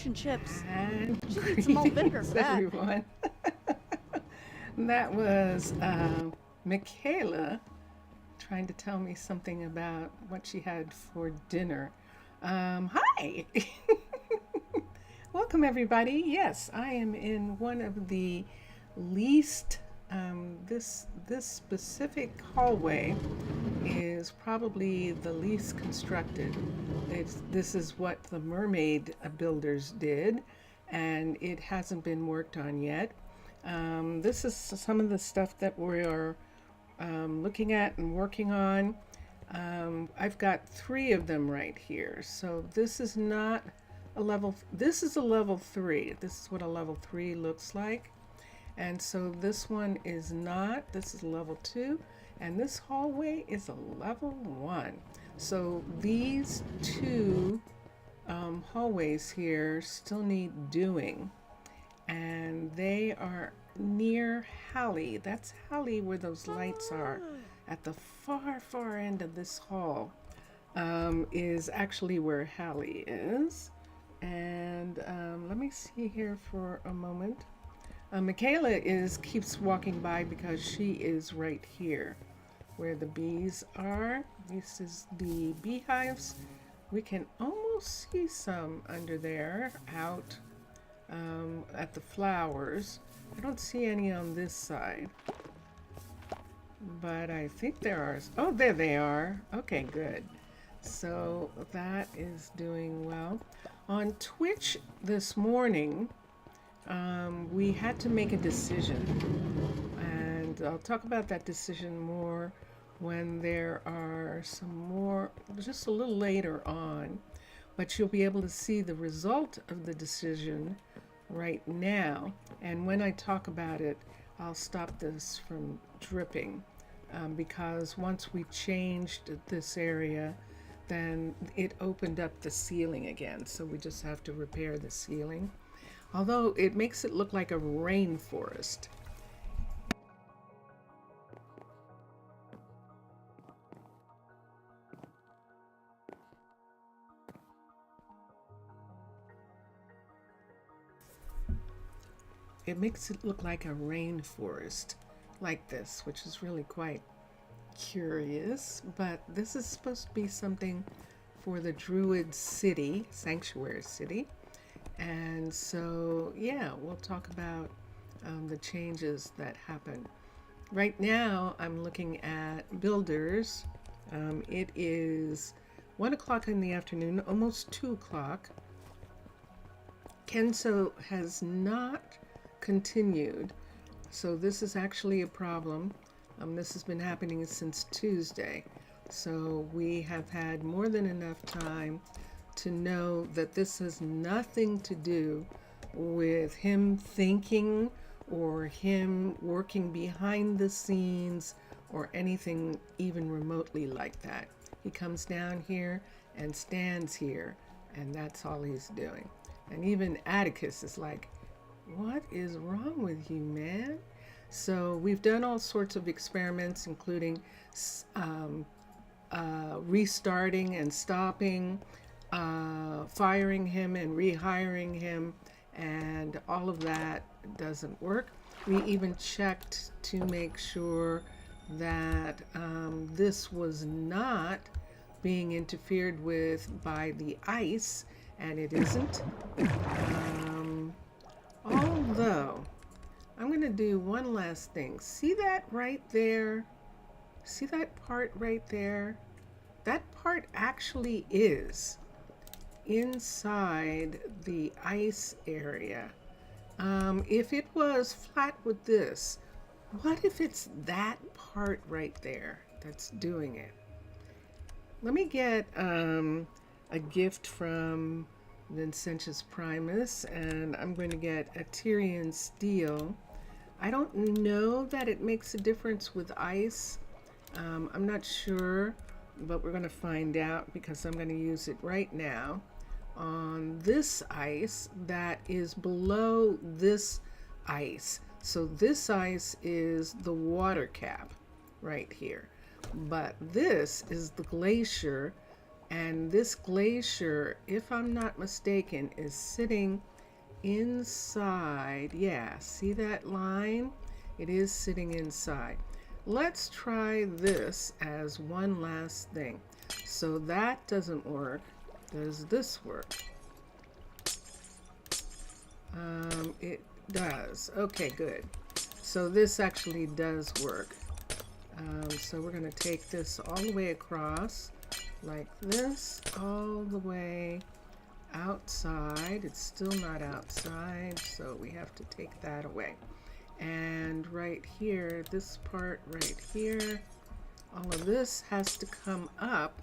fish and chips. And She needs some malt vinegar for that. everyone. That was Michaela trying to tell me something about what she had for dinner. Hi! Welcome, everybody. Yes, I am in one of the least, this specific hallway is probably the least constructed. This is what the mermaid builders did, and it hasn't been worked on yet. This is some of the stuff that we are looking at and working on. I've got 3 of them right here. So this is not a level, this is a level 3. This is what a level 3 looks like. And so this one is not, this is level 2, and this hallway is a level 1. So these 2 hallways here still need doing, and they are near Hallie. That's Hallie where those lights are. At the far end of this hall is actually where Hallie is. And let me see here for a moment. Michaela keeps walking by because she is right here where the bees are. This is the beehives. We can almost see some under there out at the flowers. I don't see any on this side, but I think there are. Oh, there they are. Okay, good. So that is doing well. On Twitch this morning, we had to make a decision, and I'll talk about that decision more when there are some more, just a little later on, but you'll be able to see the result of the decision right now. And when I talk about it, I'll stop this from dripping, because once we changed this area, then it opened up the ceiling again. So we just have to repair the ceiling. Although it makes it look like a rainforest. It makes it look like a rainforest like this, which is really quite curious. But this is supposed to be something for the Druid city, sanctuary city. And so, yeah, we'll talk about the changes that happen. Right now, I'm looking at builders. It is 1 o'clock in the afternoon, almost 2 o'clock. Kenso has not continued, so this is actually a problem. This has been happening since Tuesday, so we have had more than enough time to know that this has nothing to do with him thinking or him working behind the scenes or anything even remotely like that. He comes down here and stands here, and that's all he's doing. And even Atticus is like, what is wrong with you, man? So we've done all sorts of experiments, including restarting and stopping, firing him and rehiring him, and all of that doesn't work. We even checked to make sure that this was not being interfered with by the ice, and it isn't. Although, I'm going to do one last thing. See that right there? See that part right there? That part actually is inside the ice area. If it was flat with this, what if it's that part right there that's doing it? Let me get a gift from Vincentius Primus, and I'm going to get a Tyrian Steel. I don't know that it makes a difference with ice. I'm not sure, but we're going to find out because I'm going to use it right now on this ice that is below this ice. So this ice is the water cap right here, but this is the glacier, And this glacier, if I'm not mistaken, is sitting inside. Yeah, see that line? It is sitting inside. Let's try this as one last thing. So that doesn't work. Does this work? It does. Okay, good. So this actually does work. So we're going to take this all the way across like this, all the way outside. It's still not outside, so we have to take that away. And right here, this part right here, all of this has to come up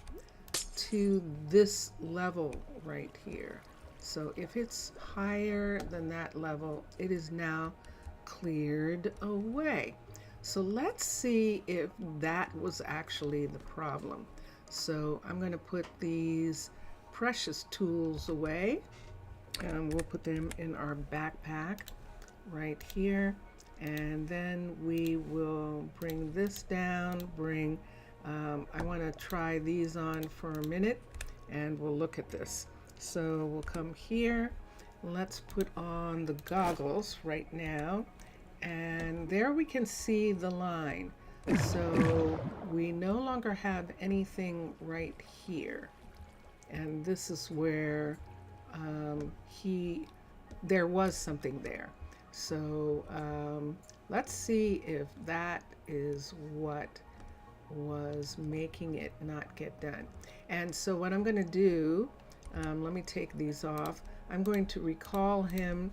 to this level right here. So if it's higher than that level, it is now cleared away. So let's see if that was actually the problem. So I'm going to put these precious tools away, and we'll put them in our backpack right here. And then we will bring this down, I want to try these on for a minute, and we'll look at this. So we'll come here, let's put on the goggles right now, and there we can see the line. So we no longer have anything right here, and this is where there was something there. So let's see if that is what was making it not get done. And so what I'm going to do, let me take these off. I'm going to recall him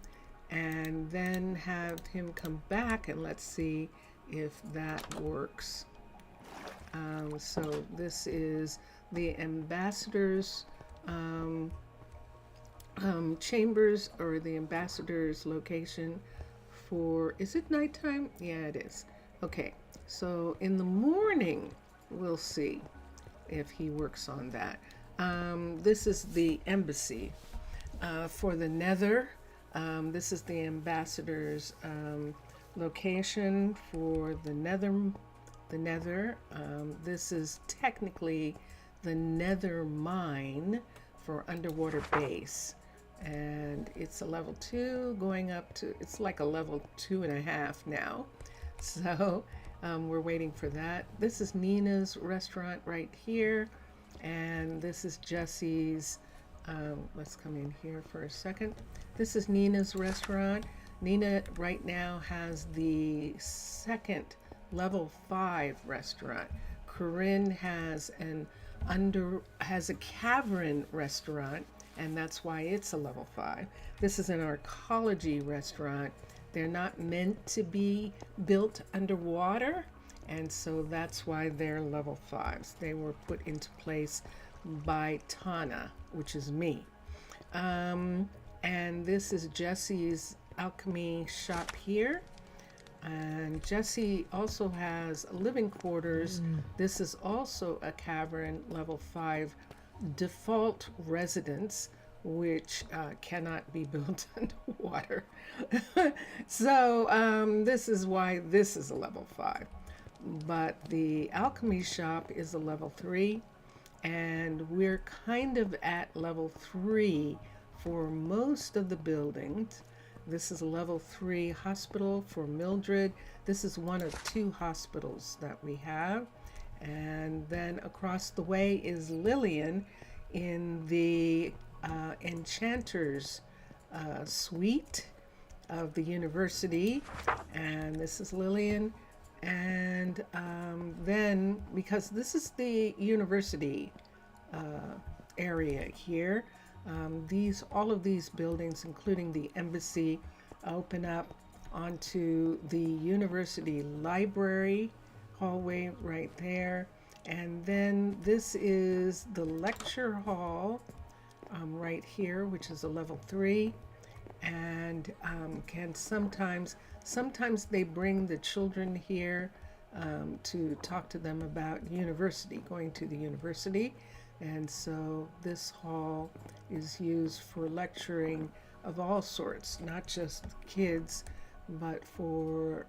and then have him come back, and let's see if that works. So this is the ambassador's chambers, or the ambassador's location for, is it nighttime? Yeah, it is. Okay, so in the morning, we'll see if he works on that. This is the embassy for the Nether. This is the ambassador's location for the Nether. This is technically the Nether mine for underwater base, and it's a level 2 going up to, it's like a level 2.5 now. So we're waiting for that. This is Nina's restaurant right here, and this is Jesse's. Let's come in here for a second. This is Nina's restaurant. Nina right now has the second level 5 restaurant. Corinne has a Cavern Restaurant, and that's why it's a level 5. This is an arcology restaurant. They're not meant to be built underwater, and so that's why they're level 5s. They were put into place by Tana, which is me. And this is Jesse's alchemy shop here. And Jesse also has living quarters. This is also a Cavern level 5 default residence, which cannot be built underwater. So this is why this is a level 5. But the alchemy shop is a level 3, and we're kind of at level 3 for most of the buildings. This is a level 3 hospital for Mildred. This is one of 2 hospitals that we have. And then across the way is Lillian in the Enchanter's suite of the university. And this is Lillian. And then, because this is the university area here, all of these buildings, including the embassy, open up onto the university library hallway right there. And then this is the lecture hall right here, which is a level 3, and can sometimes they bring the children here to talk to them about going to the university. And so this hall is used for lecturing of all sorts, not just kids, but for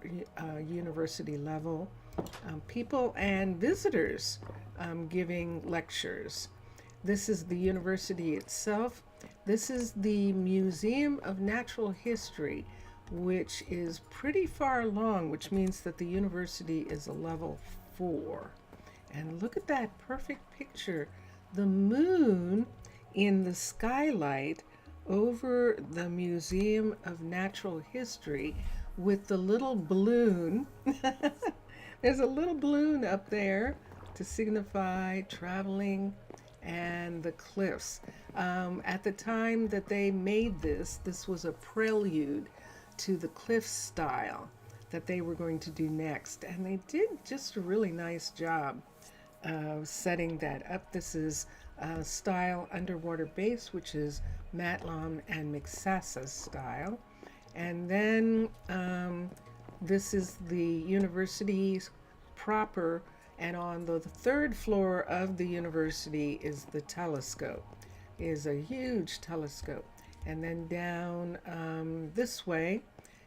university level people and visitors giving lectures. This is the university itself. This is the Museum of Natural History, which is pretty far along, which means that the university is a level 4. And look at that perfect picture. The moon in the skylight over the Museum of Natural History with the little balloon. There's a little balloon up there to signify traveling and the cliffs. At the time that they made this was a prelude to the cliff style that they were going to do next. And they did just a really nice job of setting that up. This is style underwater base, which is Matlam and Mixasa style. And then this is the university's proper, and on the third floor of the university is the telescope. It is a huge telescope. And then down this way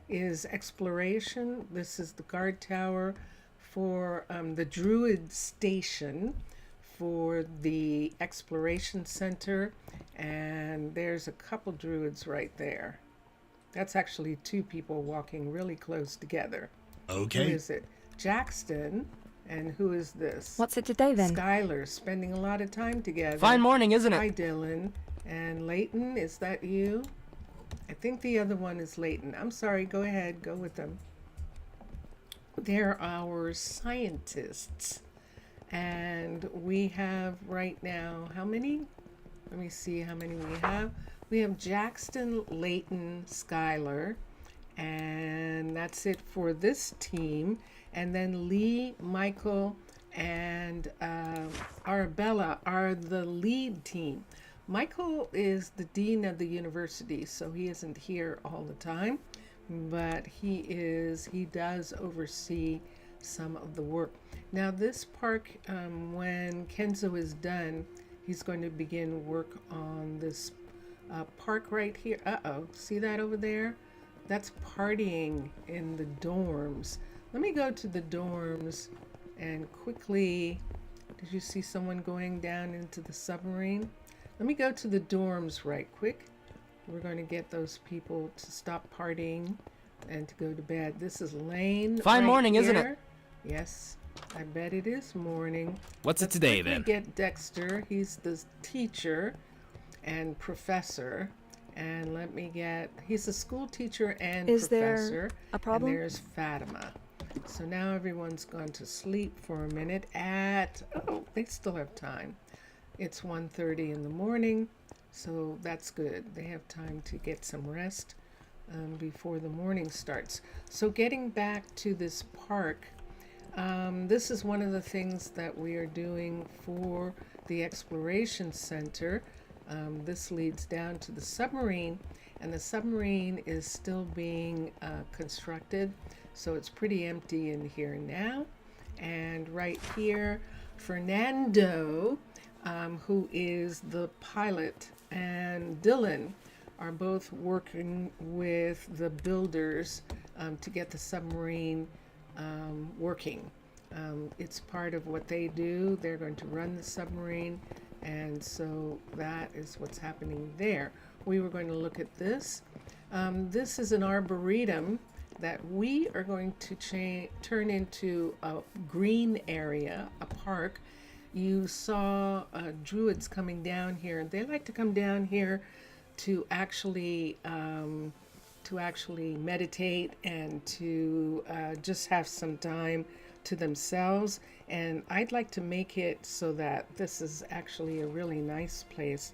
is exploration. This is the guard tower for the Druid Station for the Exploration Center. And there's a couple Druids right there. That's actually 2 people walking really close together. Okay. Who is it? Jackson. And who is this? What's it today then? Skylar, spending a lot of time together. Fine morning, isn't it? Hi, Dylan. And Leighton, is that you? I think the other one is Leighton. I'm sorry, go ahead, go with them. They're our scientists. And we have right now, how many? Let me see how many we have. We have Jackson, Leighton, Skylar, and that's it for this team. And then Lee, Michael, and Arabella are the lead team. Michael is the dean of the university, so he isn't here all the time, but he does oversee some of the work. Now this park, when Kenzo is done, he's going to begin work on this park right here. See that over there? That's partying in the dorms. Let me go to the dorms and quickly, did you see someone going down into the submarine? Let me go to the dorms right quick. We're going to get those people to stop partying and to go to bed. This is Lane. Fine right morning, isn't here. it? Yes, I bet it is morning. What's it today Let me then? get Dexter. He's the teacher and professor. And let me get, he's a school teacher and Is professor. there a problem? And there's Fatima. So now everyone's gone to sleep for a minute at, they still have time. It's 1:30 in the morning, so that's good. They have time to get some rest before the morning starts. So getting back to this park, this is one of the things that we are doing for the Exploration Center. This leads down to the submarine, and the submarine is still being constructed, so it's pretty empty in here now. And right here, Fernando, who is the pilot, and Dylan are both working with the builders to get the submarine working. It's part of what they do. They're going to run the submarine, and so that is what's happening there. We were going to look at this. This is an arboretum that we are going to turn into a green area, a park. You saw druids coming down here. They like to come down here to actually meditate and to just have some time to themselves. And I'd like to make it so that this is actually a really nice place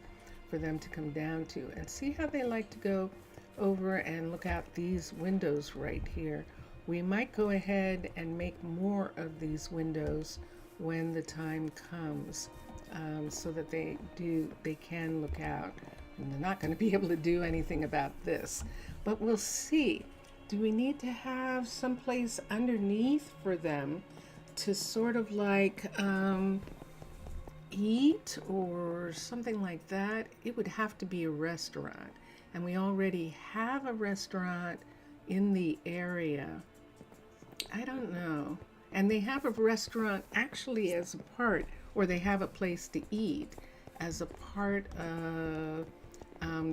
for them to come down to. And see how they like to go over and look out these windows right here. We might go ahead and make more of these windows when the time comes, so that they can look out. And they're not going to be able to do anything about this, but we'll see. Do we need to have someplace underneath for them to sort of like eat or something like that? It would have to be a restaurant, and we already have a restaurant in the area. I don't know. And they have a restaurant actually as a part, or they have a place to eat as a part of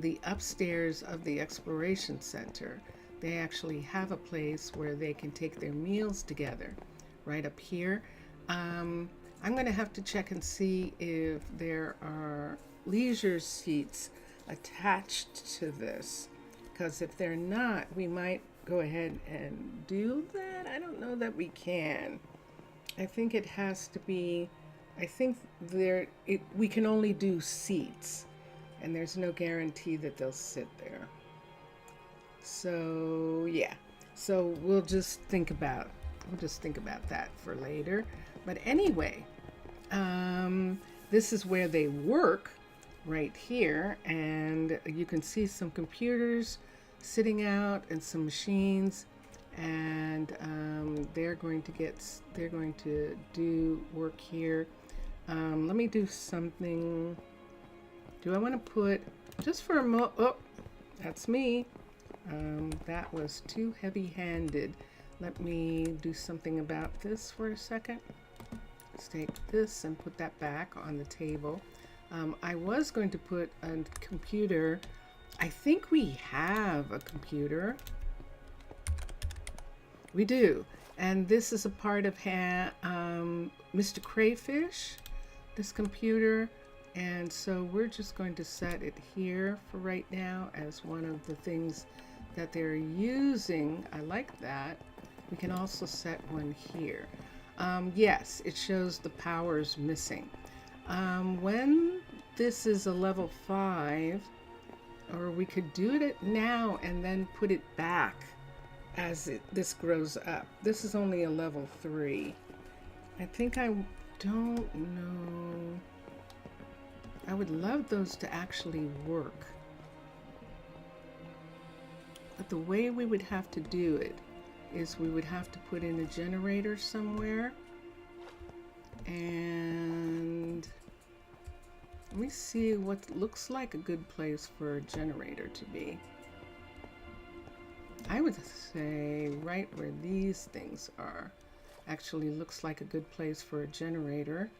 the upstairs of the Exploration Center. They actually have a place where they can take their meals together right up here. I'm going to have to check and see if there are leisure seats attached to this, because if they're not, we might go ahead and do that. I don't know that we can. I think it has to be, I think we can only do seats, and there's no guarantee that they'll sit there. So yeah, so we'll just think about that for later. But anyway, this is where they work right here, and you can see some computers sitting out and some machines, and they're going to do work here. Let me do something. Do I want to put just for a moment? Oh, that's me. That was too heavy-handed. Let me do something about this for a second. Let's take this and put that back on the table. I was going to put a computer. I think we have a computer. We do. And this is a part of Mr. Crayfish, this computer. And so we're just going to set it here for right now as one of the things that they're using. I like that. We can also set one here. Yes, it shows the power's missing. When this is a level 5, or we could do it now and then put it back as this grows up. This is only a level 3. I think I don't know. I would love those to actually work. But the way we would have to do it is we would have to put in a generator somewhere. And let me see what looks like a good place for a generator to be. I would say right where these things are actually looks like a good place for a generator.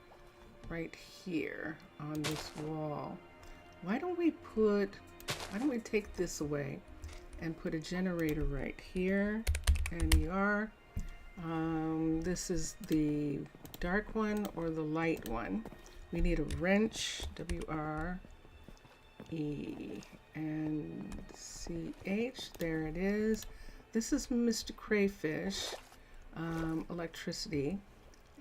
Right here on this wall. Why don't we take this away and put a generator right here? And you are. This is the dark one or the light one. We need a wrench, W-R-E-N-C-H. There it is. This is Mr. Crayfish, electricity.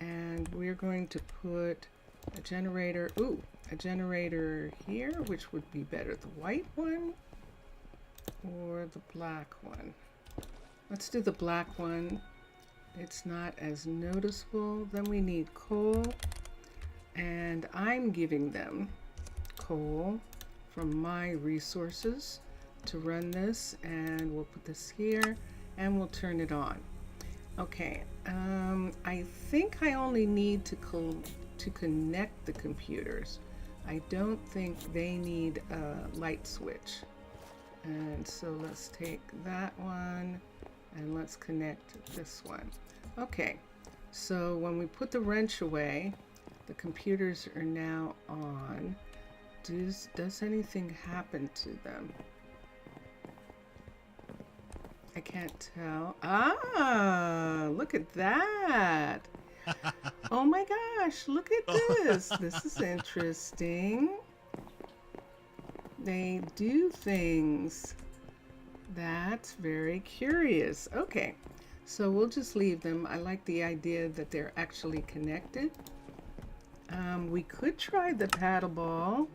And we're going to put a generator here, which would be better, the white one or the black one? Let's do the black one. It's not as noticeable. Then we need coal, and I'm giving them coal from my resources to run this, and we'll put this here and we'll turn it on. Okay, I think I only need to connect the computers. I don't think they need a light switch. And so let's take that one and let's connect this one. Okay, so when we put the wrench away, the computers are now on. Does anything happen to them? I can't tell. Ah, look at that. Oh my gosh, look at this. This is interesting. They do things. That's very curious. Okay, so we'll just leave them. I like the idea that they're actually connected. We could try the paddle ball.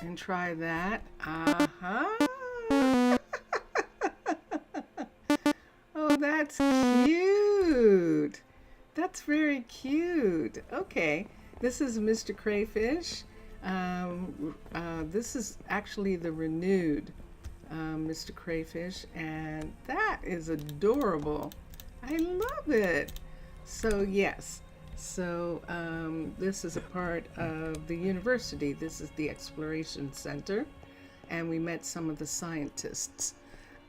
And try that. Uh-huh. Oh, that's cute. That's very cute. Okay, this is Mr. Crayfish. This is actually the renewed Mr. Crayfish, and that is adorable. I love it. So yes, so this is a part of the university. This is the Exploration Center, and we met some of the scientists.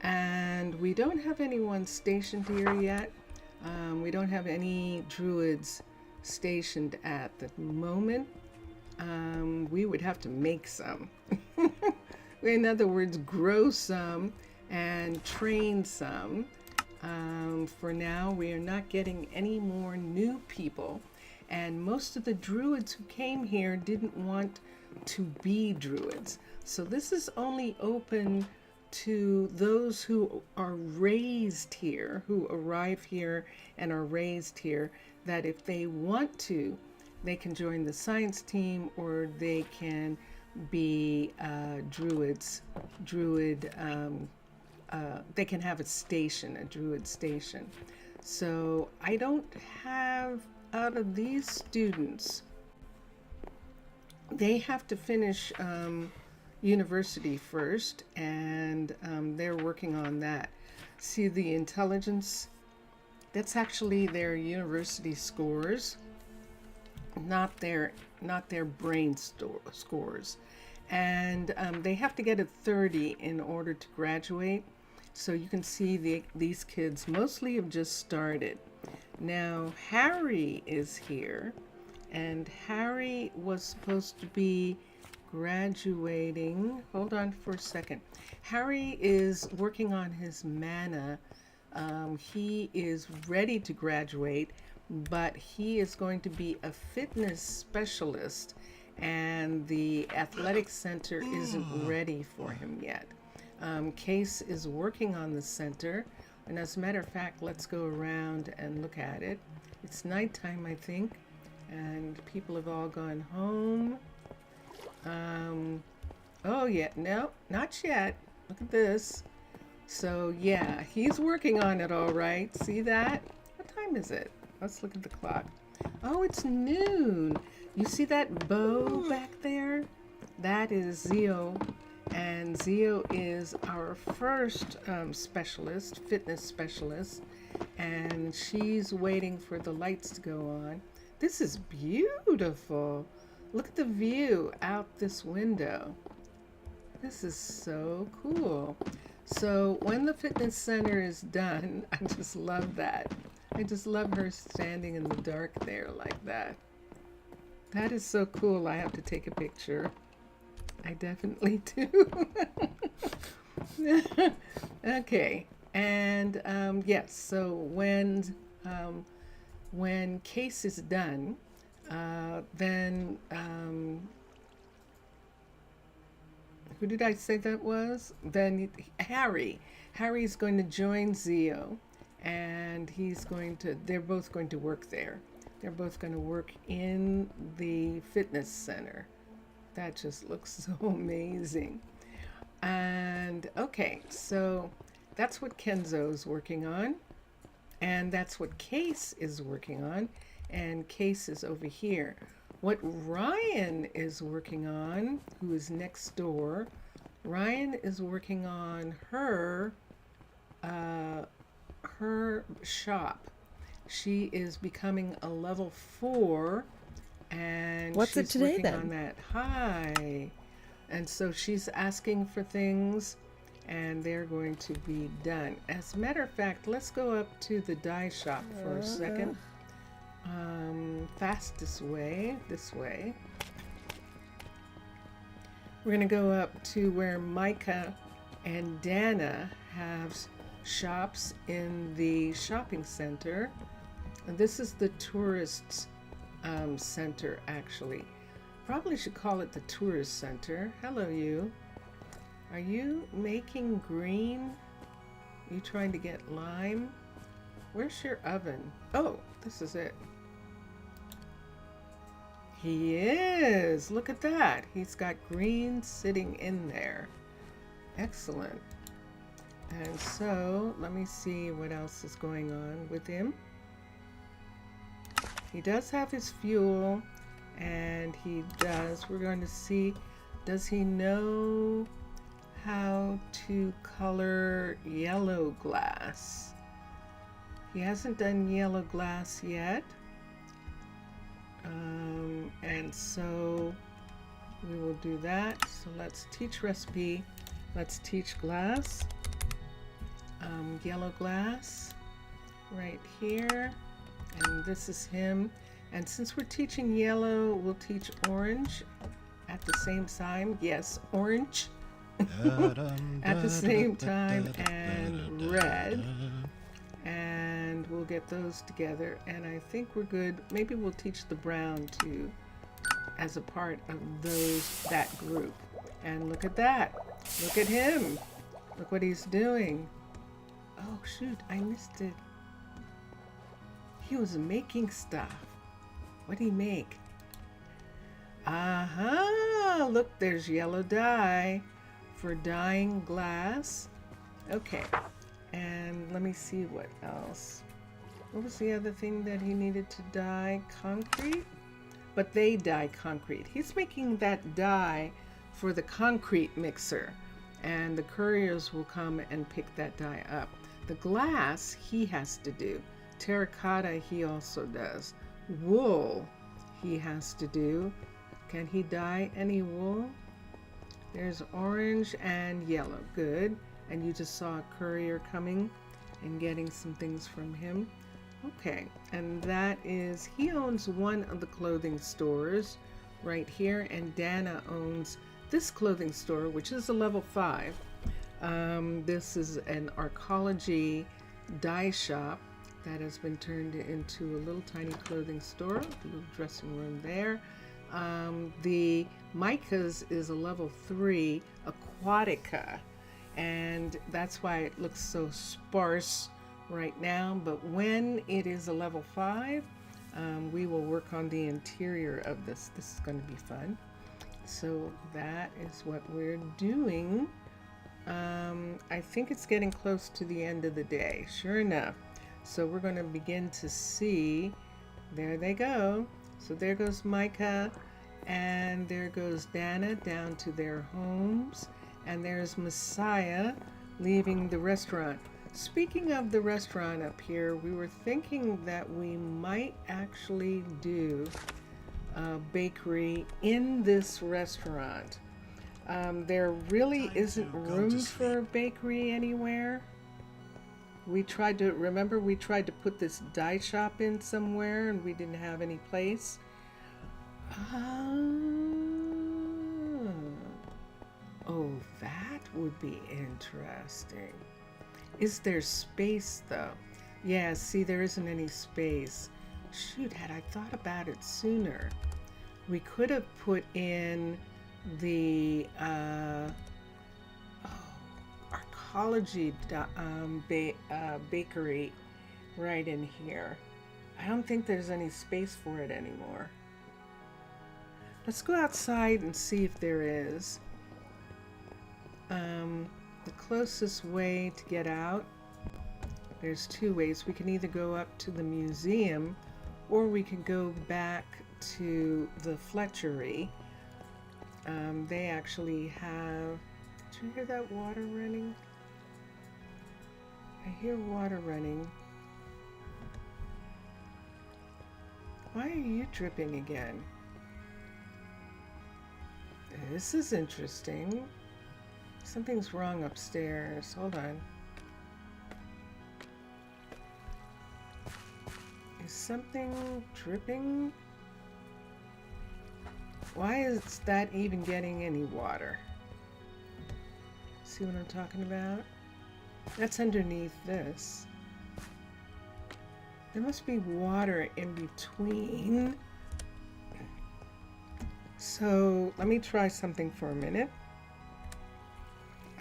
And we don't have anyone stationed here yet. We don't have any druids stationed at the moment. We would have to make some. In other words, grow some and train some. For now, we are not getting any more new people. And most of the druids who came here didn't want to be druids. So this is only open to those who are raised here, who arrive here and are raised here, that if they want to, they can join the science team, or they can be druids. They can have a station, a druid station. So I don't have, out of these students, they have to finish university first, and they're working on that. See the intelligence? That's actually their university scores, not their brain scores. And they have to get a 30 in order to graduate. So you can see these kids mostly have just started. Now Harry is here, and Harry was supposed to be graduating. Hold on for a second. Harry is working on his mana. He is ready to graduate, but he is going to be a fitness specialist, and the athletic center isn't ready for him yet. Case is working on the center, and as a matter of fact, let's go around and look at it. It's nighttime, I think, and people have all gone home. Oh yeah, no, not yet. Look at this. So yeah, he's working on it all right. See that? What time is it? Let's look at the clock. Oh, it's noon. You see that bow back there? That is Zio, and Zio is our first specialist, fitness specialist, and she's waiting for the lights to go on. This is beautiful. Look at the view out this window. This is so cool. So when the fitness center is done, I just love that. I just love her standing in the dark there like that. That is so cool. I have to take a picture. I definitely do. Okay. And yes, so when Case is done, then who did I say that was? Then Harry's going to join Zio, and they're both going to work there. They're both going to work in the fitness center. That just looks so amazing. And okay, so that's what Kenzo's working on, and that's what Case is working on, and Case is over here. What Ryan is working on, who is next door, Ryan is working on her shop. She is becoming a level 4, and What's it she's today working then? on that. Hi. And so she's asking for things, and they're going to be done. As a matter of fact, let's go up to the dye shop for a second. Fastest way, this way. We're going to go up to where Micah and Dana have shops in the shopping center. And this is the tourist center, actually. Probably should call it the tourist center. Hello, you. Are you making green? Are you trying to get lime? Where's your oven? Oh, this is it. He is. Look at that. He's got green sitting in there. Excellent. And so, let me see what else is going on with him. He does have his fuel, and we're going to see, does he know how to color yellow glass? He hasn't done yellow glass yet. And so we will do that. So let's teach recipe. Let's teach glass. Yellow glass right here. And this is him. And since we're teaching yellow, we'll teach orange at the same time. Yes, orange at the same time, and red. And we'll get those together, and I think we're good. Maybe we'll teach the brown too as a part of that group. And look at that. Look at him. Look what he's doing. Oh shoot, I missed it. He was making stuff. What did he make? Aha! Look, there's yellow dye for dyeing glass. Okay. And let me see what else. What was the other thing that he needed to dye? Concrete? But they dye concrete. He's making that dye for the concrete mixer. And the couriers will come and pick that dye up. The glass he has to do. Terracotta he also does. Wool he has to do. Can he dye any wool? There's orange and yellow. Good. And you just saw a courier coming and getting some things from him. Okay, and that is, he owns one of the clothing stores right here, and Dana owns this clothing store, which is a level 5. This is an arcology dye shop that has been turned into a little tiny clothing store, a little dressing room there. The Micah's is a level 3 Aquatica, and that's why it looks so sparse right now. But when it is a level 5, we will work on the interior of this. This is going to be fun. So that is what we're doing. I think it's getting close to the end of the day, sure enough. So we're going to begin to see, there they go. So there goes Micah, and there goes Dana down to their homes, and there's Messiah leaving the restaurant. Speaking of the restaurant up here, we were thinking that we might actually do a bakery in this restaurant. There really isn't room for a bakery anywhere. We tried to put this dye shop in somewhere, and we didn't have any place. Oh, that would be interesting. Is there space though? Yeah, see, there isn't any space. Shoot, had I thought about it sooner, we could have put in the arcology bakery right in here. I don't think there's any space for it anymore. Let's go outside and see if there is. The closest way to get out, there's two ways. We can either go up to the museum, or we can go back to the Fletchery. They actually have, did you hear that water running? I hear water running. Why are you dripping again? This is interesting. Something's wrong upstairs. Hold on. Is something dripping? Why is that even getting any water? See what I'm talking about? That's underneath this. There must be water in between. So let me try something for a minute.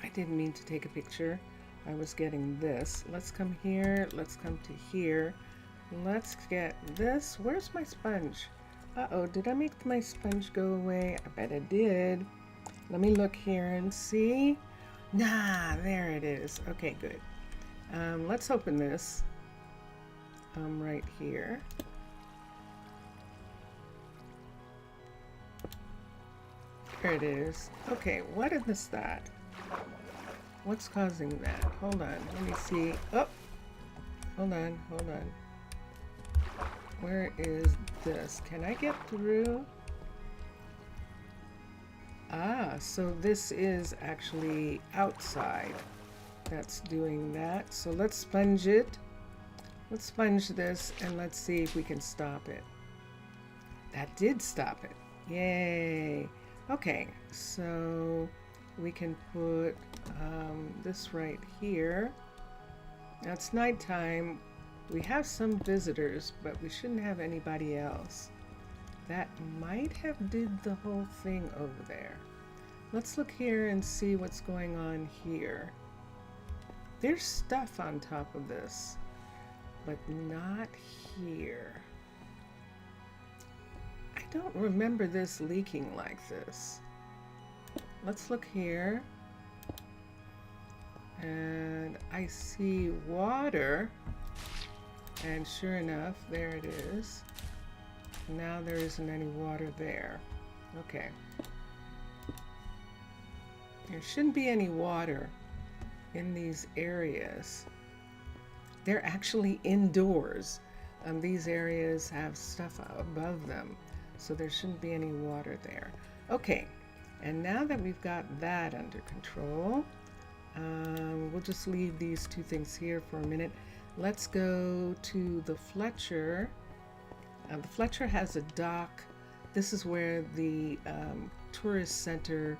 I didn't mean to take a picture. I was getting this. Let's come here. Let's come to here. Let's get this. Where's my sponge? Uh-oh, did I make my sponge go away? I bet I did. Let me look here and see. Nah, there it is. Okay, good. Let's open this. Right here. There it is. Okay, what is that? What's causing that? Hold on, let me see. Oh, hold on. Where is this? Can I get through? Ah, so this is actually outside that's doing that. So let's sponge it. Let's sponge this and let's see if we can stop it. That did stop it. Yay. Okay, so we can put this right here. Now it's nighttime. We have some visitors, but we shouldn't have anybody else. That might have did the whole thing over there. Let's look here and see what's going on here. There's stuff on top of this, but not here. I don't remember this leaking like this. Let's look here. And I see water. And sure enough, there it is. Now there isn't any water there. Okay. There shouldn't be any water in these areas. They're actually indoors. These areas have stuff above them, so there shouldn't be any water there. Okay, and now that we've got that under control, we'll just leave these two things here for a minute. Let's go to the Fletcher. The Fletcher has a dock. This is where the tourist center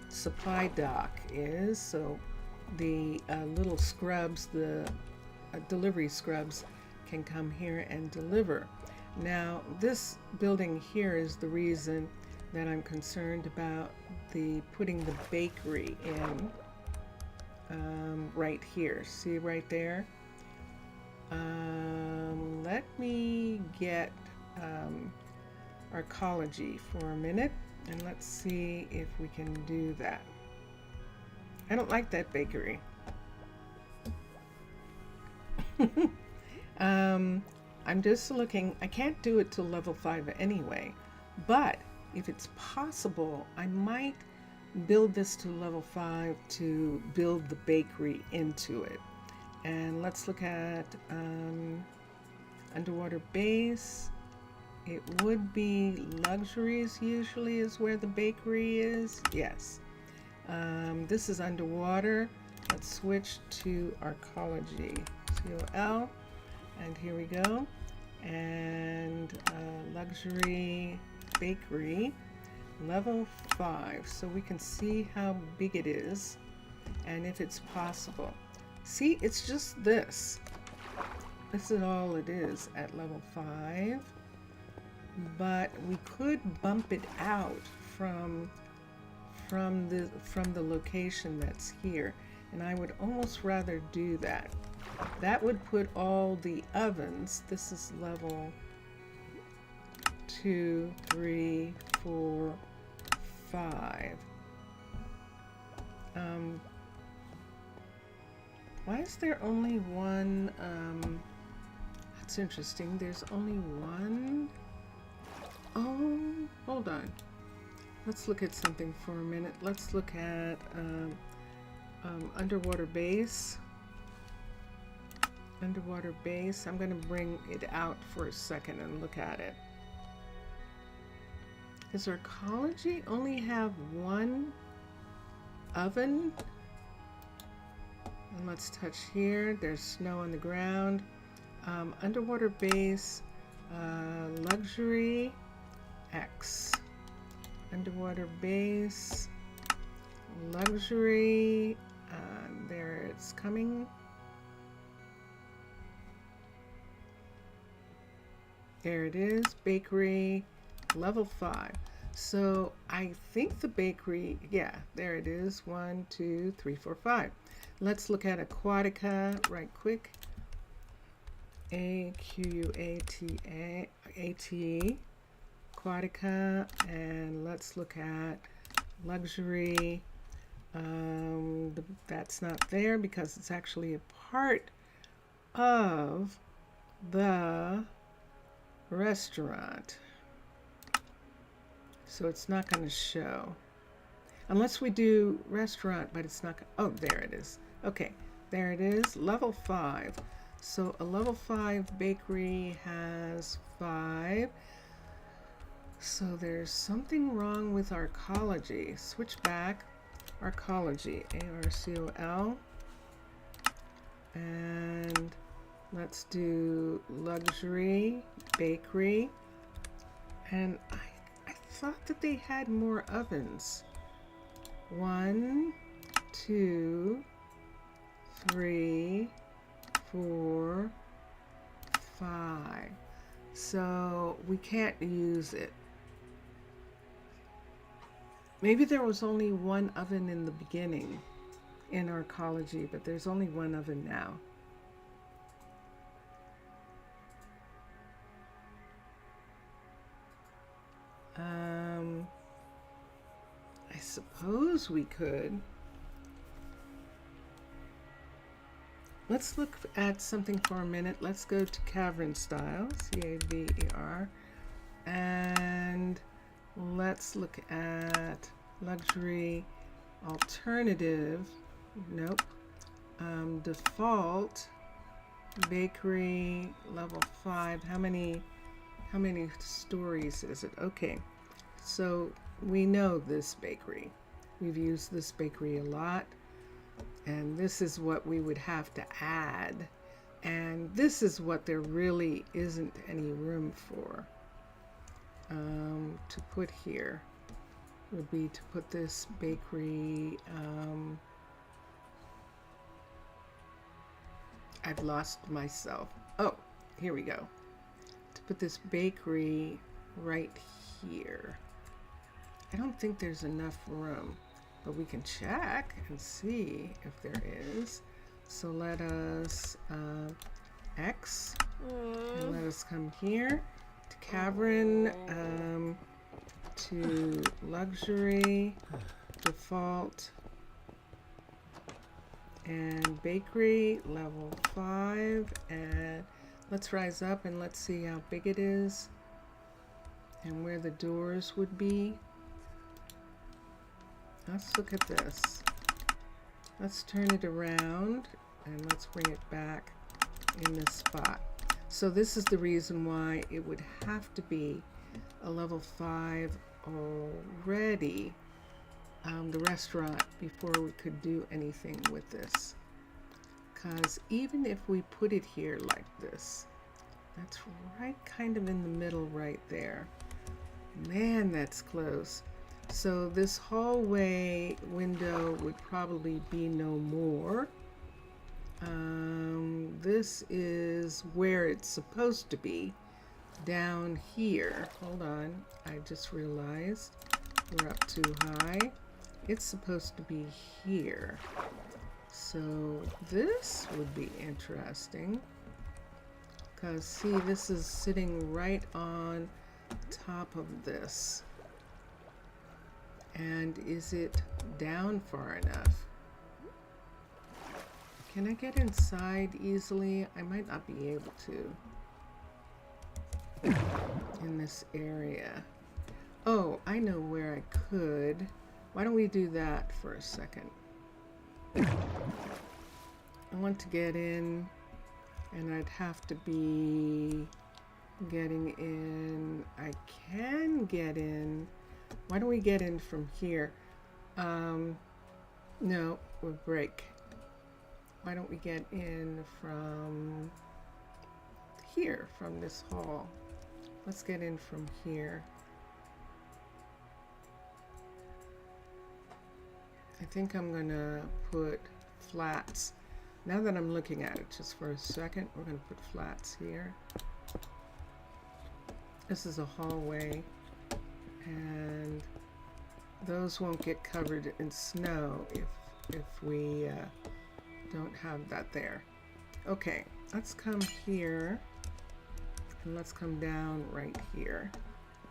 supply dock is. So the little scrubs, the delivery scrubs, can come here and deliver. Now, this building here is the reason that I'm concerned about putting the bakery in. Right here, see right there? Let me get Arcology for a minute and let's see if we can do that. I don't like that bakery. I'm just looking, I can't do it to level 5 anyway, but if it's possible, I might build this to level 5 to build the bakery into it. And let's look at underwater base. It would be luxuries usually is where the bakery is. Yes. This is underwater. Let's switch to Arcology. COL. And here we go. And luxury bakery. Level 5, so we can see how big it is and if it's possible. See, it's just this. This is all it is at level 5, but we could bump it out from the location that's here, and I would almost rather do that. That would put all the ovens. This is level 2, 3, 4, 5. Why is there only one? That's interesting. There's only one. Oh, hold on. Let's look at something for a minute. Let's look at underwater base. Underwater base. I'm going to bring it out for a second and look at it. Does Arcology only have one oven? And let's touch here. There's snow on the ground. Underwater base, luxury, X. Underwater base, luxury, there it's coming. There it is, bakery, level 5. So I think the bakery, yeah, there it is. 1, 2, 3, 4, 5. Let's look at Aquatica right quick. AQUATA, Aquatica, and let's look at luxury. That's not there because it's actually a part of the restaurant. So it's not going to show. Unless we do restaurant, but it's not. Oh, there it is. Okay, there it is. Level 5. So a level 5 bakery has 5. So there's something wrong with Arcology. Switch back. Arcology. ARCOL. And let's do luxury bakery. And I thought that they had more ovens. 1, 2, 3, 4, 5. So we can't use it. Maybe there was only one oven in the beginning in Arcology, but there's only one oven now. I suppose we could. Let's look at something for a minute. Let's go to Cavern Style, C-A-V-E-R, and let's look at luxury, alternative, nope, default, bakery, level 5. How many stories is it? Okay, so we know this bakery. We've used this bakery a lot. And this is what we would have to add. And this is what there really isn't any room for. To put here would be to put this bakery, I've lost myself. Oh, here we go. To put this bakery right here. I don't think there's enough room. But we can check and see if there is. So let us X, and let us come here to Cavern, to luxury, default, and bakery, level 5, and let's rise up and let's see how big it is and where the doors would be. Let's look at this. Let's turn it around and let's bring it back in this spot. So this is the reason why it would have to be a level 5 already, the restaurant, before we could do anything with this. Because even if we put it here like this, that's right kind of in the middle right there. Man, that's close. So this hallway window would probably be no more. This is where it's supposed to be, down here. Hold on, I just realized we're up too high. It's supposed to be here. So this would be interesting. Because see, this is sitting right on top of this. And is it down far enough? Can I get inside easily? I might not be able to in this area. Oh, I know where I could. Why don't we do that for a second? I want to get in, and I'd have to be getting in. I can get in. Why don't we get in from here? No, we'll break. Why don't we get in from here, from this hall? Let's get in from here. I think I'm gonna put flats. Now that I'm looking at it just for a second, we're gonna put flats here. This is a hallway, and those won't get covered in snow if we don't have that there. Okay, let's come here, and let's come down right here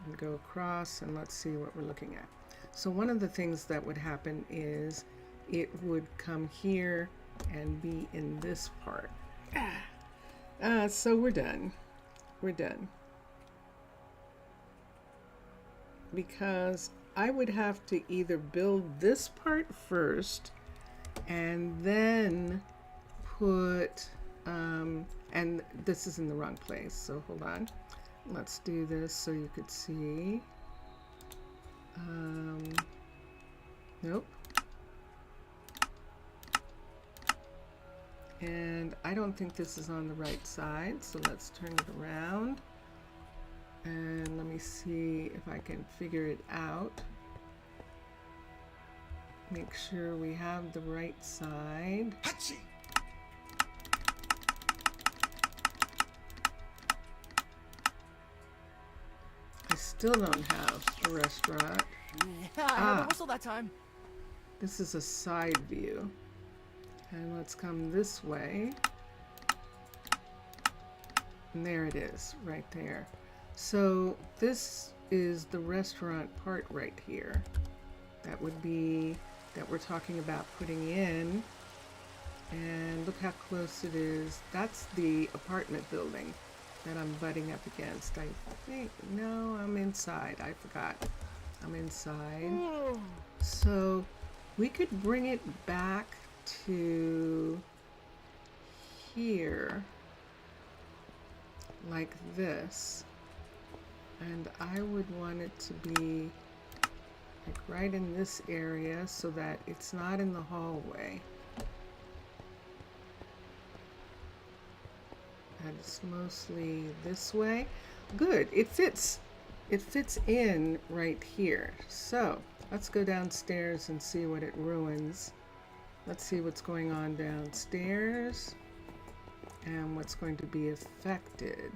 and go across, and let's see what we're looking at. So one of the things that would happen is it would come here and be in this part. So we're done. We're done. Because I would have to either build this part first and then put, and this is in the wrong place, so hold on. Let's do this so you could see. Nope. And I don't think this is on the right side, so let's turn it around. And let me see if I can figure it out. Make sure we have the right side. Hachi! I still don't have a restaurant. Yeah, I heard a whistle that time. This is a side view. And let's come this way. And there it is, right there. So this is the restaurant part right here. That would be, that we're talking about putting in. And look how close it is. That's the apartment building that I'm butting up against. I think, no, I'm inside. I forgot. I'm inside. So we could bring it back to here like this. And I would want it to be like right in this area so that it's not in the hallway. And it's mostly this way. Good, it fits. It fits in right here. So let's go downstairs and see what it ruins. Let's see what's going on downstairs and what's going to be affected.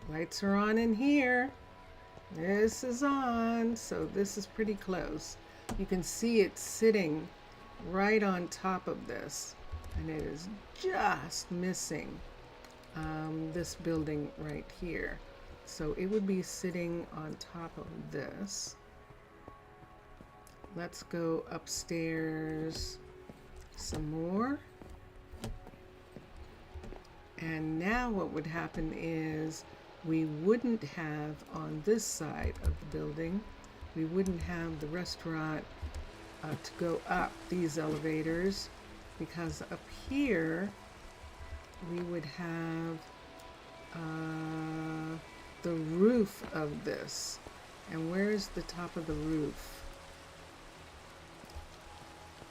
Lights are on in here. This is on, so this is pretty close. You can see it sitting right on top of this, and it is just missing this building right here. So it would be sitting on top of this. Let's go upstairs some more. And now what would happen is we wouldn't have on this side of the building, we wouldn't have the restaurant to go up these elevators, because up here we would have the roof of this. And where's the top of the roof?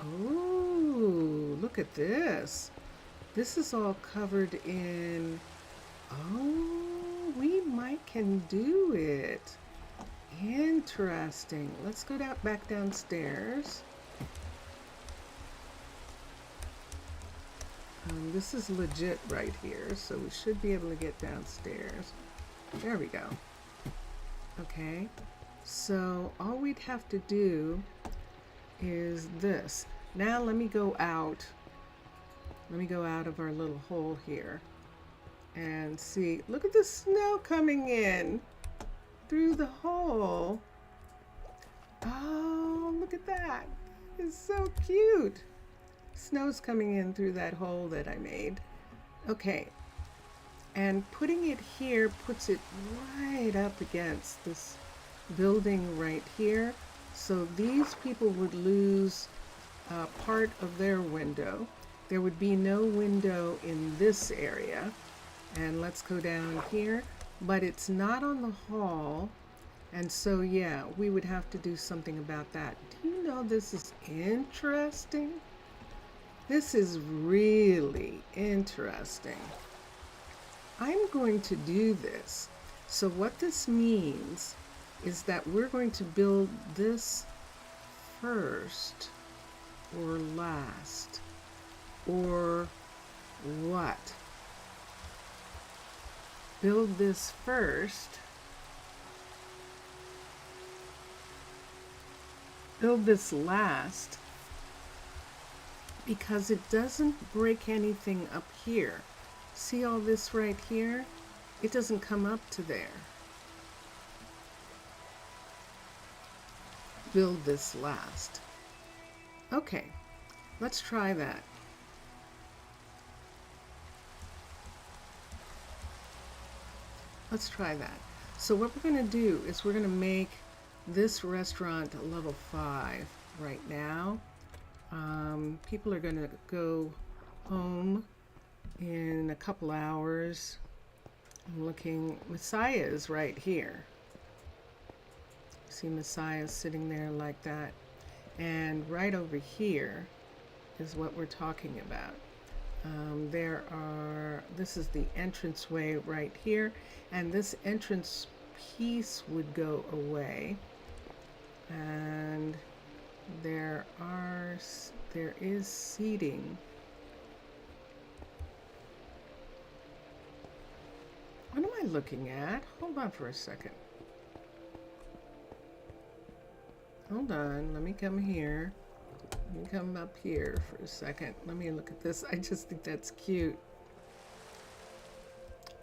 Oh, look at this. This is all covered in, oh, we might can do it. Interesting. Let's go back downstairs. This is legit right here, so we should be able to get downstairs. There we go. Okay, so all we'd have to do is this. Now let me go out. Let me go out of our little hole here and see. Look at the snow coming in through the hole. Oh, look at that. It's so cute. Snow's coming in through that hole that I made. Okay, and putting it here puts it right up against this building right here. So these people would lose part of their window. There would be no window in this area. And let's go down here, but it's not on the hall. And so, yeah, we would have to do something about that. Do you know this is interesting? This is really interesting. I'm going to do this. So what this means is that we're going to build this first or last, or what? Build this first, build this last, because it doesn't break anything up here. See all this right here? It doesn't come up to there. Build this last. Okay, let's try that. Let's try that. So what we're going to do is we're going to make this restaurant a level 5 right now. People are going to go home in a couple hours. I'm looking, Messiah is right here. See Messiah sitting there like that. And right over here is what we're talking about. This is the entranceway right here, and this entrance piece would go away, and there is seating. What am I looking at? Hold on for a second. Hold on, let me come here. Let me come up here for a second. Let me look at this. I just think that's cute.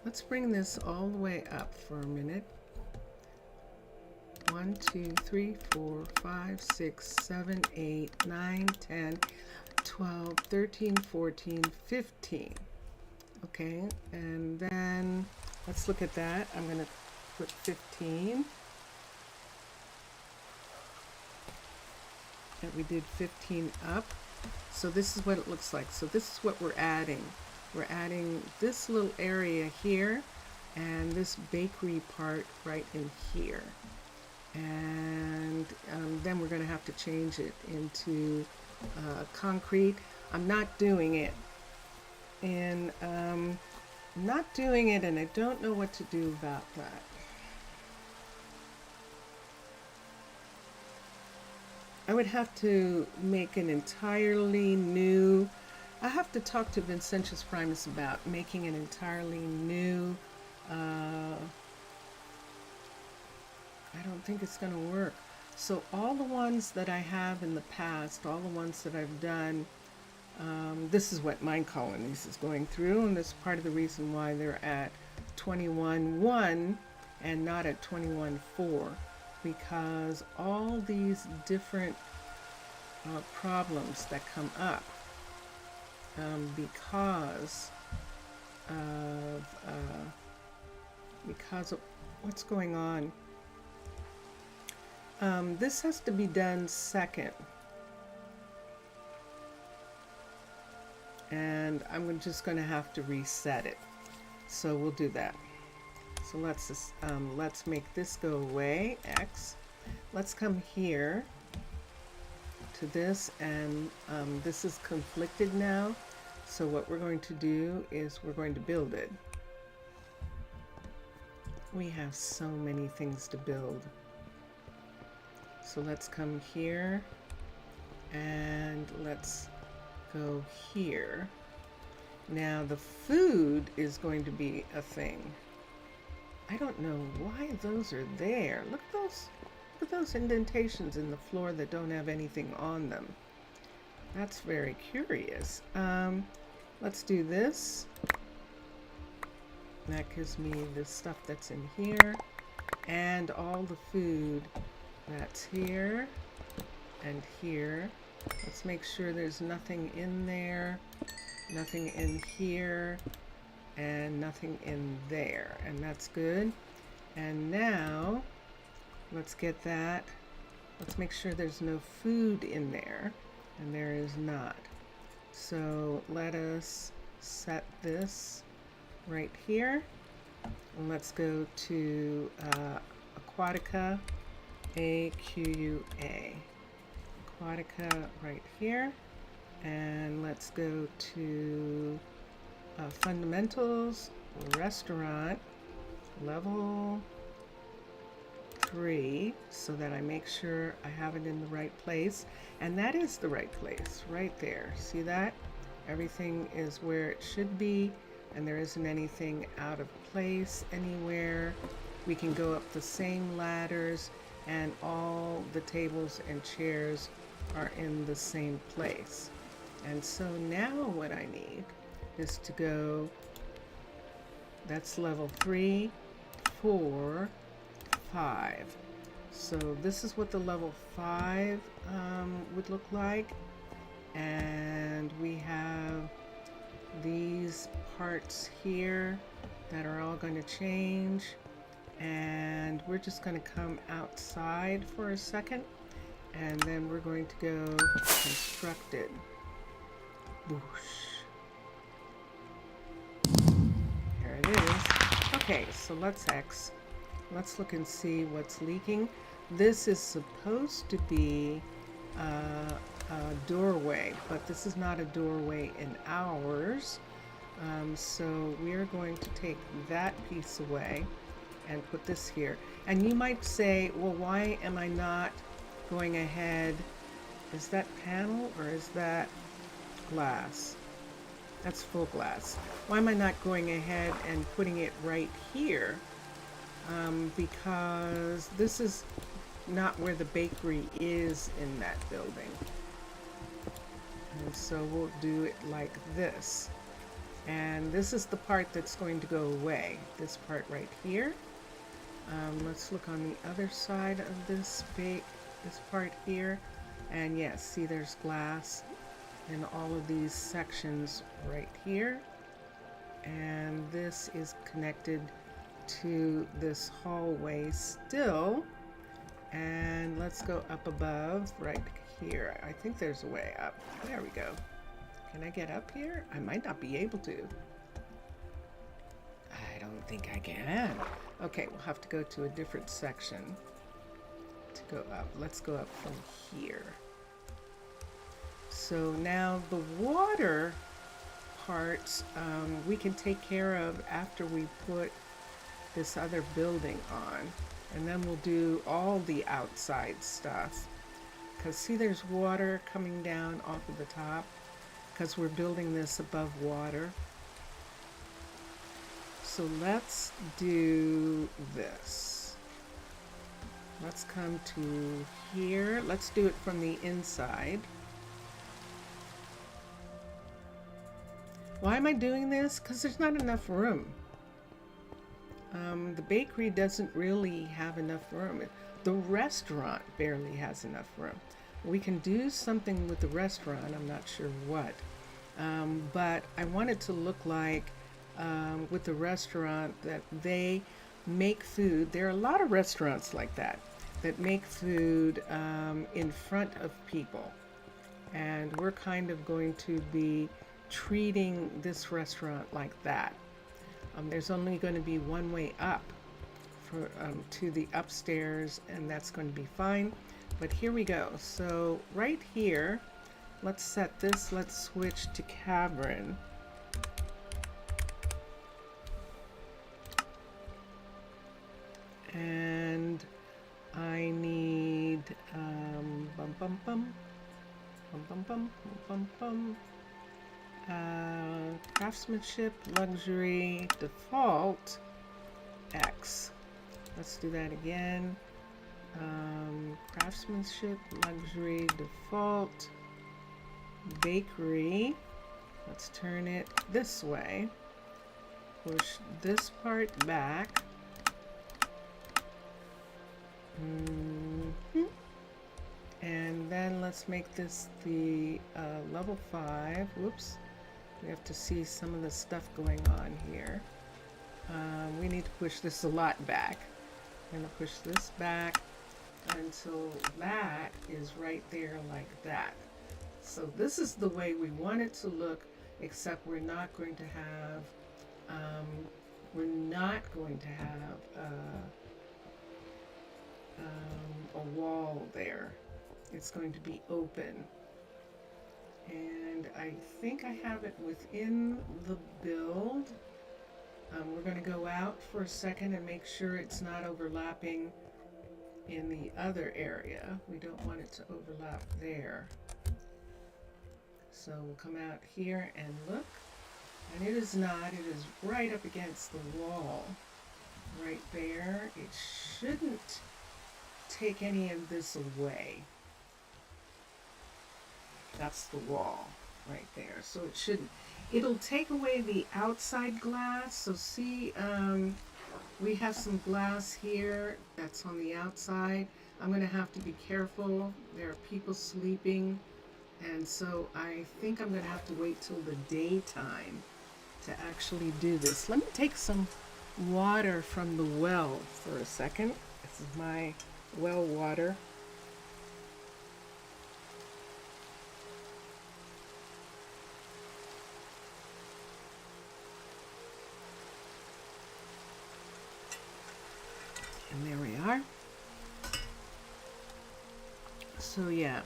Let's bring this all the way up for a minute. 1, 2, 3, 4, 5, 6, 7, 8, 9, 10, 12, 13, 14, 15. Okay, and then let's look at that. I'm going to put 15. And we did 15 up. So this is what it looks like. So this is what we're adding. We're adding this little area here and this bakery part right in here. And then we're going to have to change it into concrete. I'm not doing it. And and I don't know what to do about that. I would have to make an entirely new, I have to talk to Vincentius Primus about making an entirely new, I don't think it's going to work. So all the ones that I have in the past, all the ones that I've done, this is what Minecolonies is going through, and that's part of the reason why they're at 21.1 and not at 21.4. Because all these different problems that come up because of what's going on. This has to be done second, and I'm just going to have to reset it. So we'll do that. So let's make this go away, X. Let's come here to this, and this is conflicted now. So what we're going to do is we're going to build it. We have so many things to build. So let's come here, and let's go here. Now the food is going to be a thing. I don't know why those are there. Look at those indentations in the floor that don't have anything on them. That's very curious. Let's do this. That gives me the stuff that's in here and all the food that's here and here. Let's make sure there's nothing in there, nothing in here, and nothing in there, and that's good. And now let's get that. Let's make sure there's no food in there, and there is not. So let us set this right here, and let's go to Aquatica, AQUA. Aquatica right here, and let's go to Fundamentals, Restaurant, Level 3, so that I make sure I have it in the right place. And that is the right place, right there. See that? Everything is where it should be, and there isn't anything out of place anywhere. We can go up the same ladders, and all the tables and chairs are in the same place. And so now what I need is to go, that's level 3, 4, 5. So this is what the level 5 would look like. And we have these parts here that are all going to change. And we're just going to come outside for a second, and then we're going to go constructed. Boosh. There it is. Okay, so let's look and see what's leaking. This is supposed to be doorway, but this is not a doorway in ours. So we're going to take that piece away and put this here. And you might say, well, why am I not going ahead? Is that panel or is that glass? That's full glass. Why am I not going ahead and putting it right here? Because this is not where the bakery is in that building. And so we'll do it like this. And this is the part that's going to go away. This part right here. Let's look on the other side of this part here. And yes, see there's glass in all of these sections right here. And this is connected to this hallway still. And let's go up above right here. I think there's a way up. There we go. Can I get up here? I might not be able to. I don't think I can. Okay, we'll have to go to a different section to go up. Let's go up from here. So now the water parts we can take care of after we put this other building on. And then we'll do all the outside stuff. Because see there's water coming down off of the top because we're building this above water. So let's do this. Let's come to here. Let's do it from the inside. Why am I doing this? Because there's not enough room. The bakery doesn't really have enough room. The restaurant barely has enough room. We can do something with the restaurant, I'm not sure what. But I want it to look like with the restaurant that they make food. There are a lot of restaurants like that make food in front of people. And we're kind of going to be treating this restaurant like that. There's only going to be one way up to the upstairs, and that's going to be fine. But here we go. So right here, let's set this. Let's switch to Cavern. And I need craftsmanship, luxury, default, X. Let's do that again. Craftsmanship, luxury, default, bakery. Let's turn it this way. Push this part back. And then let's make this the level 5. Whoops. We have to see some of the stuff going on here. We need to push this a lot back. I'm going to push this back until that is right there like that. So this is the way we want it to look, except we're not going to have a wall there. It's going to be open. And I think I have it within the build. We're going to go out for a second and make sure it's not overlapping in the other area. We don't want it to overlap there. So we'll come out here and look. And it is not. It is right up against the wall. Right there. It shouldn't take any of this away. That's the wall right there. So it shouldn't. It'll take away the outside glass. So see, we have some glass here that's on the outside. I'm going to have to be careful. There are people sleeping. And so I think I'm going to have to wait till the daytime to actually do this. Let me take some water from the well for a second. This is my well water. And there we are. So yeah,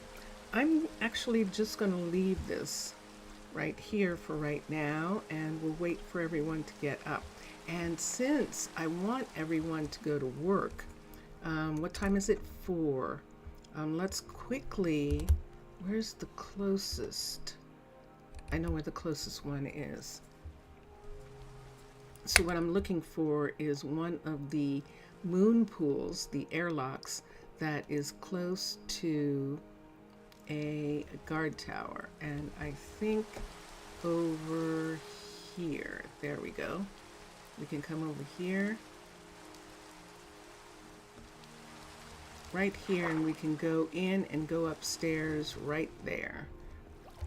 I'm actually just going to leave this right here for right now, and we'll wait for everyone to get up. And since I want everyone to go to work, what time is it? 4. Let's quickly, where's the closest? I know where the closest one is. So what I'm looking for is one of the moon pools, the airlocks, that is close to a guard tower. And I think over here, there we go. We can come over here. Right here, and we can go in and go upstairs right there.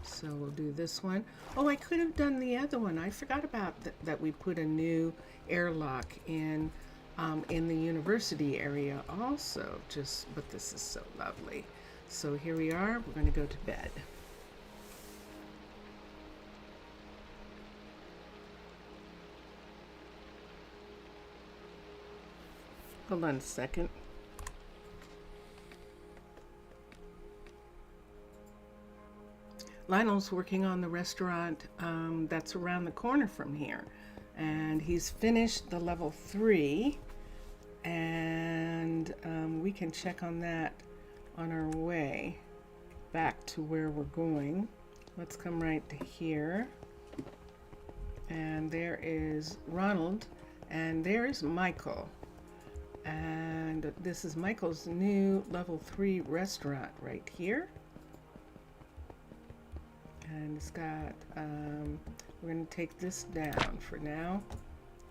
So we'll do this one. Oh, I could have done the other one. I forgot about that we put a new airlock in the university area also. But this is so lovely. So here we are. We're going to go to bed. Hold on a second. Lionel's working on the restaurant that's around the corner from here. And he's finished the level 3. And we can check on that on our way back to where we're going. Let's come right to here. And there is Ronald. And there is Michael. And this is Michael's new level 3 restaurant right here. And it's got, we're going to take this down for now.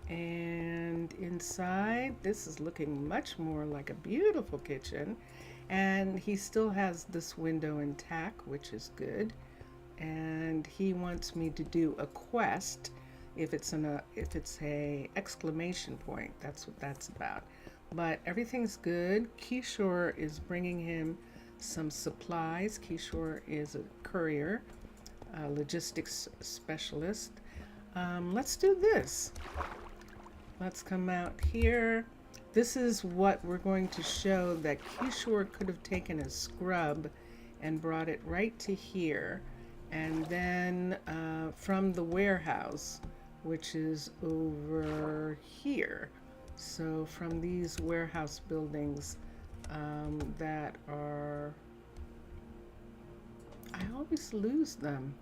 And inside, this is looking much more like a beautiful kitchen. And he still has this window intact, which is good. And he wants me to do a quest. If it's a exclamation point, that's what that's about. But everything's good. Kishore is bringing him some supplies. Kishore is a courier. Logistics specialist. Let's do this. Let's come out here. This is what we're going to show that Kishore could have taken a scrub and brought it right to here. And then from the warehouse, which is over here. So from these warehouse buildings that are, I always lose them.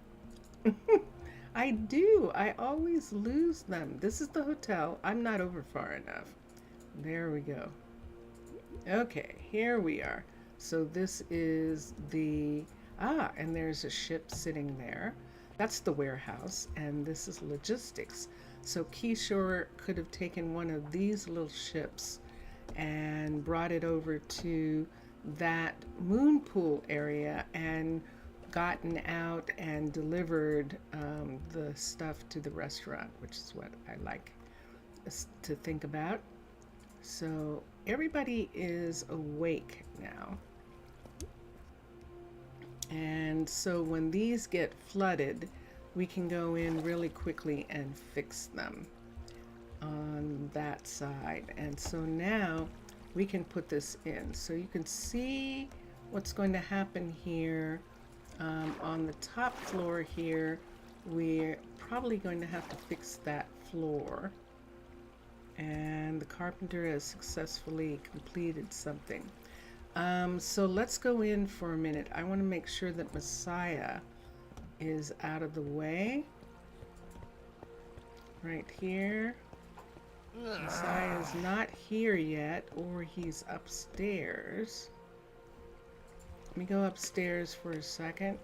I do. I always lose them. This is the hotel. I'm not over far enough. There we go. Okay, here we are. So this is the, and there's a ship sitting there. That's the warehouse, and this is logistics. So Kishore could have taken one of these little ships and brought it over to that moon pool area and gotten out and delivered the stuff to the restaurant, which is what I like to think about. So everybody is awake now. And so when these get flooded, we can go in really quickly and fix them on that side. And so now we can put this in. So you can see what's going to happen here. On the top floor here, we're probably going to have to fix that floor. And the carpenter has successfully completed something. So let's go in for a minute. I want to make sure that Messiah is out of the way. Right here. Messiah is not here yet, or he's upstairs. Let me go upstairs for a second.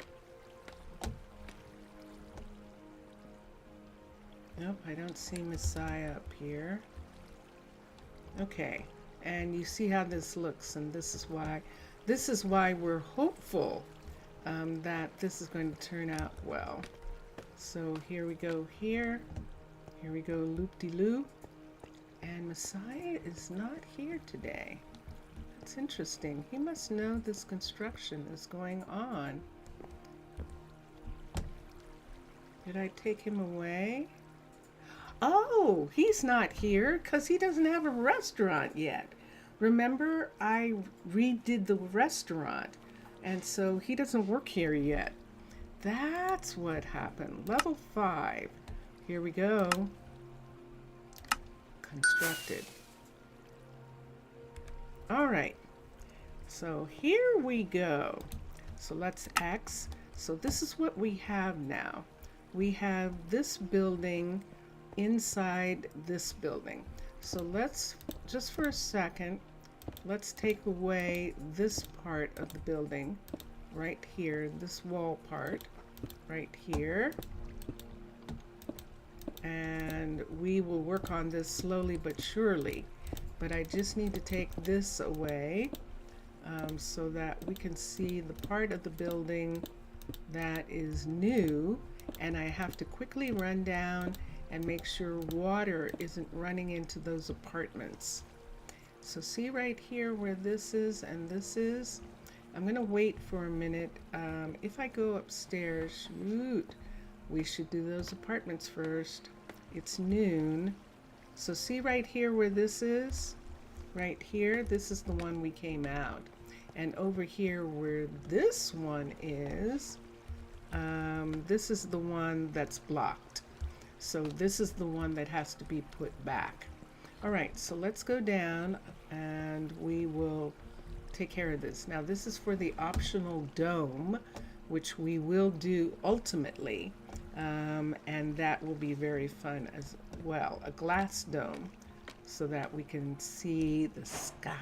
Nope, I don't see Messiah up here. Okay, and you see how this looks, and this is why we're hopeful that this is going to turn out well. So here we go here. Here we go loop-de-loop. And Messiah is not here today. It's interesting. He must know this construction is going on. Did I take him away? Oh, he's not here because he doesn't have a restaurant yet. Remember, I redid the restaurant And so he doesn't work here yet. That's what happened. Level 5. Here we go. Constructed. All right. So here we go. So let's X. So this is what we have now. We have this building inside this building. So let's, just for a second, let's take away this part of the building right here, this wall part right here. And we will work on this slowly but surely. But I just need to take this away so that we can see the part of the building that is new. And I have to quickly run down and make sure water isn't running into those apartments. So see right here where this is and this is? I'm gonna wait for a minute. If I go upstairs, shoot, we should do those apartments first. It's noon. So see right here where this is? Right here, this is the one we came out. And over here where this one is, this is the one that's blocked. So this is the one that has to be put back. All right, so let's go down and we will take care of this. Now this is for the optional dome, which we will do ultimately. And that will be very fun as well. A glass dome so that we can see the sky.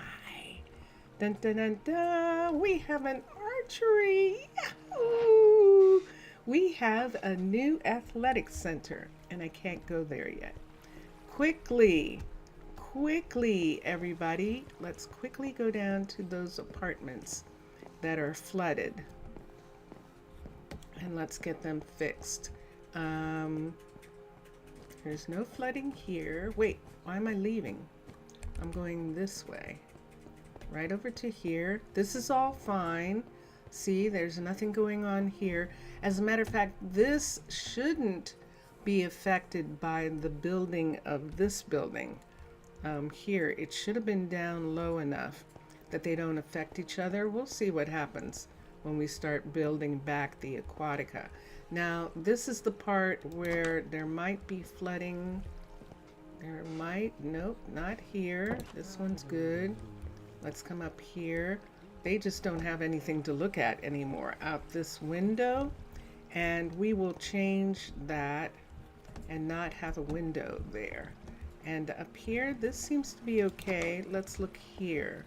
Dun dun dun dun! We have an archery! Yahoo! We have a new athletic center, and I can't go there yet. Quickly, everybody, let's quickly go down to those apartments that are flooded, and let's get them fixed. There's no flooding here. Wait, why am I leaving? I'm going this way. Right over to here. This is all fine. See, there's nothing going on here. As a matter of fact, this shouldn't be affected by the building of this building. Here, it should have been down low enough that they don't affect each other. We'll see what happens when we start building back the Aquatica. Now, this is the part where there might be flooding. Nope, not here. This one's good. Let's come up here. They just don't have anything to look at anymore out this window. And we will change that and not have a window there. And up here, this seems to be okay. Let's look here.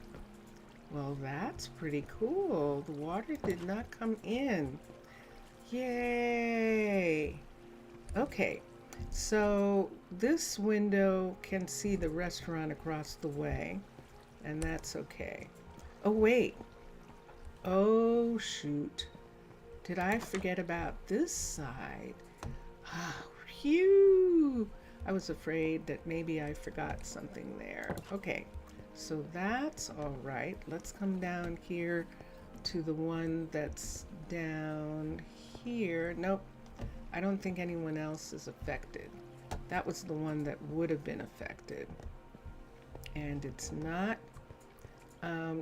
Well, that's pretty cool. The water did not come in. Yay! Okay, so this window can see the restaurant across the way, and that's okay. Oh, wait. Oh, shoot. Did I forget about this side? Ah, phew! I was afraid that maybe I forgot something there. Okay, so that's all right. Let's come down here to the one that's down here. Nope, I don't think anyone else is affected. That was the one that would have been affected. And it's not.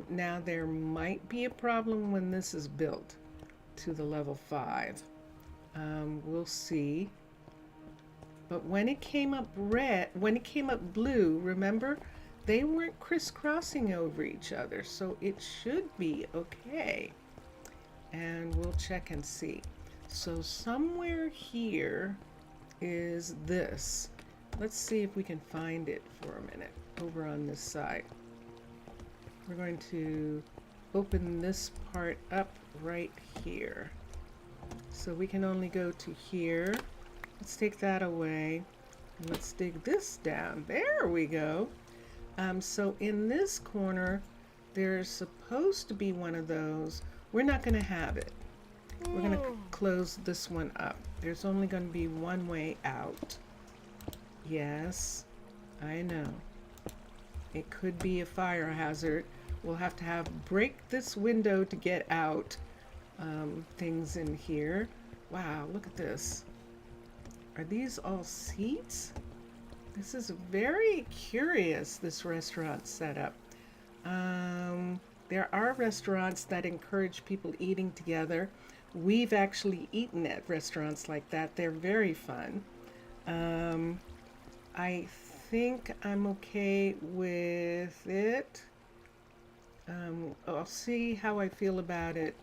Now there might be a problem when this is built to the level 5. We'll see. But when it came up blue, remember, they weren't crisscrossing over each other, so it should be okay. And we'll check and see. So somewhere here is this. Let's see if we can find it for a minute over on this side. We're going to open this part up right here. So we can only go to here. Let's take that away. And let's dig this down. There we go. So in this corner, there's supposed to be one of those. We're not going to have it. We're going to close this one up. There's only going to be one way out. Yes, I know. It could be a fire hazard. We'll have to break this window to get out things in here. Wow, look at this. Are these all seats? This is very curious, this restaurant setup. There are restaurants that encourage people eating together. We've actually eaten at restaurants like that. They're very fun. I think I'm okay with it. I'll see how I feel about it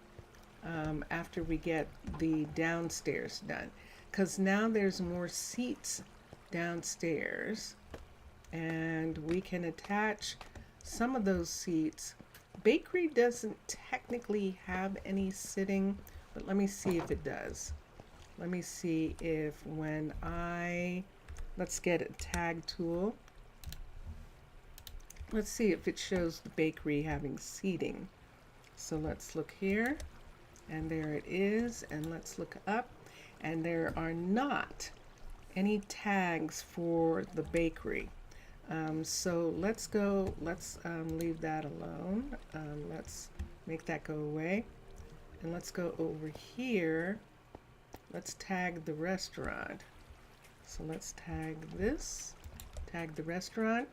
after we get the downstairs done. Because now there's more seats downstairs, and we can attach some of those seats. Bakery doesn't technically have any sitting, but let me see if it does. Let me see if let's get a tag tool. Let's see if it shows the bakery having seating. So let's look here, and there it is, and let's look up, and there are not any tags for the bakery. So let's leave that alone. Let's make that go away. And let's go over here. Let's tag the restaurant. So let's tag this, tag the restaurant,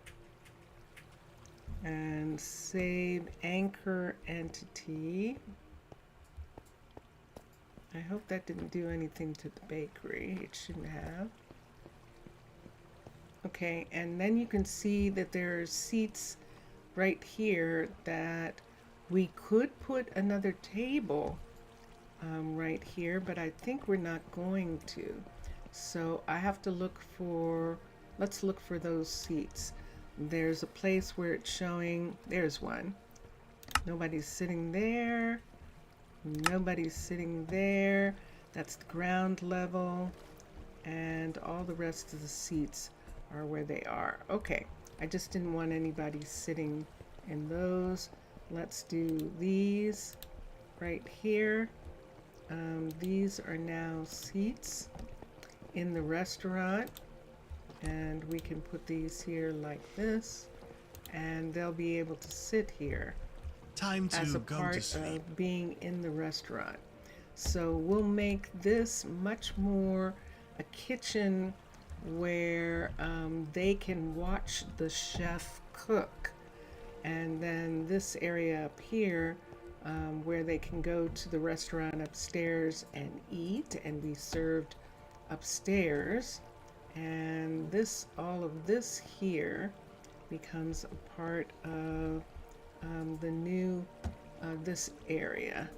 and save anchor entity. I hope that didn't do anything to the bakery. It shouldn't have. Okay, and then you can see that there's seats right here that we could put another table right here, but I think we're not going to. So I have to let's look for those seats. There's a place where it's showing, there's one. Nobody's sitting there. Nobody's sitting there. That's the ground level. And all the rest of the seats are where they are. Okay, I just didn't want anybody sitting in those. Let's do these right here. These are now seats in the restaurant, and we can put these here like this, and they'll be able to sit here Time to as a go part to sleep. of being in the restaurant. So we'll make this much more a kitchen where they can watch the chef cook, and then this area up here where they can go to the restaurant upstairs and eat and be served upstairs. And all of this here becomes a part of the new this area.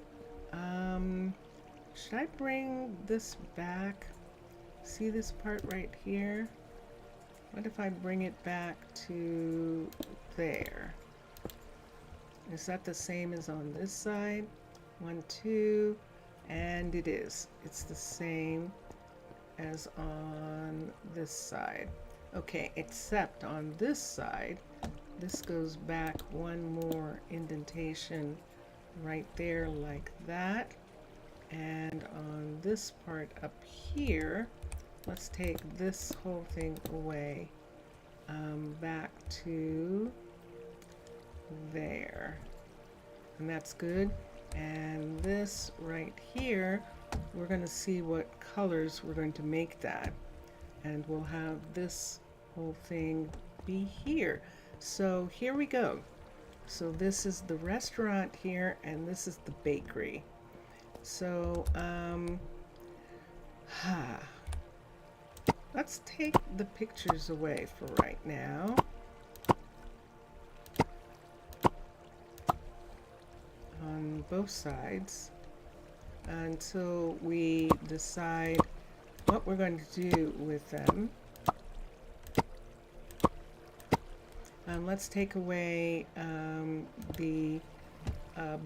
Should I bring this back? See this part right here? What if I bring it back to there? Is that the same as on this side? 1, 2, and it is. It's the same as on this side. Okay, except on this side, this goes back one more indentation right there like that. And on this part up here, let's take this whole thing away, back to there. And that's good. And this right here, we're going to see what colors we're going to make that. And we'll have this whole thing be here. So here we go. So this is the restaurant here, and this is the bakery. So, let's take the pictures away for right now. On both sides until we decide what we're going to do with them. Let's take away the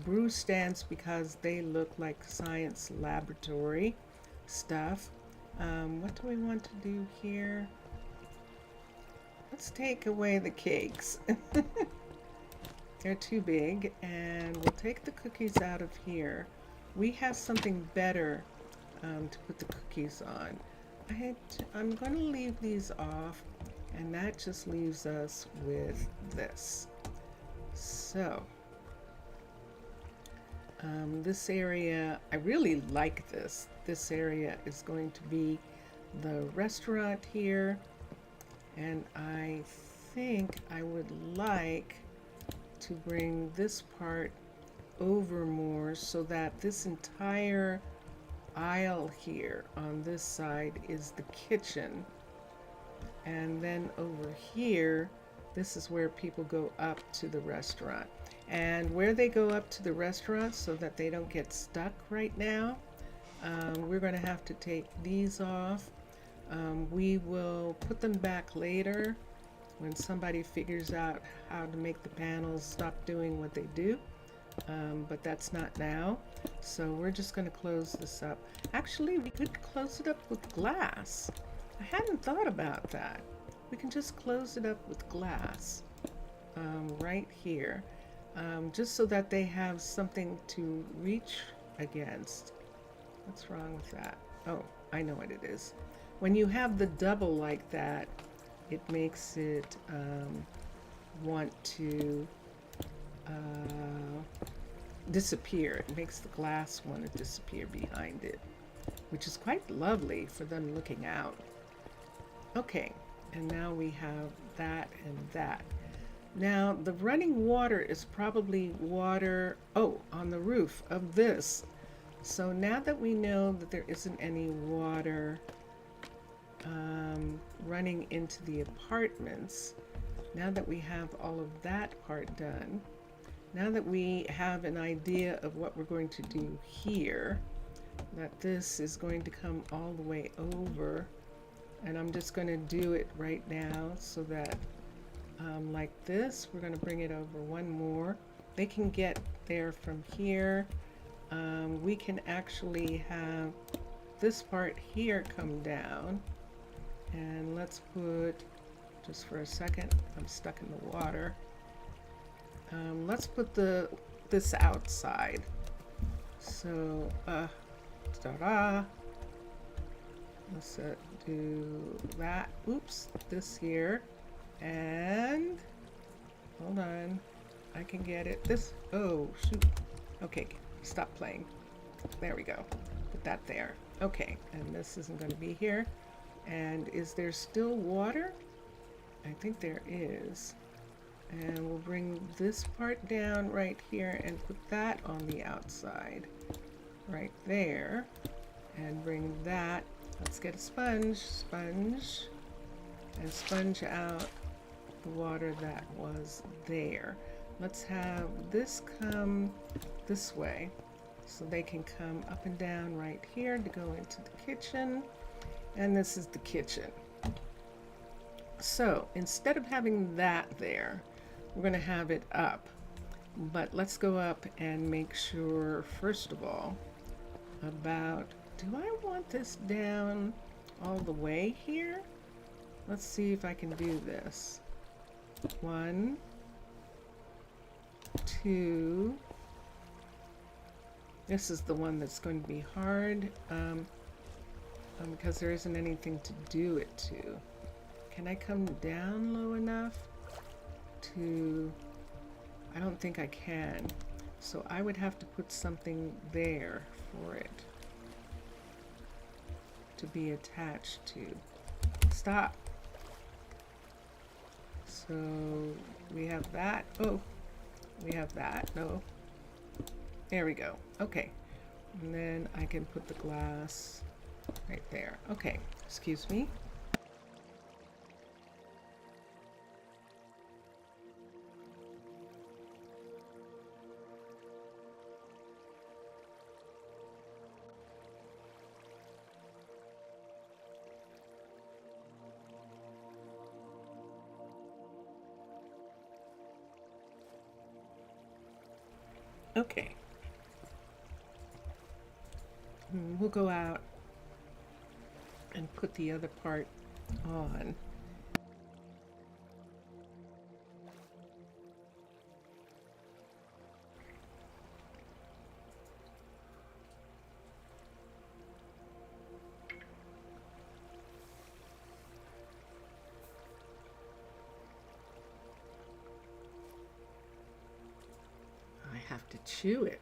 brew stands because they look like science laboratory stuff. What do we want to do here? Let's take away the cakes. They're too big, and we'll take the cookies out of here. We have something better to put the cookies on. I'm going to leave these off, and that just leaves us with this. So this area, I really like this. This area is going to be the restaurant here, and I think I would like to bring this part over more so that this entire aisle here on this side is the kitchen. And then over here, this is where people go up to the restaurant. And where they go up to the restaurant so that they don't get stuck right now, we're going to have to take these off. We will put them back later when somebody figures out how to make the panels stop doing what they do. But that's not now. So we're just going to close this up. Actually, we could close it up with glass. I hadn't thought about that. We can just close it up with glass right here, just so that they have something to reach against. What's wrong with that? Oh, I know what it is. When you have the double like that, it makes it want to disappear. It makes the glass want to disappear behind it, which is quite lovely for them looking out. Okay, and now we have that and that. Now the running water is probably water, on the roof of this. So now that we know that there isn't any water running into the apartments, now that we have all of that part done, now that we have an idea of what we're going to do here, that this is going to come all the way over, and I'm just going to do it right now so that like this, we're going to bring it over one more. They can get there from here. We can actually have this part here come down, and let's put, just for a second, I'm stuck in the water. Let's put this outside. So, ta-da! Let's do that. Oops, this here. And, hold on, I can get it. This, oh, shoot. Okay, stop playing. There we go. Put that there. Okay, and this isn't going to be here. And is there still water? I think there is. And we'll bring this part down right here and put that on the outside right there, and bring that. Let's get a sponge, and sponge out the water that was there. Let's have this come this way so they can come up and down right here to go into the kitchen. And this is the kitchen. So instead of having that there, we're going to have it up. But let's go up and make sure, first of all, about, do I want this down all the way here? Let's see if I can do this. 1, 2. This is the one that's going to be hard because there isn't anything to do it to. Can I come down low enough to, I don't think I can. So I would have to put something there for it to be attached to. Stop. So we have that. Oh, we have that. No. There we go. Okay. And then I can put the glass right there. Okay. Excuse me. Okay. We'll go out and put the other part on. I have to chew it.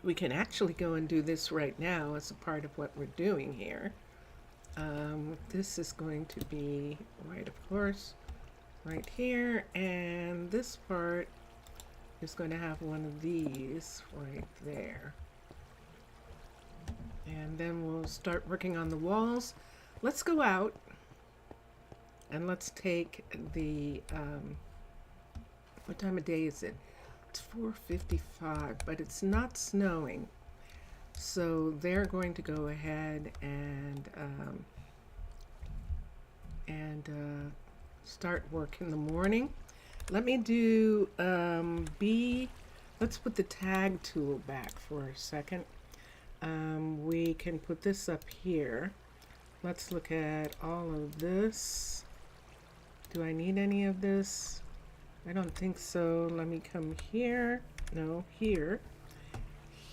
We can actually go and do this right now as a part of what we're doing here. This is going to be right, of course. right here, and this part is going to have one of these right there. And then we'll start working on the walls. Let's go out and let's take the, what time of day is it? It's 4:55, but it's not snowing. So they're going to go ahead and start work in the morning. Let me do B. Let's put the tag tool back for a second. We can put this up here. Let's look at all of this. Do I need any of this? I don't think so. Let me come here. No, here.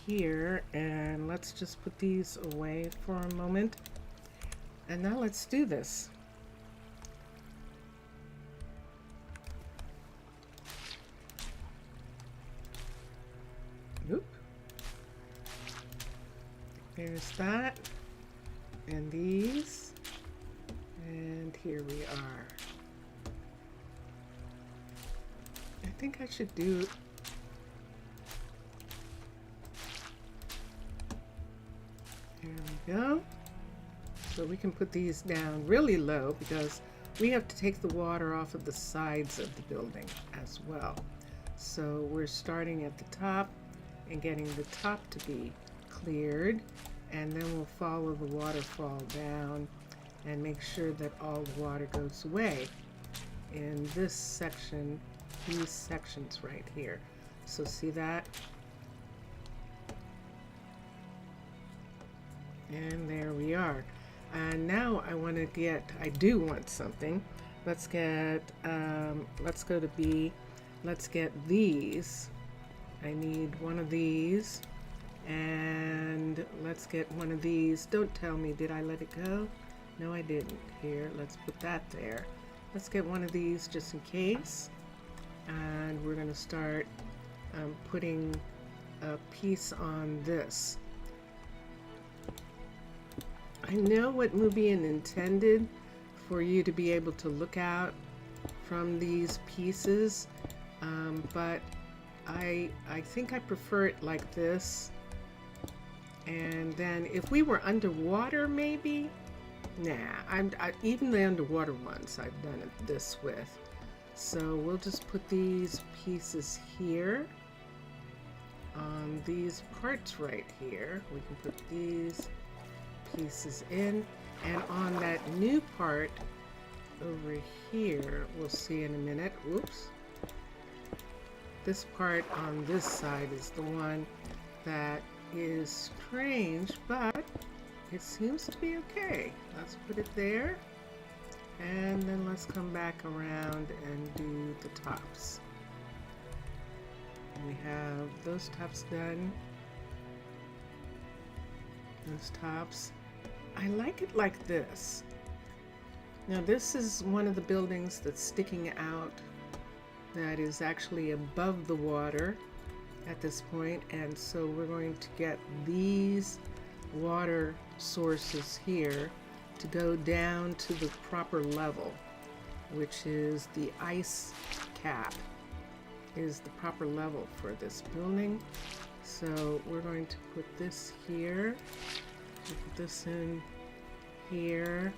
Here, and let's just put these away for a moment. And now let's do this. Oop. There's that. And these. And here we are. I think I should do there we go. So we can put these down really low because we have to take the water off of the sides of the building as well. So we're starting at the top and getting the top to be cleared, and then we'll follow the waterfall down and make sure that all the water goes away in this section, these sections right here. So see that? And there we are. And now I do want something. Let's go to B. Let's get these. I need one of these. And let's get one of these. Don't tell me, did I let it go? No, I didn't. Here, let's put that there. Let's get one of these just in case. And we're going to start putting a piece on this. I know what Mubian intended for you to be able to look out from these pieces, but I think I prefer it like this. And then if we were underwater, maybe, even the underwater ones I've done it this with. So we'll just put these pieces here on these parts right here. We can put these pieces in, and on that new part over here, we'll see in a minute. Oops. This part on this side is the one that is strange, but it seems to be okay. Let's put it there, and then let's come back around and do the tops. We have those tops done. Those tops. I like it like this. Now this is one of the buildings that's sticking out that is actually above the water at this point, and so we're going to get these water sources here to go down to the proper level, which is the ice cap is the proper level for this building. So we're going to put this here, put this in here.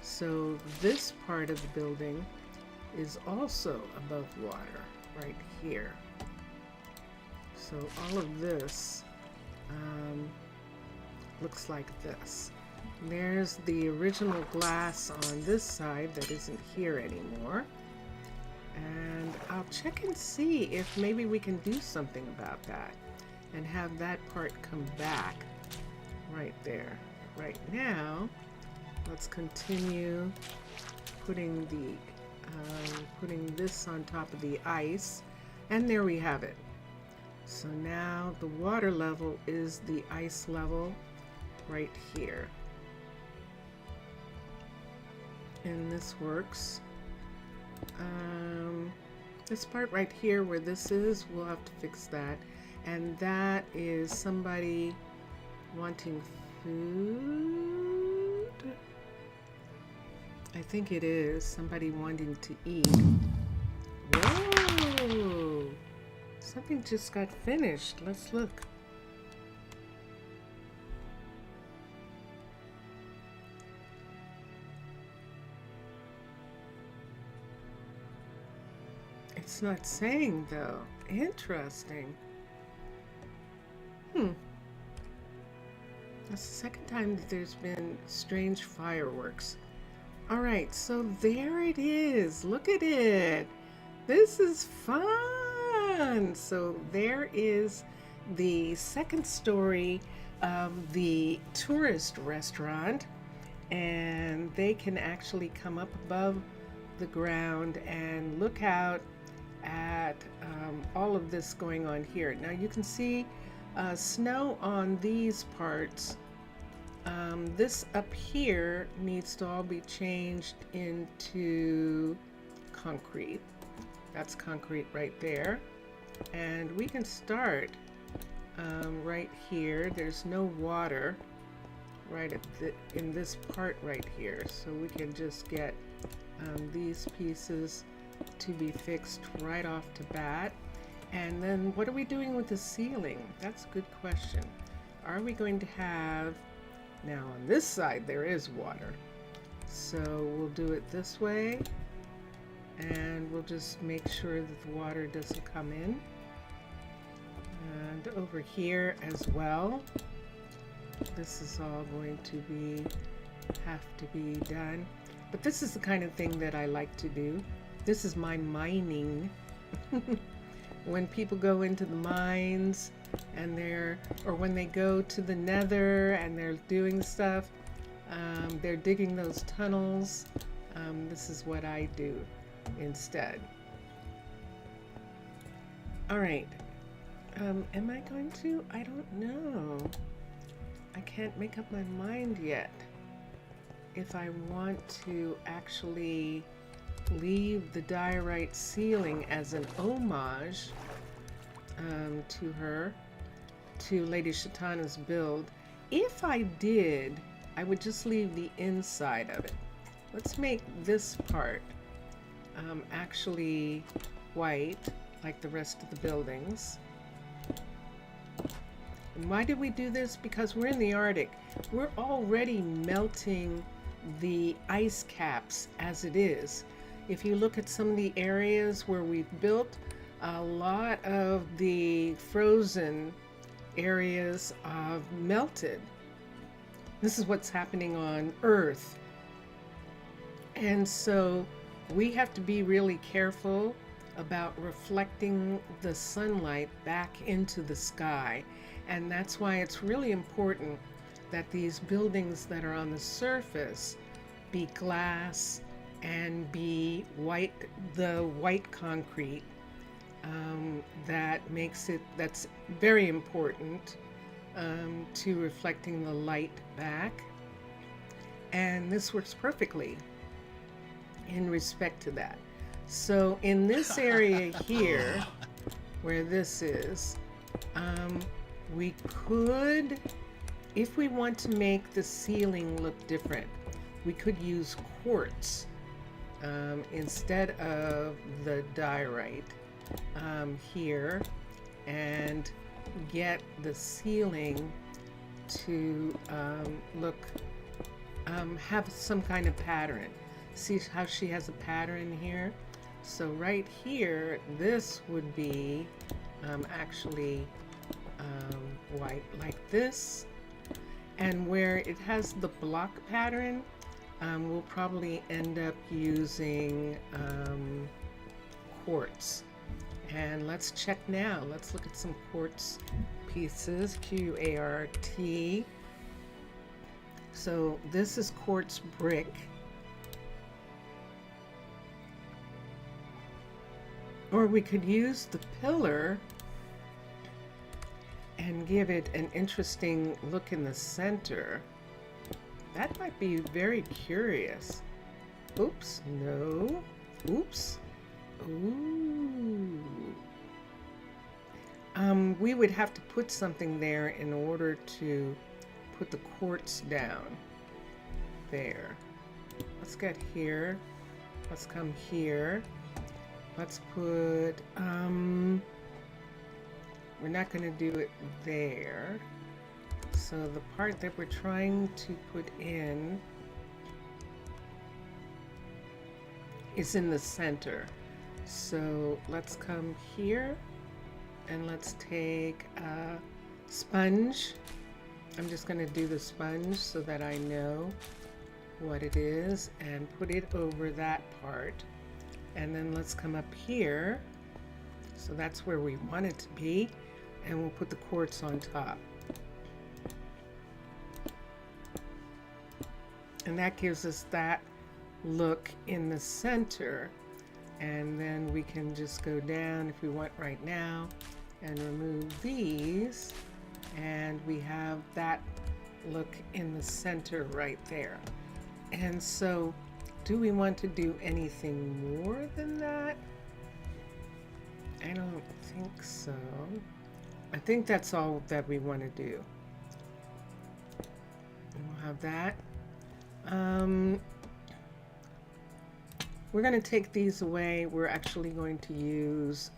So this part of the building is also above water right here. So all of this looks like this. There's the original glass on this side that isn't here anymore. And I'll check and see if maybe we can do something about that and have that part come back right there. Right now, let's continue putting putting this on top of the ice, and there we have it. So now the water level is the ice level right here. And this works. This part right here where this is, we'll have to fix that. And that is somebody wanting food. I think it is somebody wanting to eat. Whoa! Something just got finished. Let's look. It's not saying though. Interesting. That's the second time that there's been strange fireworks. All right, so there it is. Look at it. This is fun. So there is the second story of the tourist restaurant, and they can actually come up above the ground and look out at all of this going on here. Now you can see snow on these parts. This up here needs to all be changed into concrete. That's concrete right there. And we can start right here. There's no water right at in this part right here. So we can just get these pieces to be fixed right off the bat. And then what are we doing with the ceiling? That's a good question. Are we going to have, now on this side there is water, so we'll do it this way, and we'll just make sure that the water doesn't come in. And over here as well, this is all going to have to be done. But this is the kind of thing that I like to do. This is my mining. When people go into the mines and or when they go to the nether and they're doing stuff, they're digging those tunnels. This is what I do instead. All right. Am I going to? I don't know. I can't make up my mind yet if I want to actually leave the diorite ceiling as an homage to her, to Lady Shatana's build. If I did, I would just leave the inside of it. Let's make this part actually white like the rest of the buildings. And why did we do this? Because we're in the Arctic. We're already melting the ice caps as it is. If you look at some of the areas where we've built, a lot of the frozen areas have melted. This is what's happening on Earth. And so we have to be really careful about reflecting the sunlight back into the sky. And that's why it's really important that these buildings that are on the surface be glass and be white, the white concrete. That's very important to reflecting the light back. And this works perfectly in respect to that. So in this area here, where this is, we could, if we want to make the ceiling look different, we could use quartz instead of the diorite here, and get the ceiling to have some kind of pattern. See how she has a pattern here? So right here, this would be actually white like this. And where it has the block pattern, we'll probably end up using quartz. And let's check now. Let's look at some quartz pieces, Q-A-R-T. So this is quartz brick. Or we could use the pillar and give it an interesting look in the center. That might be very curious. Oops, no. Oops. Ooh. We would have to put something there in order to put the quartz down. There. let's get here. Let's come here. Let's put, we're not going to do it there. So the part that we're trying to put in is in the center. So let's come here and let's take a sponge. I'm just going to do the sponge so that I know what it is and put it over that part. And then let's come up here. So that's where we want it to be. And we'll put the quartz on top. And that gives us that look in the center. And then we can just go down if we want right now and remove these. And we have that look in the center right there. And so, do we want to do anything more than that? I don't think so. I think that's all that we want to do. And we'll have that. We're going to take these away. We're actually going to use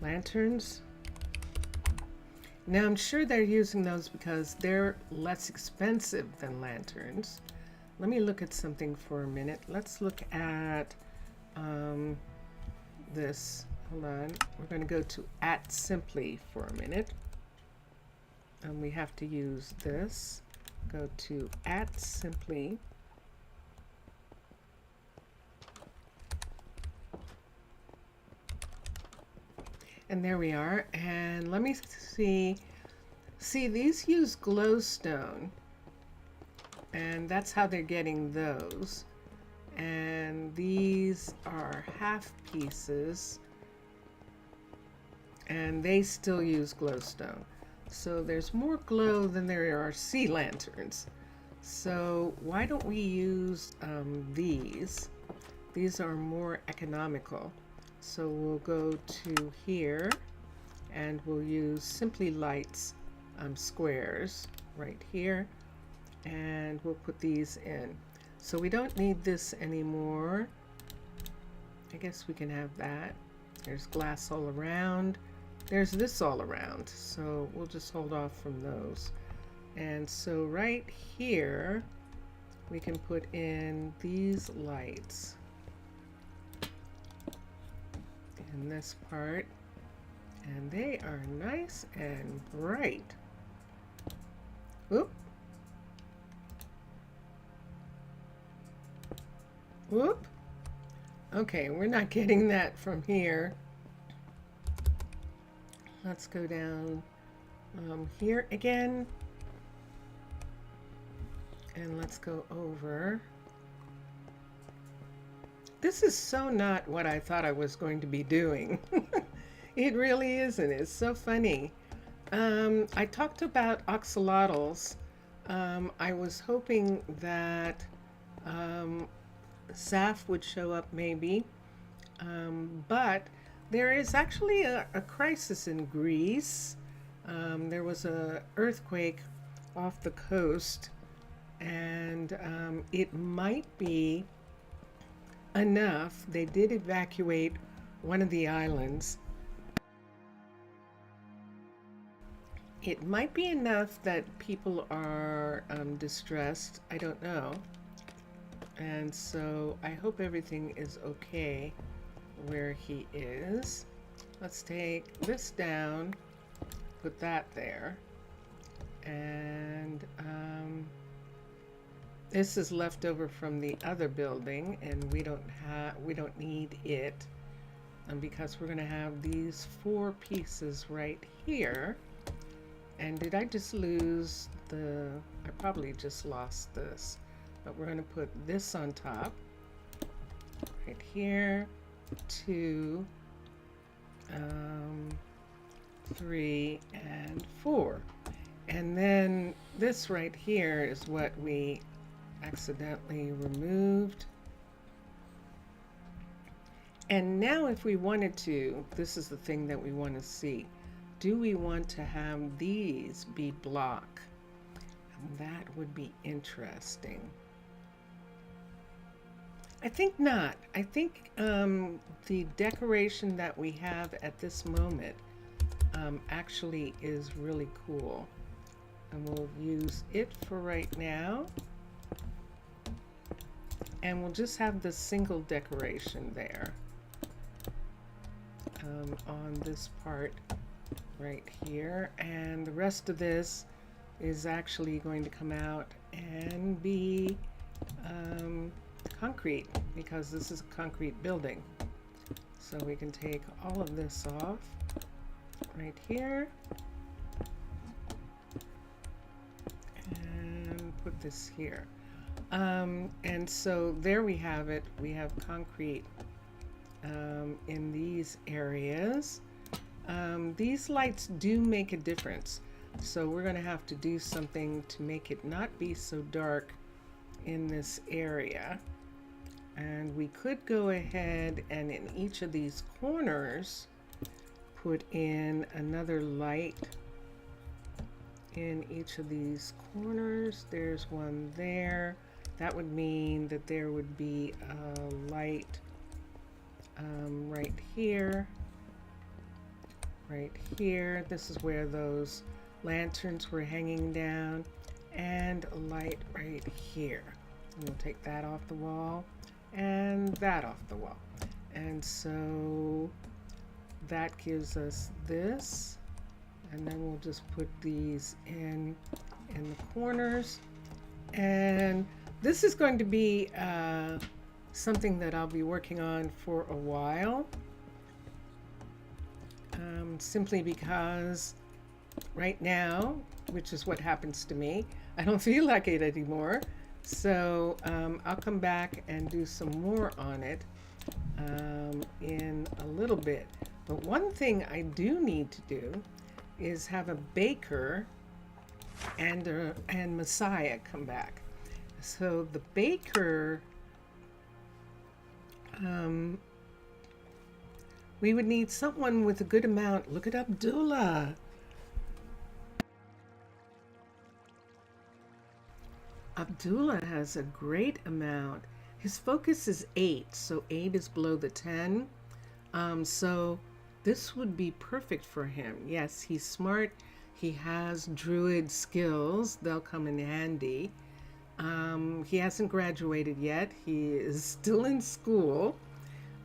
lanterns. Now I'm sure they're using those because they're less expensive than lanterns. Let me look at something for a minute. Let's look at this. Hold on. We're going to go to @simply for a minute. And we have to use this. Go to @simply. And there we are. And let me see. See, these use glowstone. And that's how they're getting those. And these are half pieces. And they still use glowstone. So there's more glow than there are sea lanterns. So why don't we use these? These are more economical. So we'll go to here and we'll use Simply Lights squares right here. And we'll put these in. So we don't need this anymore. I guess we can have that. There's glass all around. There's this all around. So we'll just hold off from those. And so right here, we can put in these lights. In this part. And they are nice and bright. Whoop. Whoop. Okay, we're not getting that from here. Let's go down here again. And let's go over. This is so not what I thought I was going to be doing. It really isn't. It's so funny. I talked about axolotls. I was hoping that Saf would show up maybe. But there is actually a crisis in Greece. There was an earthquake off the coast, and it might be enough. They did evacuate one of the islands. It might be enough that people are distressed. I don't know. And so I hope everything is okay where he is. Let's take this down, put that there, and this is left over from the other building, and we don't need it, because we're going to have these 4 pieces right here. And did I just lose I probably just lost this, but we're going to put this on top right here. 2, 3, and 4. And then this right here is what we accidentally removed. And now if we wanted to, this is the thing that we want to see. Do we want to have these be block? That would be interesting. I think not. I think the decoration that we have at this moment actually is really cool. And we'll use it for right now. And we'll just have the single decoration there on this part right here. And the rest of this is actually going to come out and be concrete, because this is a concrete building. So we can take all of this off right here and put this here. And so there we have it. We have concrete in these areas. These lights do make a difference. So we're going to have to do something to make it not be so dark in this area. And we could go ahead and in each of these corners put in another light in each of these corners. There's one there. That would mean that there would be a light right here, right here. This is where those lanterns were hanging down, and a light right here. And we'll take that off the wall and that off the wall. And so that gives us this, and then we'll just put these in the corners. And this is going to be something that I'll be working on for a while, simply because right now, which is what happens to me, I don't feel like it anymore. So I'll come back and do some more on it in a little bit. But one thing I do need to do is have a baker and Messiah come back. So the baker, we would need someone with a good amount. Look at Abdullah. Abdullah has a great amount. His focus is 8, so 8 is below the 10. So this would be perfect for him. Yes, he's smart. He has druid skills. They'll come in handy. He hasn't graduated yet. He is still in school.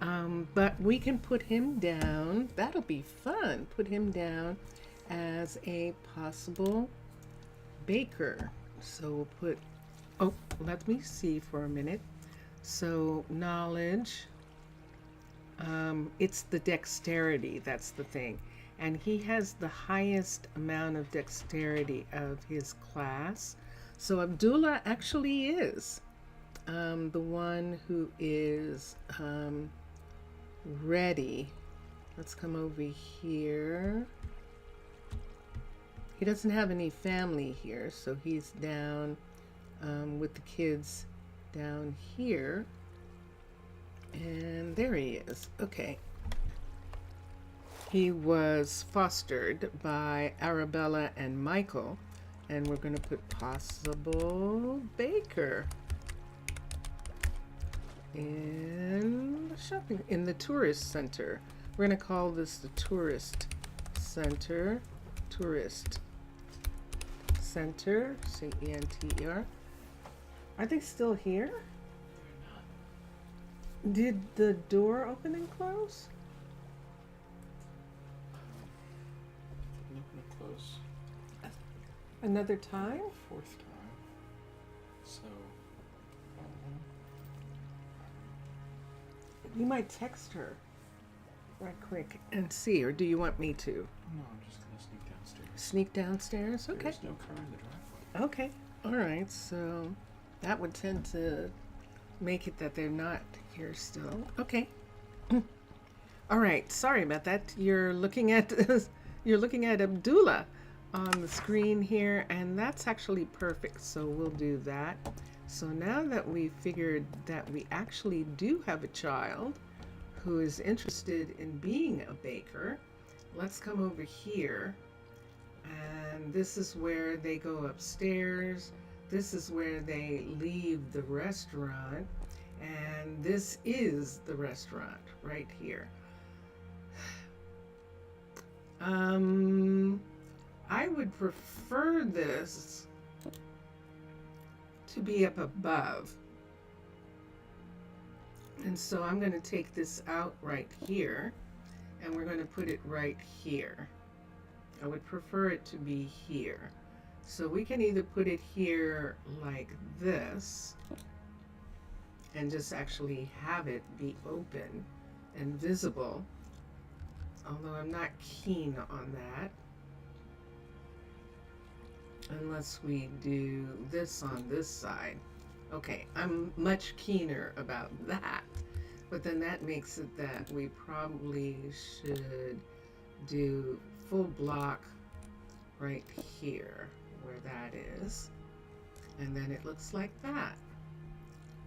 But we can put him down. That'll be fun. Put him down as a possible baker. So we'll put, oh, let me see for a minute. So knowledge, it's the dexterity, that's the thing. And he has the highest amount of dexterity of his class. So Abdullah actually is the one who is ready. Let's come over here. He doesn't have any family here, so he's down with the kids down here. And there he is. Okay. He was fostered by Arabella and Michael, and we're going to put possible baker in the shopping, in the tourist center. We're going to call this the tourist center. Tourist center, C-E-N-T-E-R. Are they still here? Did the door open and close? Open and close. Another time? Fourth time. So. You might text her right quick and see, or do you want me to? No, I'm just gonna sneak downstairs. Sneak downstairs? Okay. There's no car in the driveway. Okay. All right. So that would tend to make it that they're not here still. Okay. All right. Sorry about that. You're looking at Abdullah on the screen here, and that's actually perfect. So we'll do that. So now that we figured that we actually do have a child who is interested in being a baker, let's come over here And this is where they go upstairs. This is where they leave the restaurant. And this is the restaurant right here. I would prefer this to be up above. And so I'm going to take this out right here, and we're going to put it right here. I would prefer it to be here. So we can either put it here like this and just actually have it be open and visible, although I'm not keen on that. Unless we do this on this side. Okay, I'm much keener about that. But then that makes it that we probably should do full block right here where that is. And then it looks like that.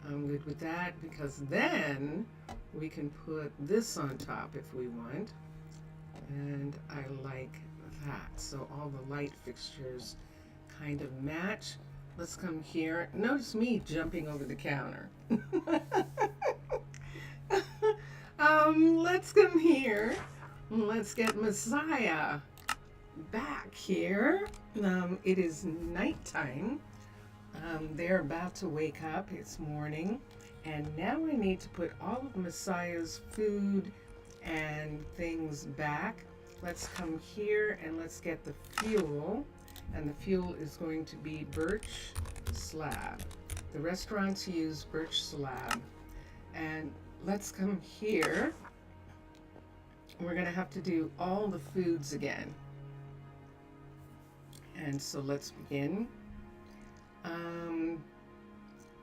I'm good with that because then we can put this on top if we want. And I like that. So all the light fixtures kind of match. Let's come here. Notice me jumping over the counter. Let's come here. Let's get Messiah back here. It is nighttime. They're about to wake up. It's morning. And now I need to put all of Messiah's food and things back. Let's come here and let's get the fuel. And the fuel is going to be birch slab. The restaurants use birch slab. And let's come here. We're going to have to do all the foods again. And so let's begin.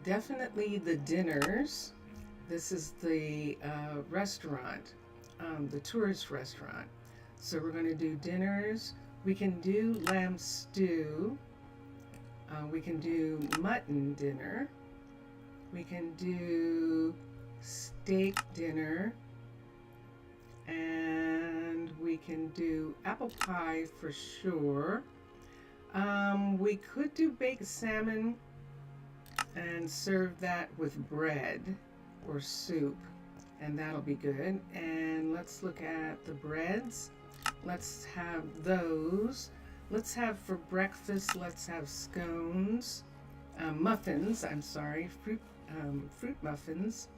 Definitely the dinners. This is the restaurant, the tourist restaurant. So we're going to do dinners. We can do lamb stew. We can do mutton dinner. We can do steak dinner. And we can do apple pie for sure. We could do baked salmon and serve that with bread or soup, and that'll be good. And let's look at the breads. Let's have those. Let's have for breakfast, let's have scones, muffins, I'm sorry, fruit muffins.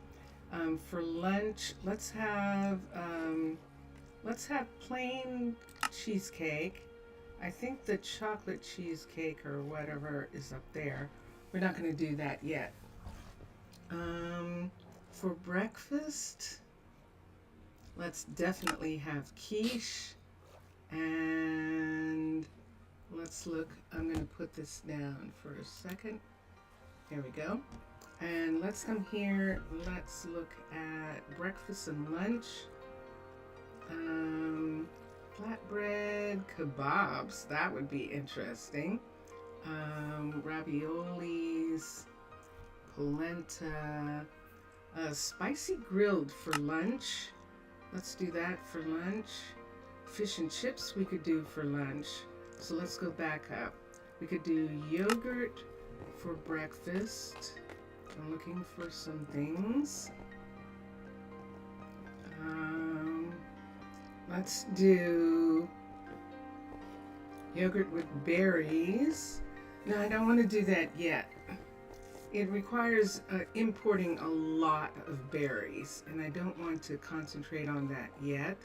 For lunch, let's have plain cheesecake. I think the chocolate cheesecake or whatever is up there. We're not going to do that yet. For breakfast, let's definitely have quiche. And let's look. I'm going to put this down for a second. There we go. And let's come here. Let's look at breakfast and lunch. Flatbread kebabs. That would be interesting. Raviolis, polenta, spicy grilled for lunch. Let's do that for lunch. Fish and chips we could do for lunch. So let's go back up. We could do yogurt for breakfast. I'm looking for some things. Let's do yogurt with berries. No, I don't want to do that yet. It requires importing a lot of berries, and I don't want to concentrate on that yet.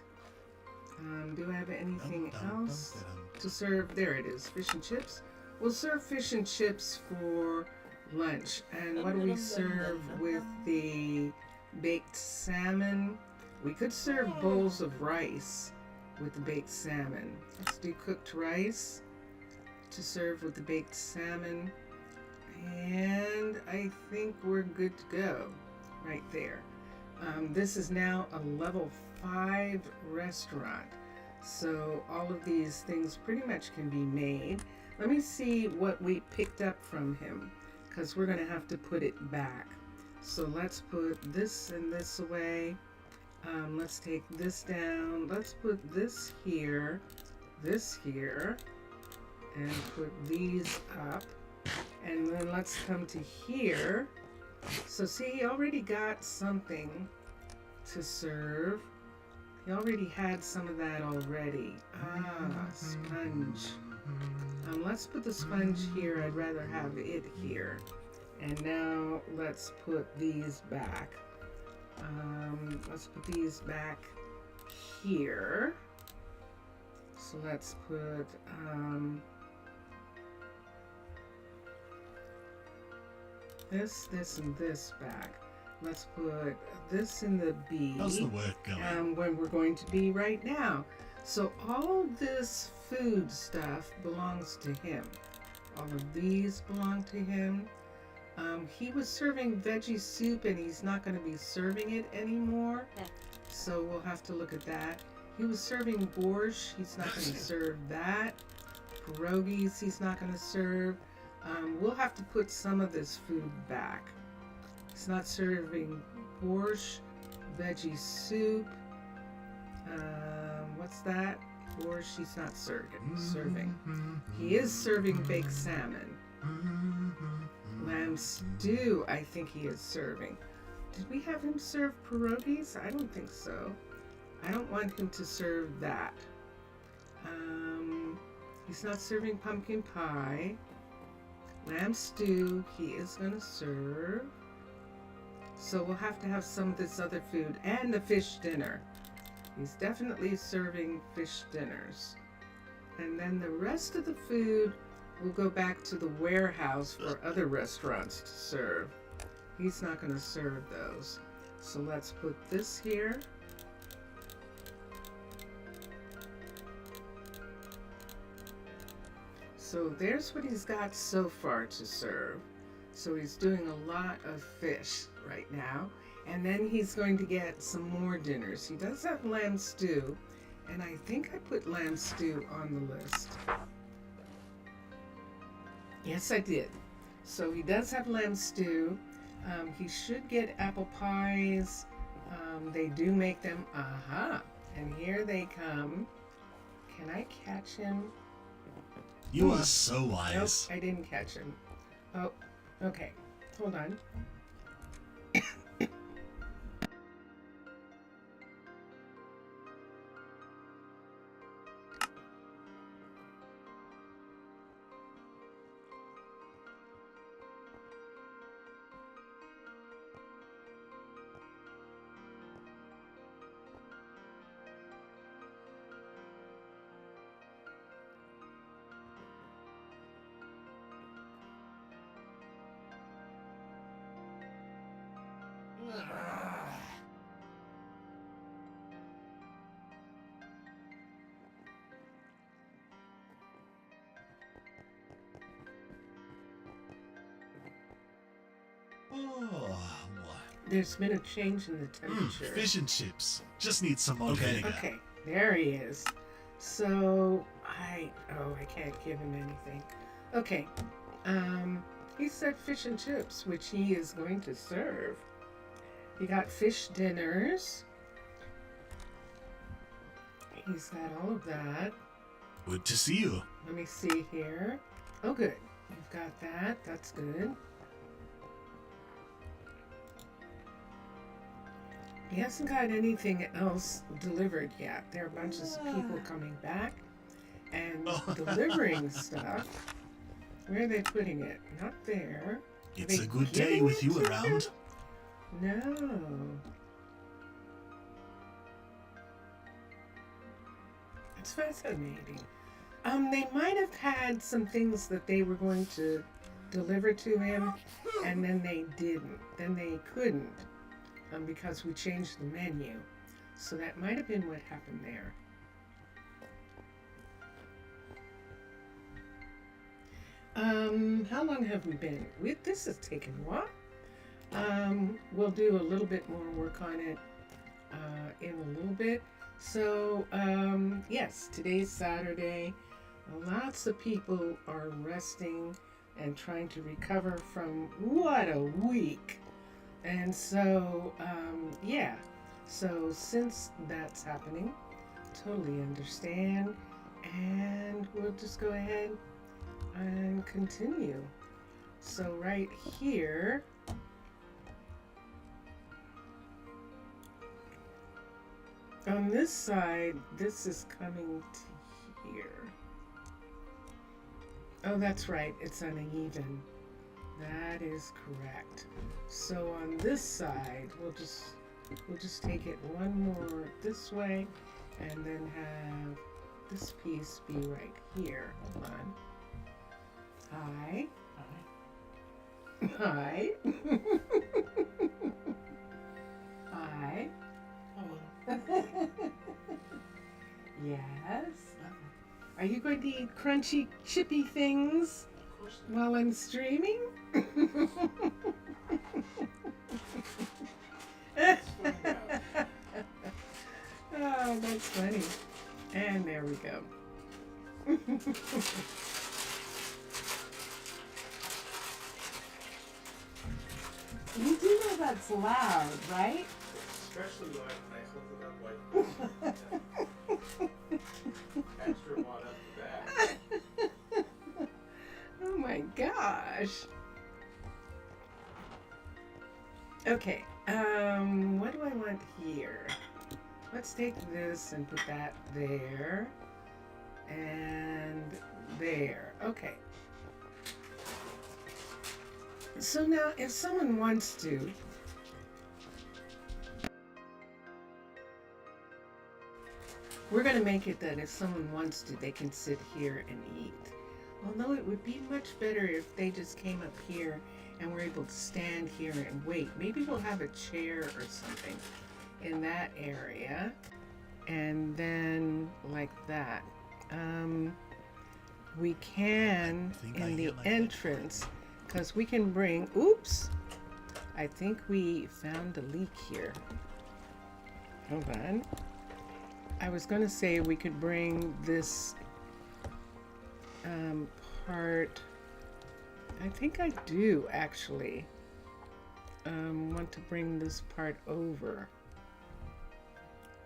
Do I have anything else to serve? There it is, fish and chips. We'll serve fish and chips for lunch. And what do we serve with the baked salmon? We could serve bowls of rice with the baked salmon. Let's do cooked rice to serve with the baked salmon. And I think we're good to go right there. This is now a level 5 restaurant. So all of these things pretty much can be made. Let me see what we picked up from him, because we're going to have to put it back. So let's put this and this away. Let's take this down. Let's put this here, and put these up. And then let's come to here. So see, he already got something to serve. He already had some of that already. Ah, sponge. Let's put the sponge here. I'd rather have it here. And now let's put these back. Let's put these back here. So let's put this, and this back. Let's put this in the B. How's the work going? When we're going to be right now. So all this food stuff belongs to him. All of these belong to him. He was serving veggie soup and he's not going to be serving it anymore. Yeah. So we'll have to look at that. He was serving borscht. He's not going to serve that. Pierogies he's not going to serve. We'll have to put some of this food back. He's not serving borscht, veggie soup. What's that? Borscht he's not serving. He is serving baked salmon. Lamb stew I think he is serving. Did we have him serve pierogies? I don't think so. I don't want him to serve that. He's not serving pumpkin pie. Lamb stew he is going to serve. So we'll have to have some of this other food and the fish dinner. He's definitely serving fish dinners. And then the rest of the food will go back to the warehouse for other restaurants to serve. He's not going to serve those. So let's put this here. So there's what he's got so far to serve. So he's doing a lot of fish right now. And then he's going to get some more dinners. He does have lamb stew. And I think I put lamb stew on the list. Yes, I did. So he does have lamb stew. He should get apple pies. They do make them. Aha. And here they come. Can I catch him? You are so wise. Nope, I didn't catch him. Oh, okay. Hold on. Oh, There's been a change in the temperature. fish and chips. Just need some vinegar. Okay, there he is. So I can't give him anything. Okay, he said fish and chips, which he is going to serve. He got fish dinners. He's got all of that. Good to see you. Let me see here. Oh, good. You've got that. That's good. He hasn't got anything else delivered yet. There are bunches of people coming back and delivering stuff. Where are they putting it? Not there. It's Are a they good day giving with it you to around. him? No. It's fascinating. They might have had some things that they were going to deliver to him, and then they didn't. Then they couldn't, because we changed the menu. So that might have been what happened there. How long have we been? This has taken a while. We'll do a little bit more work on it in a little bit. So, yes, today's Saturday. Lots of people are resting and trying to recover from what a week. And so, yeah. So since that's happening, totally understand. And we'll just go ahead and continue. So right here, on this side, this is coming to here. Oh, that's right, it's uneven. That is correct. So on this side, we'll just take it one more this way and then have this piece be right here. Hold on. Hi. Hi. Hi. Hello. Yes. Are you going to eat crunchy, chippy things Of course not. while I'm streaming? Let's find out. Oh, that's funny. And there we go. You do know that's loud, right? Especially when I hold it up like this. Extra watt up the back. Oh my gosh. Okay, what do I want here? Let's take this and put that there. And there. Okay. So now, if someone wants to, we're going to make it that if someone wants to, they can sit here and eat. Although it would be much better if they just came up here and were able to stand here and wait. Maybe we'll have a chair or something in that area. And then like that. We can, in the entrance, because we can bring, oops, I think we found a leak here. Hold on. I was going to say we could bring this part, I think I do actually want to bring this part over.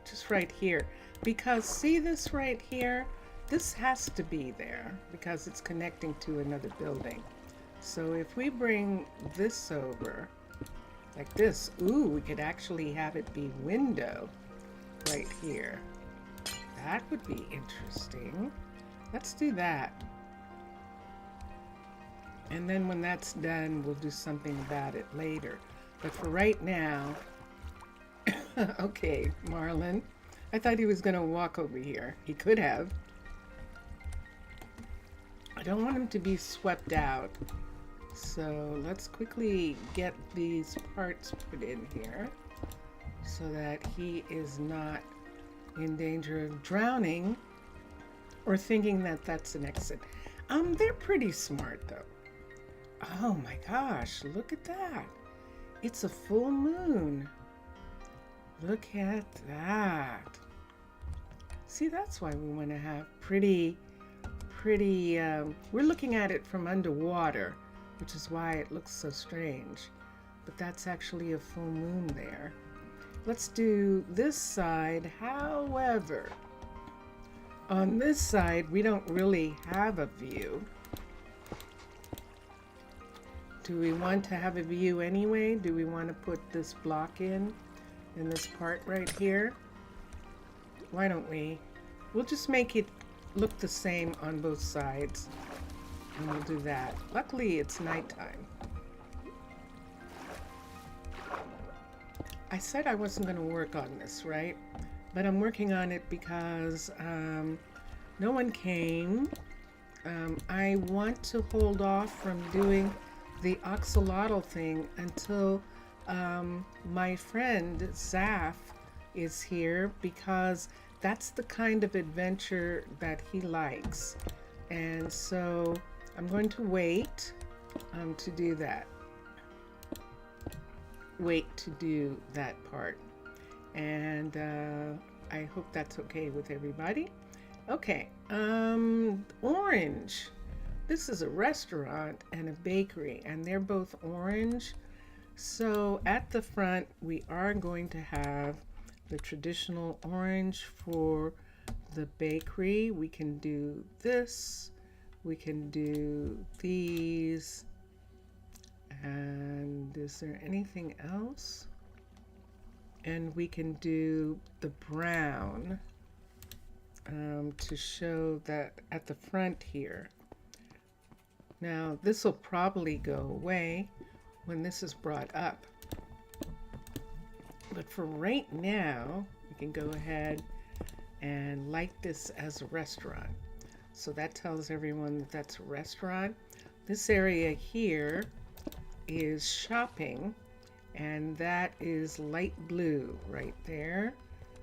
Just right here. Because see this right here? This has to be there because it's connecting to another building. So if we bring this over like this, ooh, we could actually have it be window right here. That would be interesting. Let's do that. And then when that's done, we'll do something about it later. But for right now, okay, Marlon, I thought he was going to walk over here. He could have. I don't want him to be swept out. So let's quickly get these parts put in here so that he is not in danger of drowning or thinking that that's an exit. They're pretty smart though. Oh my gosh, look at that. It's a full moon. Look at that. See, that's why we want to have pretty, we're looking at it from underwater, which is why it looks so strange. But that's actually a full moon there. Let's do this side. However, on this side, we don't really have a view. Do we want to have a view anyway? Do we want to put this block in this part right here? Why don't we? We'll just make it look the same on both sides. And we'll do that. Luckily, it's nighttime. I said I wasn't going to work on this, right? But I'm working on it because no one came. I want to hold off from doing the axolotl thing until my friend Zaf is here, because that's the kind of adventure that he likes. And so I'm going to wait to do that. Wait to do that part. And I hope that's okay with everybody. Okay, orange. This is a restaurant and a bakery, and they're both orange. So at the front, we are going to have the traditional orange for the bakery. We can do this We can do these. And is there anything else? And we can do the brown to show that at the front here. Now this will probably go away when this is brought up. But for right now, we can go ahead and light this as a restaurant. So that tells everyone that that's a restaurant. This area here is shopping, and that is light blue right there.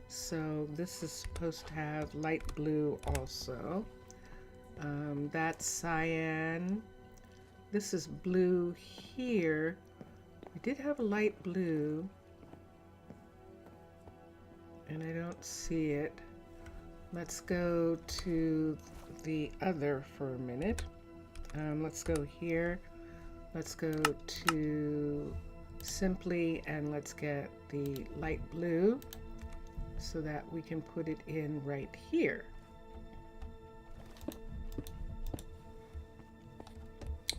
So this is supposed to have light blue also. That's cyan. This is blue here. We did have a light blue, and I don't see it. Let's go to the other for a minute. Let's go here. Let's go to Simply, and let's get the light blue so that we can put it in right here.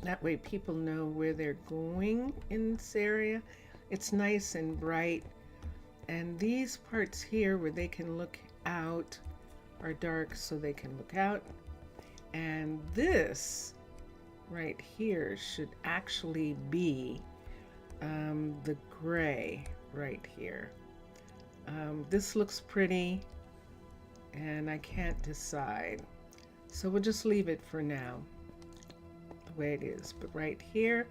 That way people know where they're going in this area. It's nice and bright. And these parts here where they can look out are dark so they can look out. And this right here should actually be the gray right here. This looks pretty and I can't decide. So we'll just leave it for now the way it is. But right here,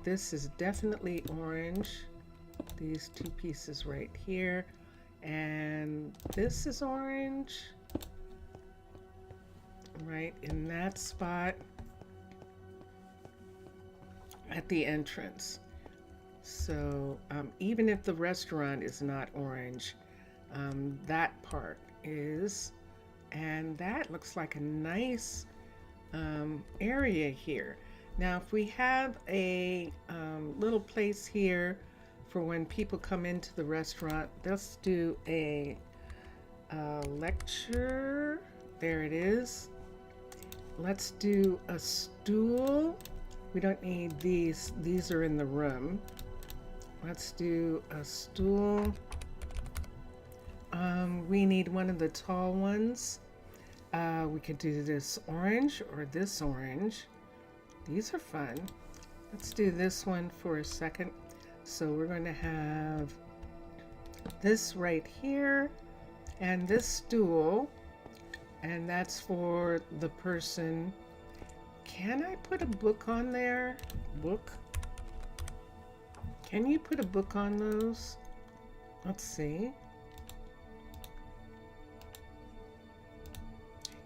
this is definitely orange. These two pieces right here. And this is orange. Right in that spot at the entrance. So even if the restaurant is not orange, that part is, and that looks like a nice area here. Now if we have a little place here for when people come into the restaurant, let's do a lecture. There it is. Let's do a stool. We don't need these. These are in the room. Let's do a stool. We need one of the tall ones. We could do this orange or this orange. These are fun. Let's do this one for a second. So we're going to have this right here and this stool. And that's for the person. Can I put a book on there? Book? Can you put a book on those? Let's see.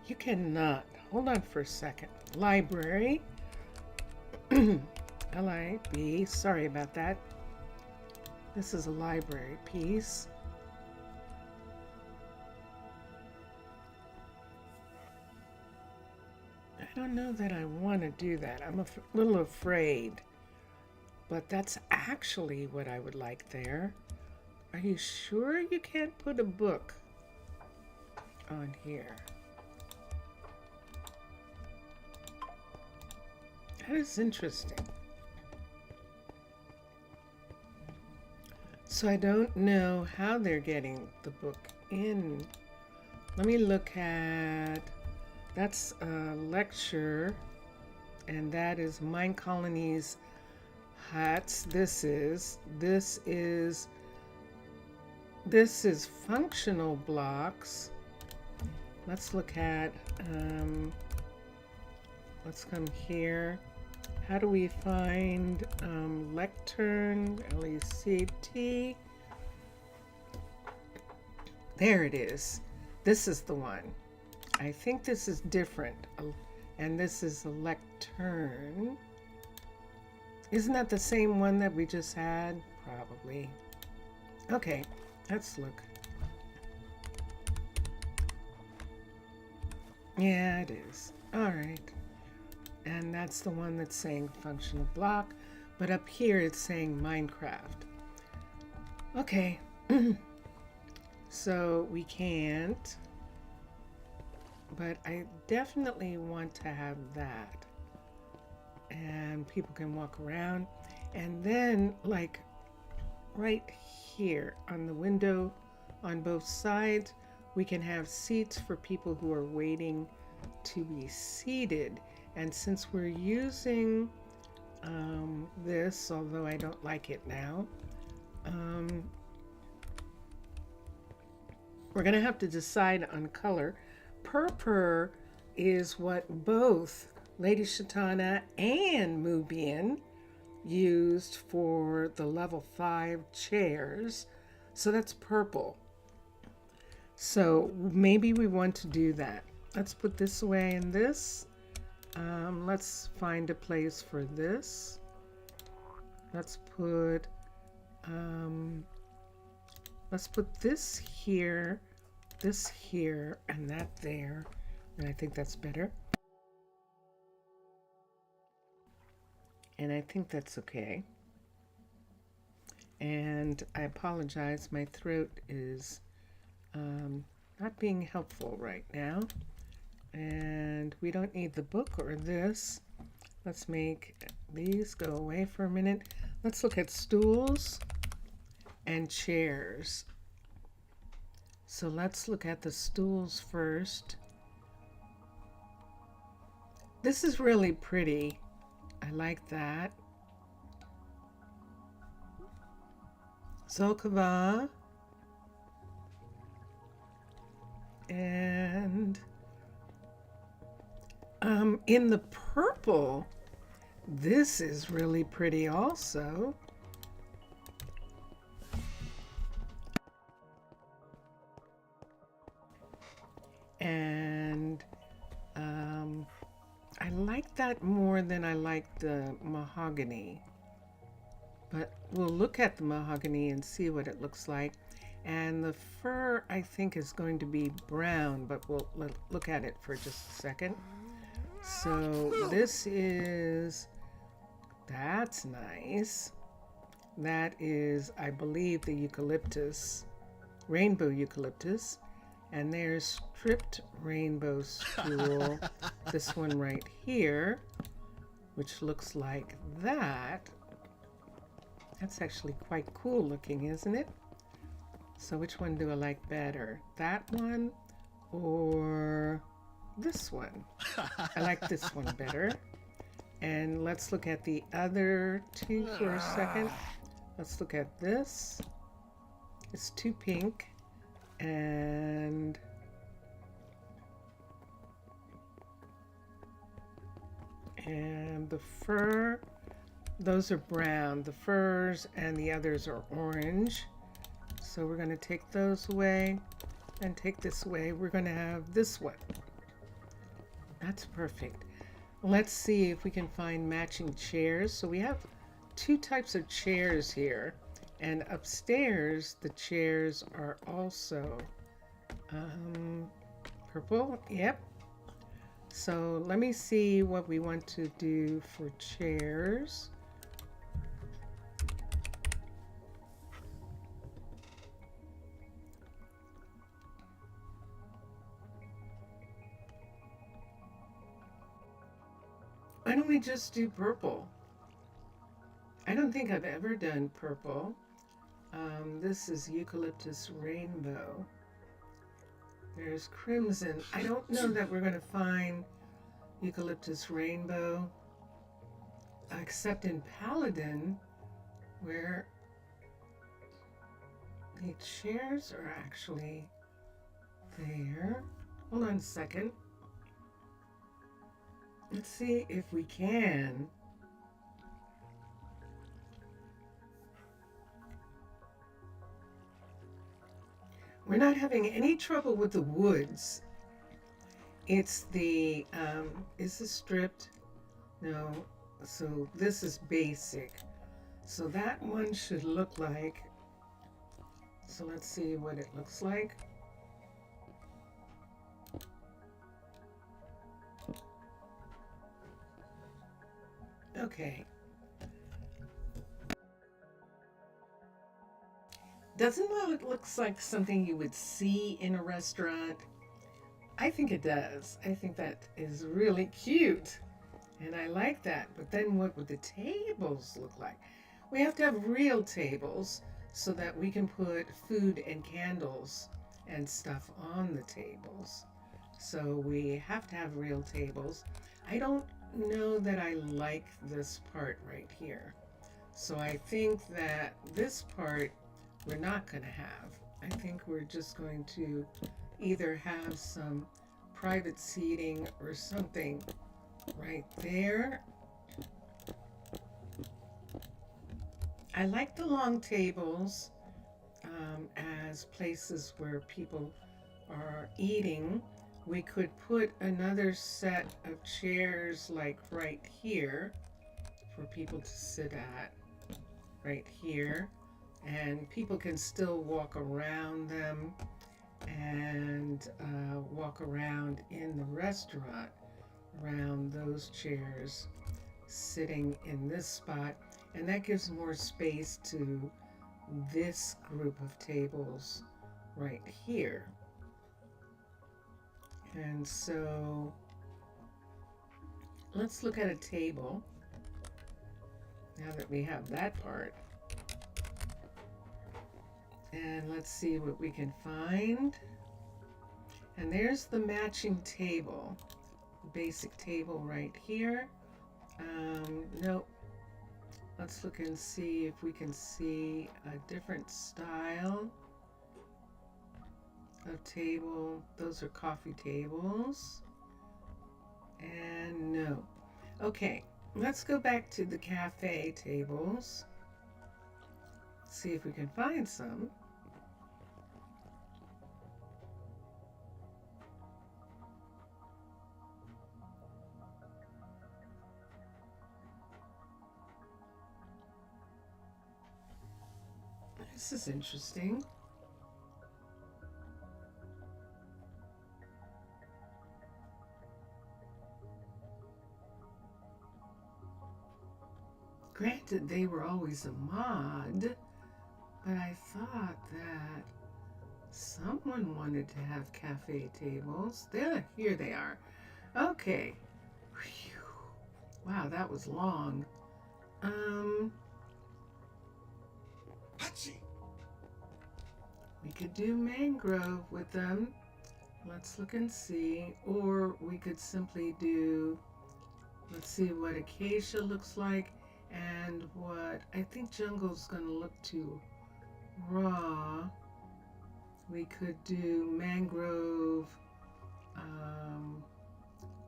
You cannot. Hold on for a second. Library. L-I-B. Sorry about that. This is a library piece. I don't know that I want to do that. I'm a little afraid. But that's actually what I would like there. Are you sure you can't put a book on here? That is interesting. So I don't know how they're getting the book in. Let me look at, that's a lecture, and that is Minecolonies hats. This is functional blocks. Let's look at, let's come here. How do we find lectern, L-E-C-T? There it is. This is the one. I think this is different. And this is a lectern. Isn't that the same one that we just had? Probably. Okay, let's look. Yeah, it is. All right. And that's the one that's saying functional block. But up here it's saying Minecraft. Okay. So we can't but I definitely want to have that. And people can walk around. And then, like, right here on the window on both sides, we can have seats for people who are waiting to be seated. And since we're using this, although I don't like it now, we're going to have to decide on color. Purple is what both Lady Shatana and Mubian used for the level 5 chairs. So that's purple. So maybe we want to do that. Let's put this away in this. Let's find a place for this. Let's put this here, and that there. And I think that's better. And I think that's okay. And I apologize, my throat is not being helpful right now. And we don't need the book or this. Let's make these go away for a minute. Let's look at stools and chairs. So let's look at the stools first. This is really pretty. I like that. Zolkava. And in the purple, this is really pretty also. And I like that more than I like the mahogany. But we'll look at the mahogany and see what it looks like. And the fur, I think, is going to be brown, but we'll look at it for just a second. So this is, that's nice. That is, I believe, the eucalyptus, rainbow eucalyptus. And there's stripped rainbow stool, this one right here, which looks like that. That's actually quite cool looking, isn't it? So which one do I like better? That one or this one? I like this one better. And let's look at the other two for a second. Let's look at this. It's too pink. And the fur, those are brown. The furs and the others are orange. So we're going to take those away and take this away. We're going to have this one. That's perfect. Let's see if we can find matching chairs. So we have two types of chairs here. And upstairs, the chairs are also purple. Yep. So let me see what we want to do for chairs. Why don't we just do purple? I don't think I've ever done purple. This is eucalyptus rainbow. There's crimson. I don't know that we're going to find eucalyptus rainbow, except in Paladin, where the chairs are actually there. Hold on a second. Let's see if we can. We're not having any trouble with the woods. It's the, is this stripped? No. So this is basic. So that one should look like, so let's see what it looks like. Okay. Doesn't that look like something you would see in a restaurant? I think it does. I think that is really cute. And I like that. But then what would the tables look like? We have to have real tables so that we can put food and candles and stuff on the tables. So we have to have real tables. I don't know that I like this part right here. So I think that this part we're not going to have. I think we're just going to either have some private seating or something right there. I like the long tables as places where people are eating. We could put another set of chairs like right here for people to sit at, right here. And people can still walk around them and walk around in the restaurant around those chairs sitting in this spot, and that gives more space to this group of tables right here. And so let's look at a table now that we have that part. And let's see what we can find. And there's the matching table, basic table right here. Nope. Let's look and see if we can see a different style of table. Those are coffee tables. And no. Okay, let's go back to the cafe tables. See if we can find some. This is interesting. Granted, they were always a mod, but I thought that someone wanted to have cafe tables. Here they are. Okay. Whew. Wow, that was long. We could do mangrove with them. Let's look and see. Or we could simply do, let's see what acacia looks like and what I think jungle's gonna look too raw. We could do mangrove,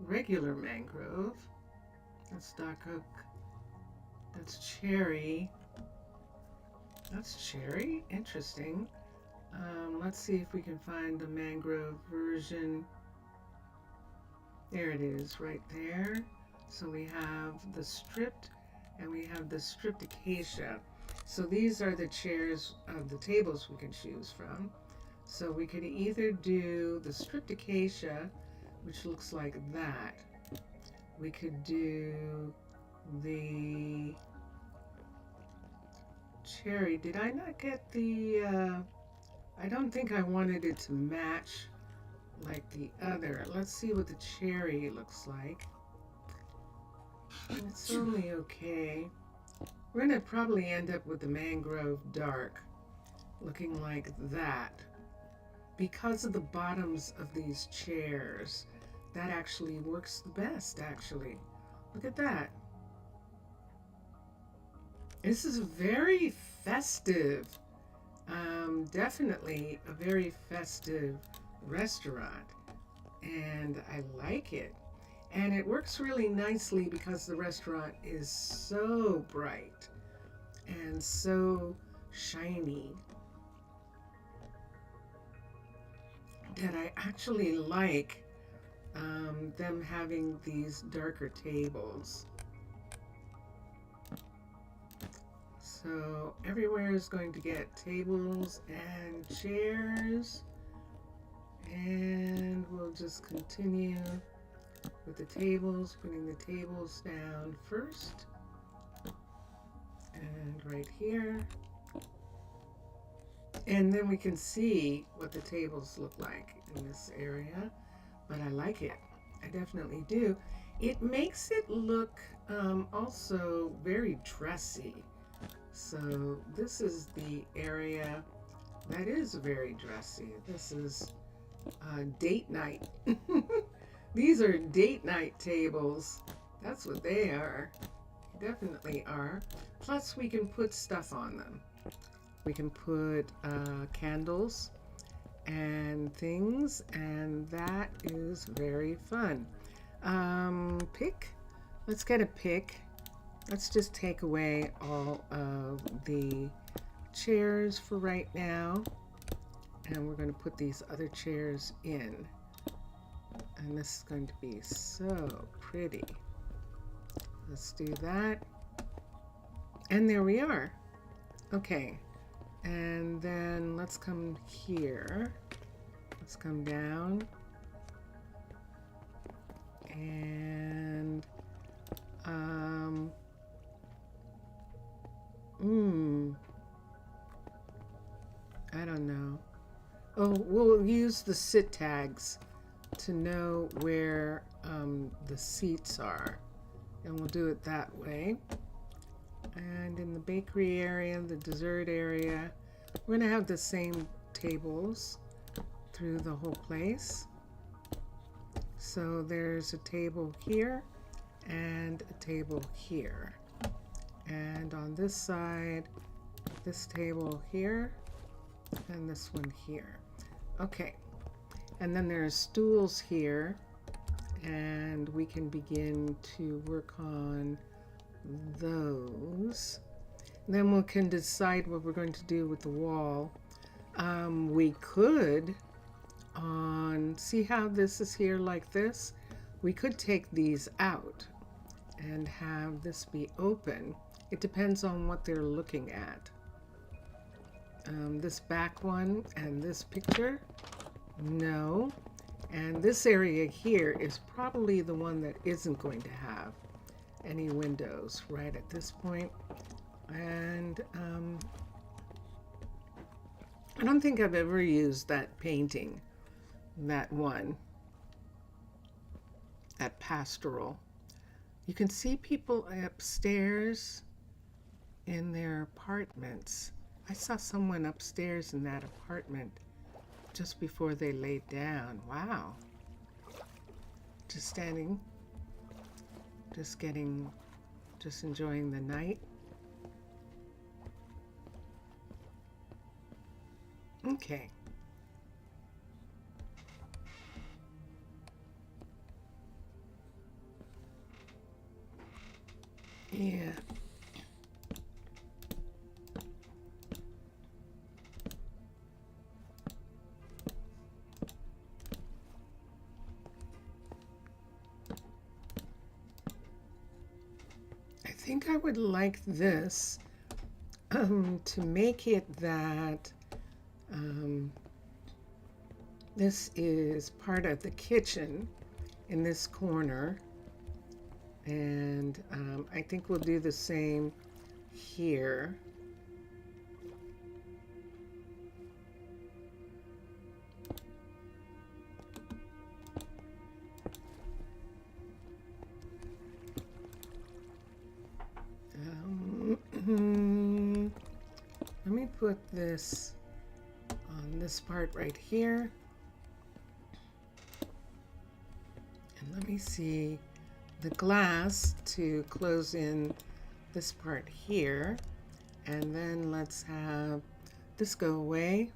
regular mangrove. That's dark oak. That's cherry. That's cherry. Interesting. Let's see if we can find the mangrove version. There it is, right there. So we have the stripped and we have the stripped acacia. So these are the chairs of the tables we can choose from. So we could either do the stripped acacia, which looks like that. We could do the cherry. Did I not get the, I don't think I wanted it to match like the other. Let's see what the cherry looks like. It's only okay. We're gonna probably end up with the mangrove dark looking like that. Because of the bottoms of these chairs, that actually works the best, actually. Look at that. This is very festive. Definitely a very festive restaurant, and I like it. And it works really nicely because the restaurant is so bright and so shiny that I actually like them having these darker tables. So everywhere is going to get tables and chairs, and we'll just continue with the tables, putting the tables down first, and right here, and then we can see what the tables look like in this area. but I like it. I definitely do. It makes it look also very dressy. So this is the area that is very dressy. This is date night. These are date night tables. That's what they are. Definitely are. Plus we can put stuff on them. We can put candles and things, and that is very fun. Pick. Let's get a pick. Let's just take away all of the chairs for right now, and we're going to put these other chairs in, and this is going to be so pretty. Let's do that, and there we are. Okay, and then let's come here. Let's come down, and I don't know. Oh, we'll use the sit tags to know where the seats are, and we'll do it that way. And in the bakery area, the dessert area, we're gonna have the same tables through the whole place. So there's a table here and a table here, and on this side, this table here and this one here. Okay, and then there's stools here, and we can begin to work on those. Then we can decide what we're going to do with the wall. We could see how this is here like this. We could take these out and have this be open. It depends on what they're looking at. This back one and this picture, no. And this area here is probably the one that isn't going to have any windows right at this point. And I don't think I've ever used that painting, that one, at Pastoral. You can see people upstairs in their apartments. I saw someone upstairs in that apartment just before they laid down. Wow. Just standing, just enjoying the night. Okay. Yeah. I think I would like this to make it that this is part of the kitchen in this corner, and I think we'll do the same here. Let me put this on this part right here. And let me see the glass to close in this part here. And then let's have this go away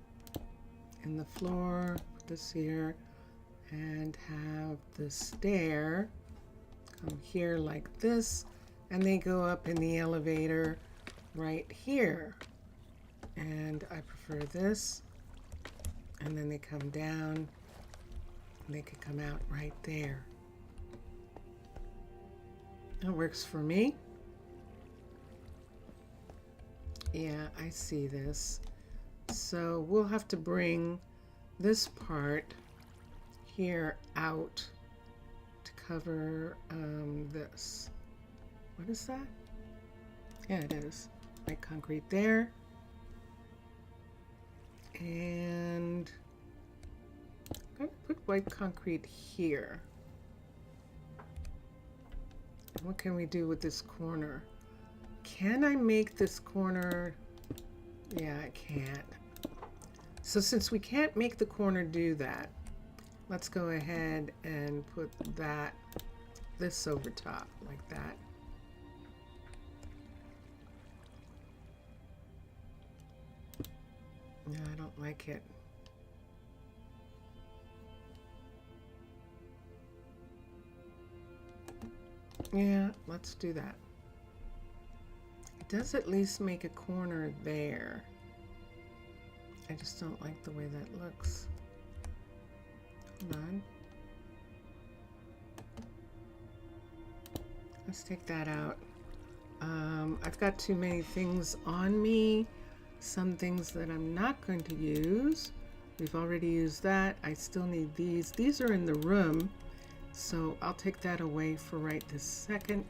and the floor, put this here, and have the stair come here like this, and they go up in the elevator right here. And I prefer this, and then they come down and they could come out right there. That works for me. Yeah, I see this. So we'll have to bring this part here out to cover this. What is that? Yeah, it is. White concrete there. And I'm I'm gonna put white concrete here. What can we do with this corner? Can I make this corner? Yeah, I can't. So since we can't make the corner do that, let's go ahead and put this over top like that. No, I don't like it. Yeah, let's do that. It does at least make a corner there. I just don't like the way that looks. Hold on. Let's take that out. I've got too many things on me. Some things that I'm not going to use. We've already used that. I still need these. These are in the room, so I'll take that away for right this second.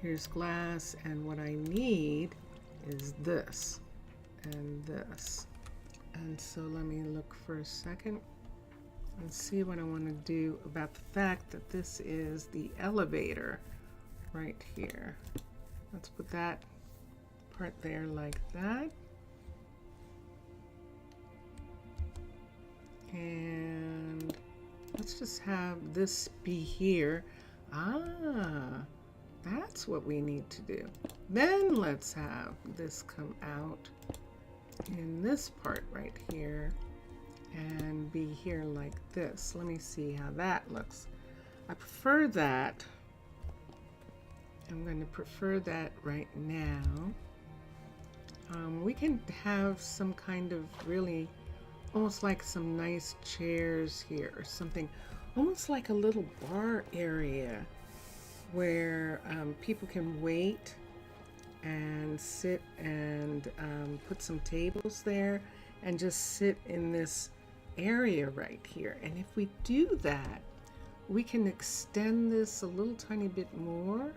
Here's glass, and what I need is this and this. And so let me look for a second and see what I want to do about the fact that this is the elevator right here. Let's put that part there like that. And let's just have this be here. Ah, that's what we need to do. Then let's have this come out in this part right here and be here like this. Let me see how that looks. I prefer that. I'm going to prefer that right now. We can have some kind of really almost like some nice chairs here or something, almost like a little bar area where people can wait and sit and put some tables there and just sit in this area right here. And if we do that, we can extend this a little tiny bit more.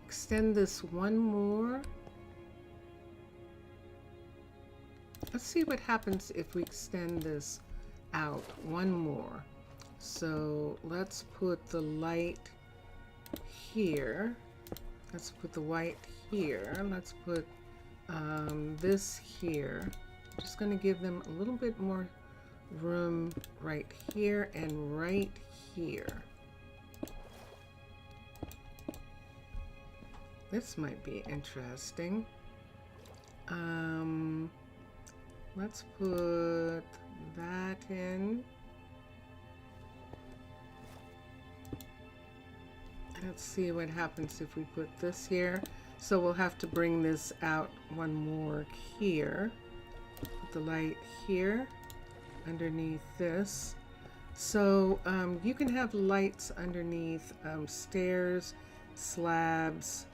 Extend this one more. Let's see what happens if we extend this out one more. So let's put the light here. Let's put the white here. Let's put this here. I'm just going to give them a little bit more room right here and right here. This might be interesting. Let's put that in. Let's see what happens if we put this here. So we'll have to bring this out one more here. Put the light here underneath this. So you can have lights underneath stairs, slabs,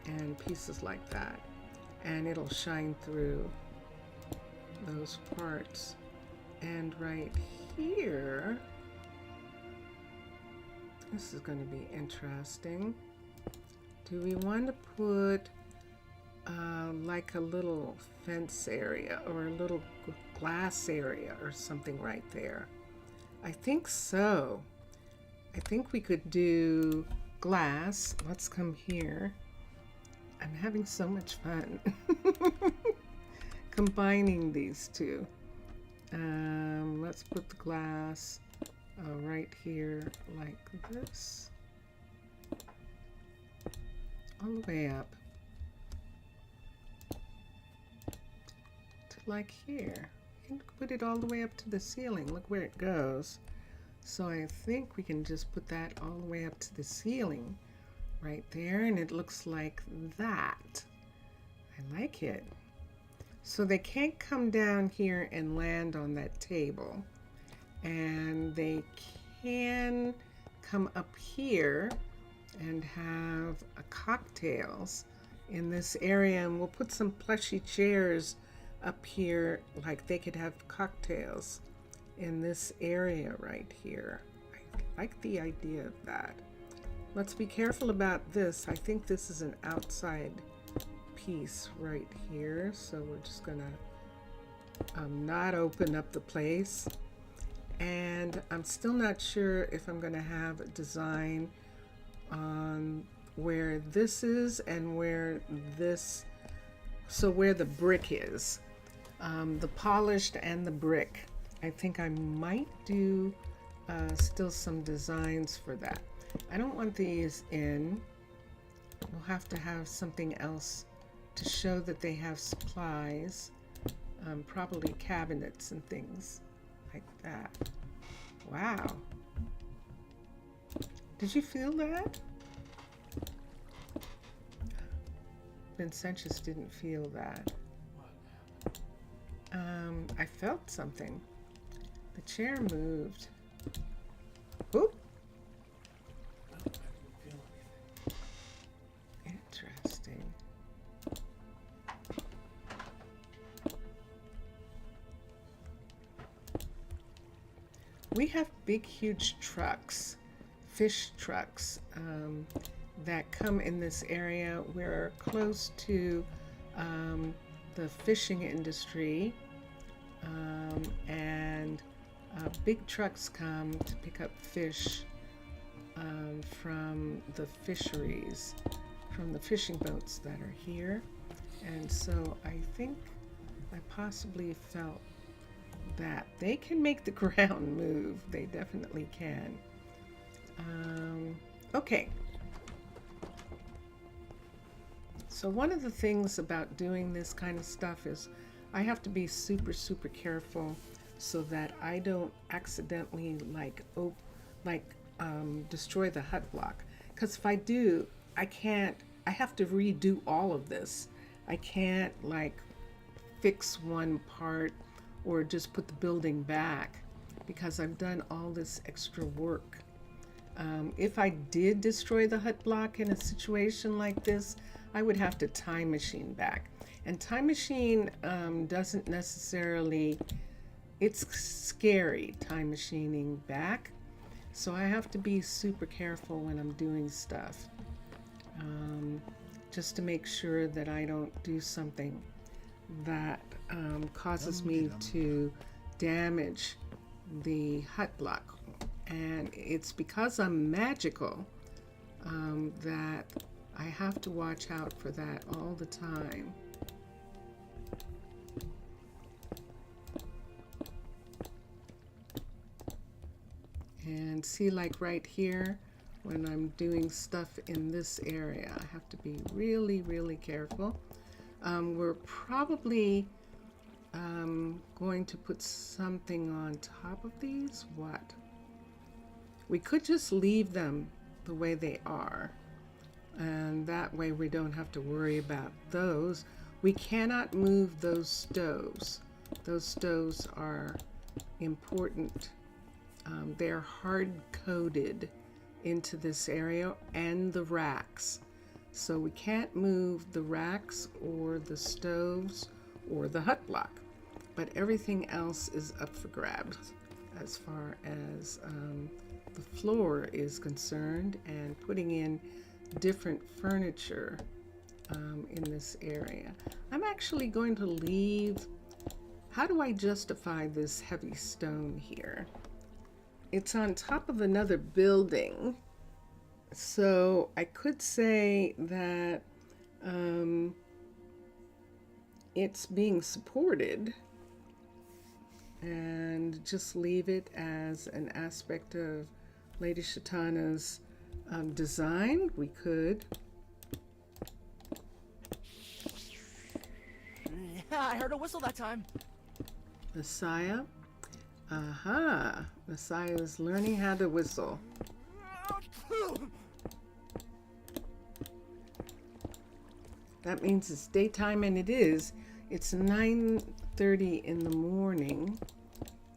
and pieces like that. And it'll shine through those parts. And right here, this is going to be interesting. Do we want to put like a little fence area or a little glass area or something right there? I think so. I think we could do glass. Let's come here. I'm having so much fun combining these two. Let's put the glass right here like this, all the way up to like here. You can put it all the way up to the ceiling. Look where it goes. So I think we can just put that all the way up to the ceiling right there, and it looks like that. I like it. So they can't come down here and land on that table, and they can come up here and have cocktails in this area, and we'll put some plushy chairs up here, like they could have cocktails in this area right here. I like the idea of that. Let's be careful about this. I think this is an outside piece right here, so we're just gonna not open up the place. And I'm still not sure if I'm going to have a design on where this is and where this, so where the brick is, the polished and the brick. I think I might do still some designs for that. I don't want these in. We'll have to have something else to show that they have supplies, probably cabinets and things like that. Wow. Did you feel that? Vincentius didn't feel that. I felt something. The chair moved. Oop. I didn't feel anything. Interesting. We have big, huge trucks, fish trucks, that come in this area. We're close to the fishing industry, and big trucks come to pick up fish from the fisheries, from the fishing boats that are here. And so I think I possibly felt that they can make the ground move. They definitely can. Okay. So one of the things about doing this kind of stuff is I have to be super, super careful so that I don't accidentally destroy the hut block. Because if I do, I have to redo all of this. I can't fix one part or just put the building back because I've done all this extra work. If I did destroy the hut block in a situation like this, I would have to time machine back. And time machine doesn't necessarily, it's scary time machining back. So I have to be super careful when I'm doing stuff, just to make sure that I don't do something that causes me to damage the hut block. And it's because I'm magical that I have to watch out for that all the time. And see, right here, when I'm doing stuff in this area, I have to be really, really careful. We're probably going to put something on top of these. What? We could just leave them the way they are, and that way we don't have to worry about those. We cannot move those stoves. Those stoves are important. They're hard-coded into this area, and the racks. So we can't move the racks or the stoves or the hut block, but everything else is up for grabs as far as the floor is concerned, and putting in different furniture in this area. I'm actually going to leave, how do I justify this heavy stone here? It's on top of another building, so I could say that it's being supported and just leave it as an aspect of Lady Shatana's design. We could. Yeah, I heard a whistle that time. Messiah. Aha. Messiah is learning how to whistle. That means it's daytime, and it is. It's 9:30 in the morning,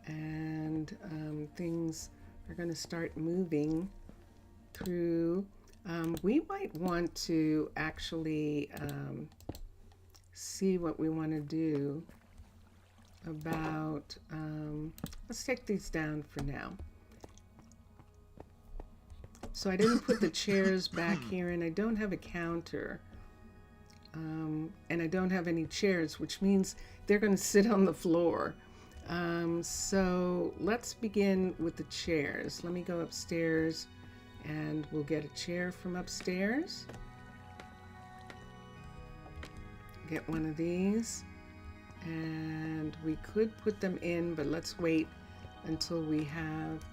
and things are going to start moving through. We might want to actually see what we want to do about, let's take these down for now. So I didn't put the chairs back here, and I don't have a counter. And I don't have any chairs, which means they're going to sit on the floor. So let's begin with the chairs. Let me go upstairs and we'll get a chair from upstairs. Get one of these. And we could put them in, but let's wait until we have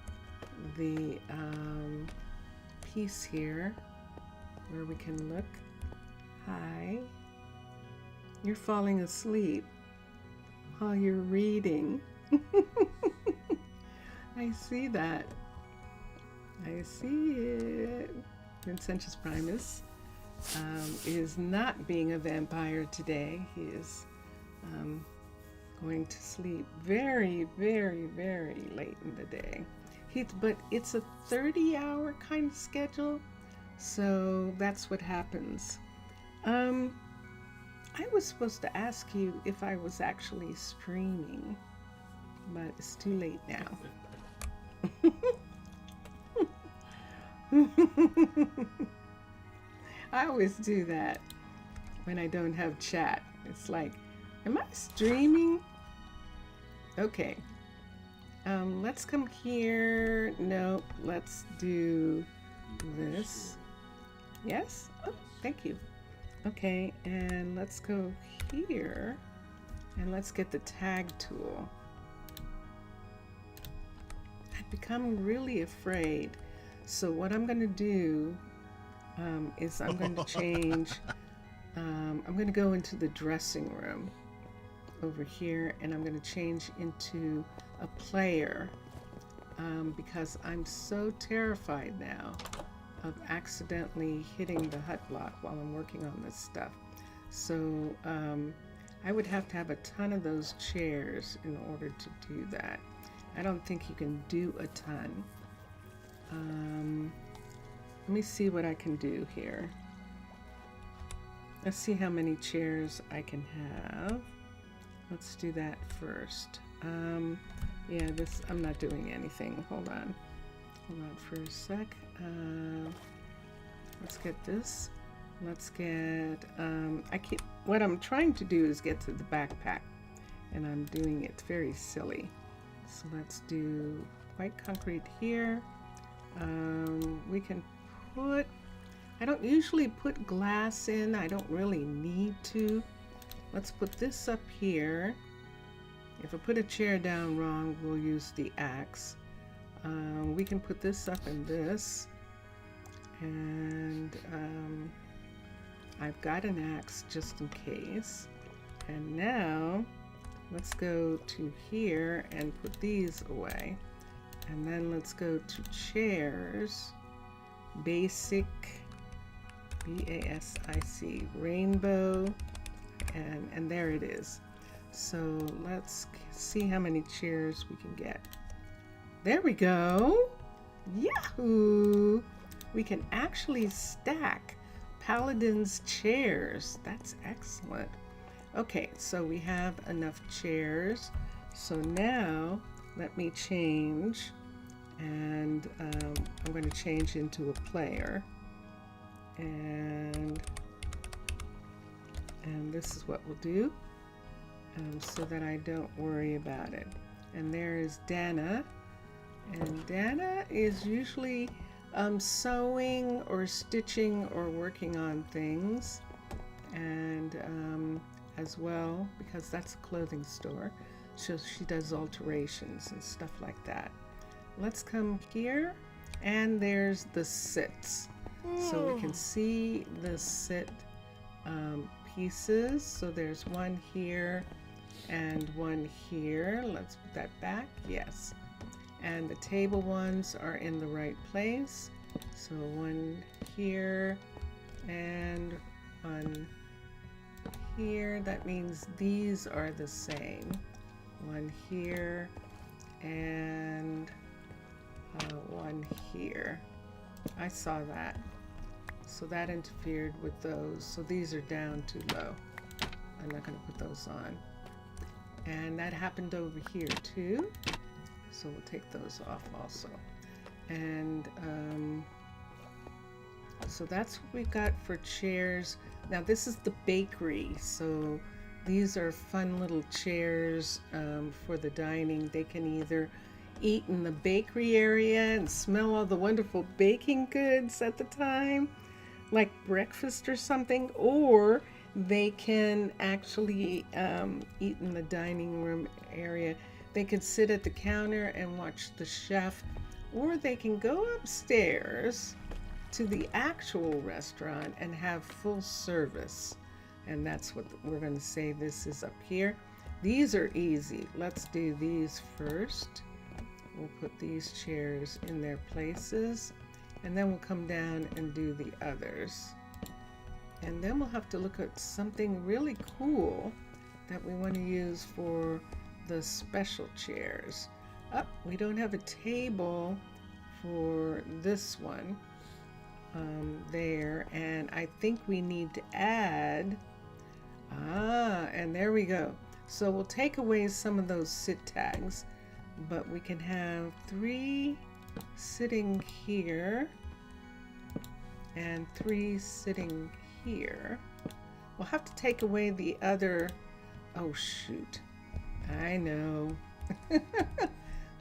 the piece here where we can look. Hi. You're falling asleep while you're reading. I see that. I see it. Vincentius Primus is not being a vampire today. He is going to sleep very, very, very late in the day. But it's a 30-hour kind of schedule, so that's what happens. I was supposed to ask you if I was actually streaming, but it's too late now. I always do that when I don't have chat. It's like, am I streaming? Okay. Let's come here. No, let's do this. Yes? Oh, thank you. Okay, and let's go here and let's get the tag tool. I've become really afraid. So what I'm going to do is I'm going to change. I'm going to go into the dressing room over here and I'm going to change into a player because I'm so terrified now of accidentally hitting the hut block while I'm working on this stuff. So I would have to have a ton of those chairs in order to do that. I don't think you can do a ton. Let me see what I can do here. Let's see how many chairs I can have. Let's do that first. Yeah, I'm not doing anything. Hold on for a sec. Let's get this. Let's get, what I'm trying to do is get to the backpack, and I'm doing it very silly. So let's do white concrete here. We can put, I don't usually put glass in. I don't really need to. Let's put this up here. If I put a chair down wrong, we'll use the axe. We can put this up in this. And I've got an axe just in case. And now let's go to here and put these away. And then let's go to chairs. Basic, B-A-S-I-C, rainbow. And there it is. So let's see how many chairs we can get. There we go. Yahoo! We can actually stack Paladin's chairs. That's excellent. Okay, so we have enough chairs. So now let me change, and I'm going to change into a player. And this is what we'll do, so that I don't worry about it. And there is Dana. And Dana is usually sewing or stitching or working on things. And as well, because that's a clothing store, so she does alterations and stuff like that. Let's come here, and there's the sits. So we can see the sit pieces. So there's one here and one here. Let's put that back. Yes. And the table ones are in the right place. So one here and one here. That means these are the same. One here and one here. I saw that. So that interfered with those. So these are down too low. I'm not going to put those on. And that happened over here too. So we'll take those off also. And So that's what we've got for chairs. Now this is the bakery, so these are fun little chairs for the dining. They can either eat in the bakery area and smell all the wonderful baking goods at the time, like breakfast or something, or they can actually eat in the dining room area. They can sit at the counter and watch the chef, or they can go upstairs to the actual restaurant and have full service. And that's what we're going to say this is up here. These are easy. Let's do these first. We'll put these chairs in their places, and then we'll come down and do the others. And then we'll have to look at something really cool that we want to use for the special chairs. We don't have a table for this one there, and I think we need to add, and there we go. So we'll take away some of those sit tags, but we can have 3 sitting here and 3 sitting here. We'll have to take away the other, oh shoot, I know.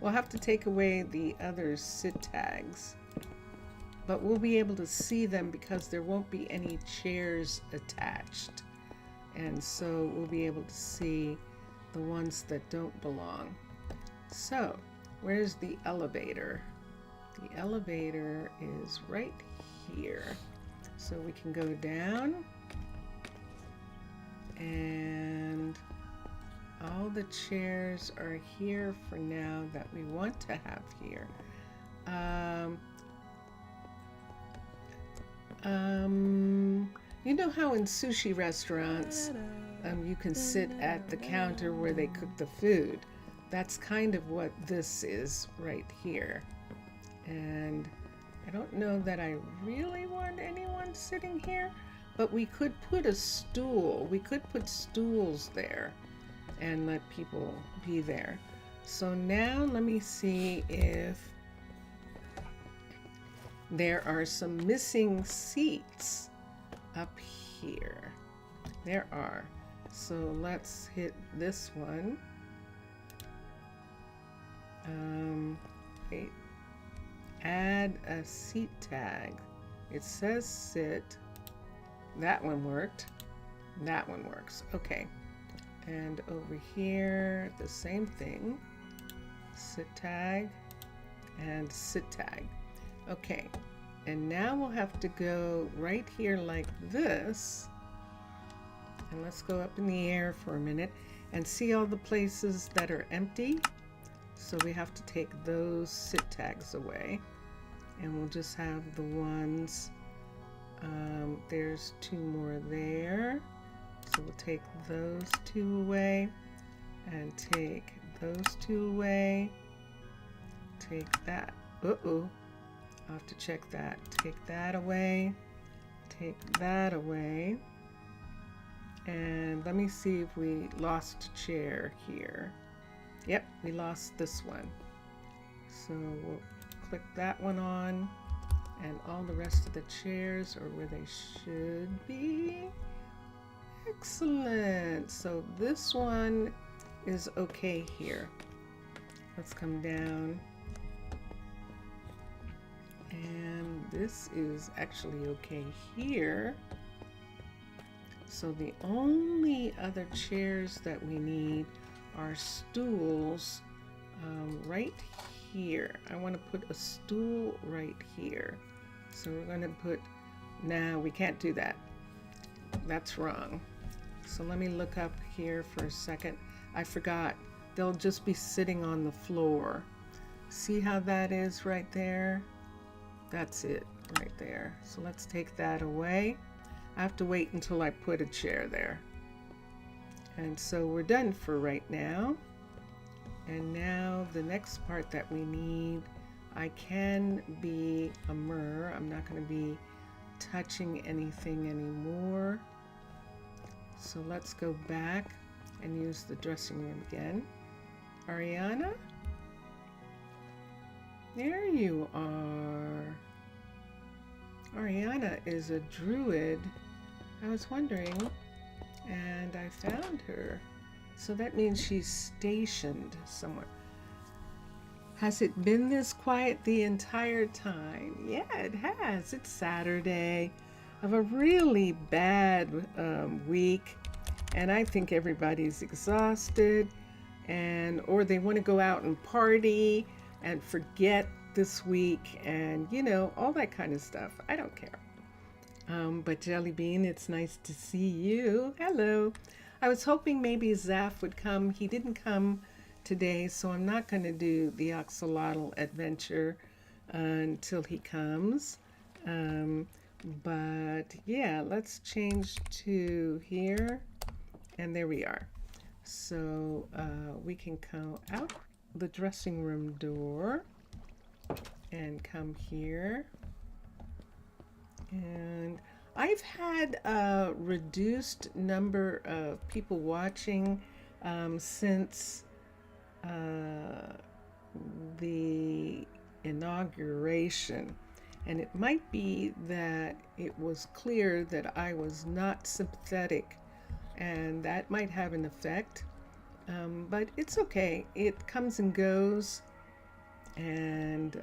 We'll have to take away the other sit tags, but we'll be able to see them because there won't be any chairs attached. And so we'll be able to see the ones that don't belong. So, where's the elevator? The elevator is right here. So we can go down, and all the chairs are here for now that we want to have here. You know how in sushi restaurants you can sit at the counter where they cook the food? That's kind of what this is right here. And I don't know that I really want anyone sitting here, but we could put a stool. We could put stools there and let people be there. So now let me see if there are some missing seats up here. There are. So let's hit this one. Wait. Add a seat tag. It says sit. That one worked. That one works. Okay. And over here, the same thing. Sit tag and sit tag. Okay. And now we'll have to go right here like this. And let's go up in the air for a minute and see all the places that are empty. So we have to take those sit tags away. And we'll just have the ones, there's 2 more there. So we'll take those 2 away and take those 2 away. Take that, I'll have to check that. Take that away, take that away. And let me see if we lost a chair here. Yep, we lost this one. So we'll click that one on, and all the rest of the chairs are where they should be. Excellent. So this one is okay here. Let's come down. And this is actually okay here. So the only other chairs that we need are stools right here. I want to put a stool right here. So we're going to put, no, we can't do that. That's wrong. So let me look up here for a second. I forgot. They'll just be sitting on the floor. See how that is right there? That's it right there. So let's take that away. I have to wait until I put a chair there. And so we're done for right now. And now the next part that we need, I can be a mirror. I'm not going to be touching anything anymore. So let's go back and use the dressing room again. Ariana? There you are. Ariana is a druid. I was wondering, and I found her. So that means she's stationed somewhere. Has it been this quiet the entire time? Yeah, it has. It's Saturday of a really bad week, and I think everybody's exhausted, or they want to go out and party and forget this week, and all that kind of stuff. I don't care. But Jelly Bean, it's nice to see you. Hello. I was hoping maybe Zaf would come. He didn't come today, so I'm not going to do the axolotl adventure until he comes. But yeah, let's change to here, and there we are. So we can go out the dressing room door and come here. And I've had a reduced number of people watching since the inauguration, and it might be that it was clear that I was not sympathetic, and that might have an effect, but it's okay. It comes and goes, and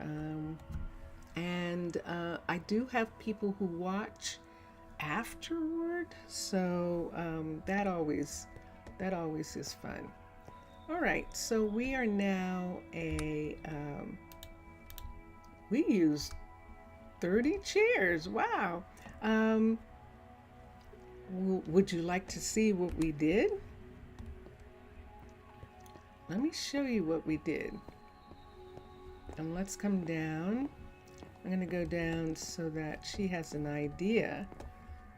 I do have people who watch afterward, so that always is fun. All right, so we are now we used 30 chairs. Wow. Would you like to see what we did? Let me show you what we did. And let's come down. I'm going to go down so that she has an idea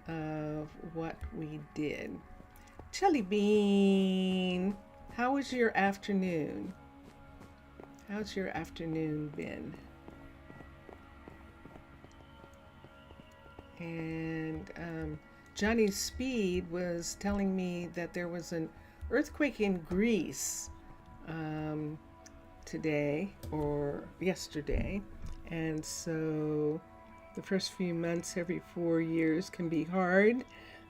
of what we did. Jelly Bean, how was your afternoon? How's your afternoon been? And Johnny Speed was telling me that there was an earthquake in Greece today or yesterday. And so the first few months every 4 years can be hard.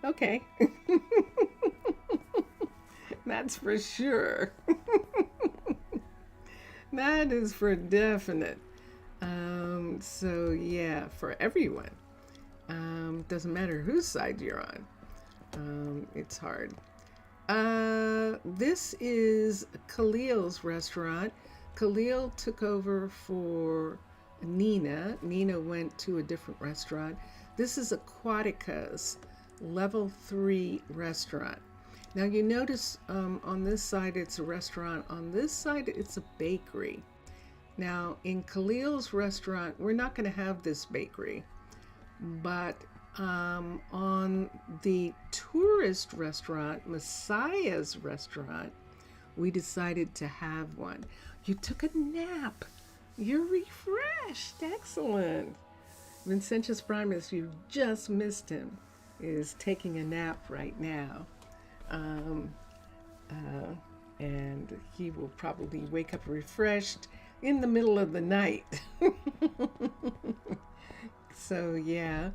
Okay. That's for sure. That is for definite. So yeah, for everyone. Doesn't matter whose side you're on. It's hard. This is Khalil's restaurant. Khalil took over for Nina. Nina went to a different restaurant. This is Aquatica's level 3 restaurant. Now you notice on this side it's a restaurant. On this side it's a bakery. Now in Khalil's restaurant, we're not going to have this bakery. But on the tourist restaurant, Messiah's restaurant, we decided to have one. You took a nap. You're refreshed. Excellent. Vincentius Primus, you just missed him, is taking a nap right now. And he will probably wake up refreshed in the middle of the night. So yeah,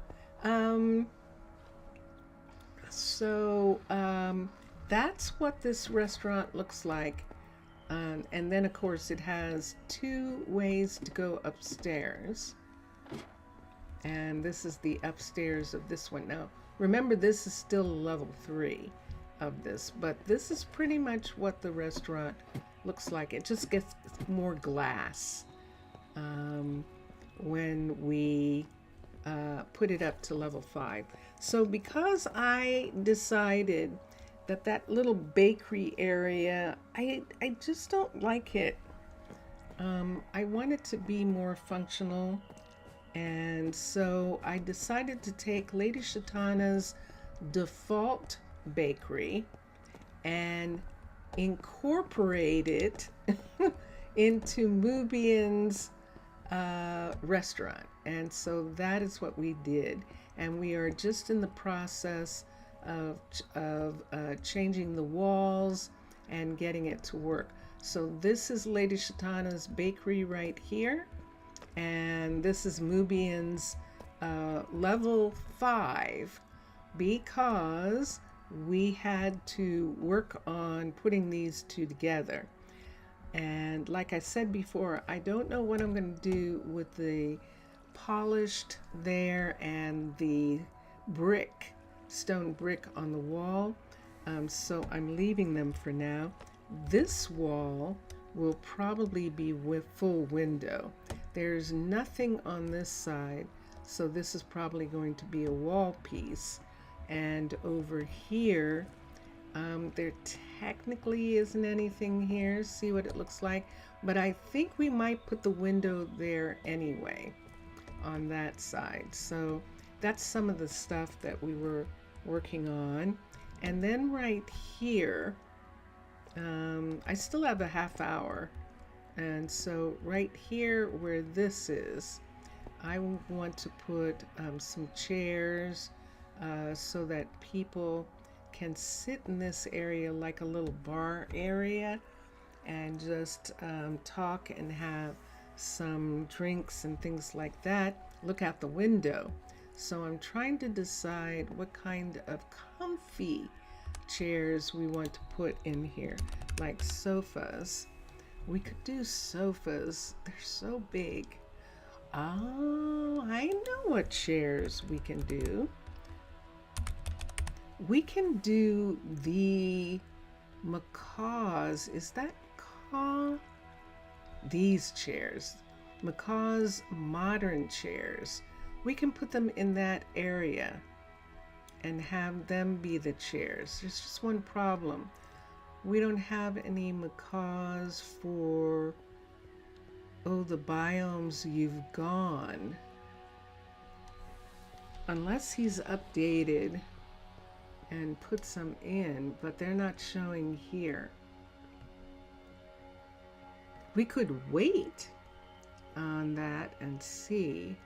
that's what this restaurant looks like, and then of course it has 2 ways to go upstairs, and this is the upstairs of this one. Now remember, this is still level 3 of this, but this is pretty much what the restaurant looks like. It just gets more glass when we put it up to level 5. So because I decided that little bakery area, I just don't like it. I want it to be more functional, and so I decided to take Lady Shatana's default bakery and incorporate it into Mubian's restaurant. And so that is what we did, and we are just in the process of changing the walls and getting it to work. So this is Lady Shatana's bakery right here, and this is Mubian's level 5 because we had to work on putting these two together. And like I said before, I don't know what I'm going to do with the polished there and the brick, stone brick on the wall. So I'm leaving them for now. This wall will probably be with full window. There's nothing on this side, so this is probably going to be a wall piece. And over here, there technically isn't anything here. See what it looks like? But I think we might put the window there anyway on that side. So that's some of the stuff that we were working on. And then right here, I still have a half hour. And so right here where this is, I want to put some chairs so that people can sit in this area like a little bar area and just talk and have some drinks and things like that. Look out the window. So I'm trying to decide what kind of comfy chairs we want to put in here, like sofas. We could do sofas. They're so big. Oh, I know what chairs we can do. We can do the macaws. Is that macaw? These chairs. Macaw's modern chairs. We can put them in that area and have them be the chairs. There's just one problem. We don't have any macaws for, oh, the biomes you've gone. Unless he's updated and put some in, but they're not showing here. We could wait on that and see.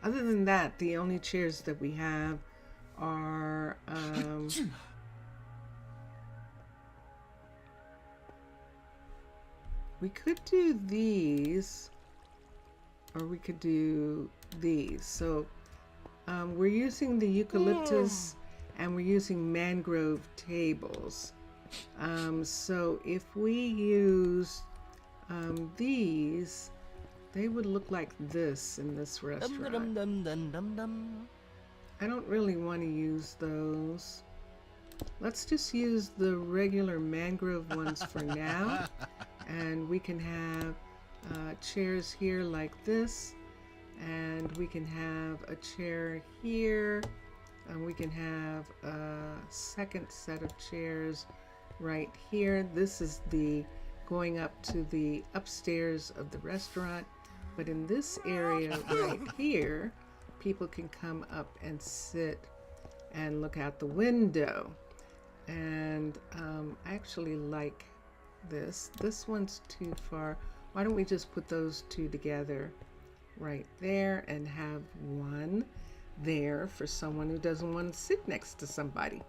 Other than that, the only chairs that we have are we could do these, or we could do these. So we're using the eucalyptus and we're using mangrove tables. So if we use these, they would look like this in this restaurant. I don't really want to use those. Let's just use the regular mangrove ones for now. And we can have chairs here like this. And we can have a chair here. And we can have a second set of chairs right here. This is the going up to the upstairs of the restaurant. But in this area right here, people can come up and sit and look out the window. And I actually like this. This one's too far. Why don't we just put those two together right there and have one there for someone who doesn't want to sit next to somebody.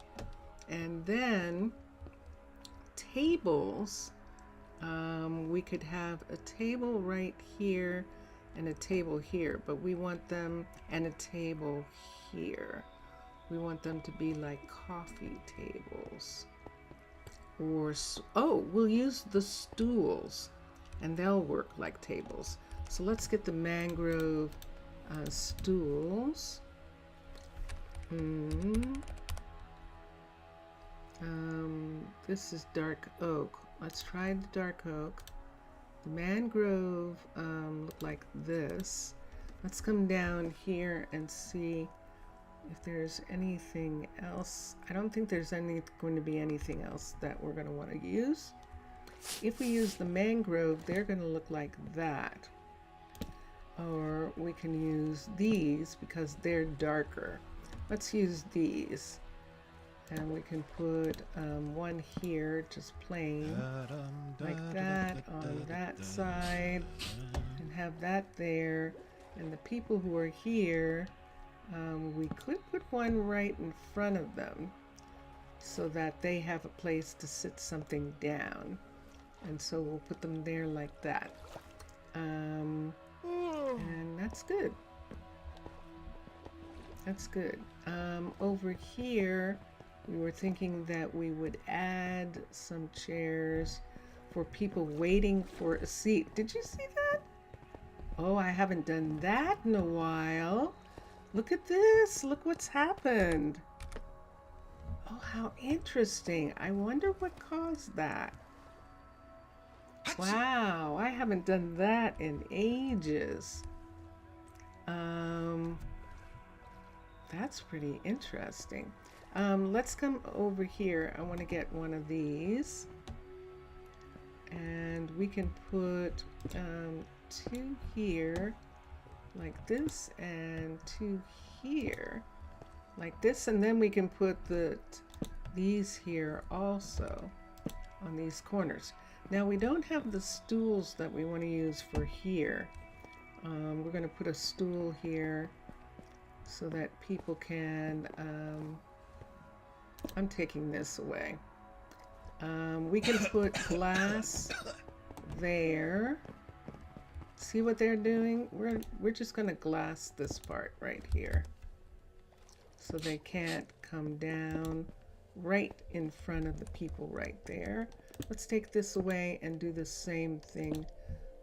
And then tables, we could have a table right here and a table here, but we want them, and a table here. We want them to be like coffee tables. Or, oh, we'll use the stools and they'll work like tables. So let's get the mangrove stools. This is dark oak. Let's try the dark oak. The mangrove look like this. Let's come down here and see if there's anything else. I don't think there's going to be anything else that we're going to want to use. If we use the mangrove, they're going to look like that. Or we can use these because they're darker. Let's use these. And we can put one here, just plain, like that on that side, and have that there. And the people who are here, we could put one right in front of them so that they have a place to sit something down. And so we'll put them there like that. And that's good. That's good. Over here, we were thinking that we would add some chairs for people waiting for a seat. Did you see that? Oh, I haven't done that in a while. Look at this. Look what's happened. Oh, how interesting. I wonder what caused that. Wow, I haven't done that in ages. That's pretty interesting. Let's come over here. I want to get one of these. And we can put two here like this and two here like this, and then we can put these here also on these corners. Now we don't have the stools that we want to use for here. We're going to put a stool here so that people can I'm taking this away. We can put glass there. See what they're doing? We're just going to glass this part right here so they can't come down right in front of the people right there. Let's take this away and do the same thing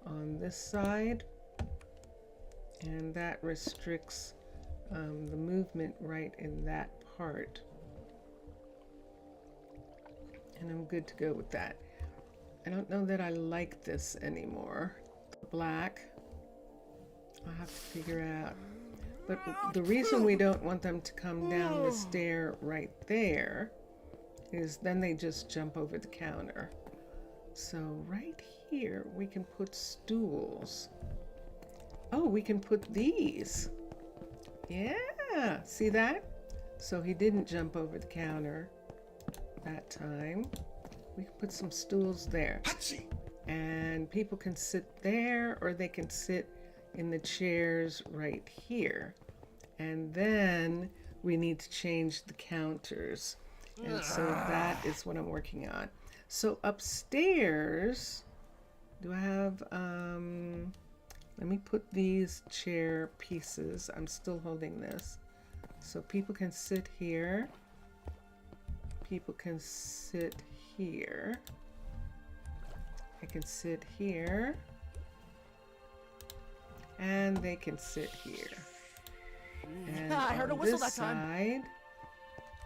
on this side, and that restricts the movement right in that part, and I'm good to go with that. I don't know that I like this anymore. Black, I'll have to figure out. But the reason we don't want them to come down the stair right there is then they just jump over the counter. So right here we can put stools. Oh, we can put these. Yeah, see that? So he didn't jump over the counter that time. We can put some stools there. And people can sit there, or they can sit in the chairs right here. And then we need to change the counters. And so that is what I'm working on. So upstairs, do I have, let me put these chair pieces. I'm still holding this. So people can sit here. People can sit here. I can sit here. And they can sit here. And I heard a on whistle this that time. side,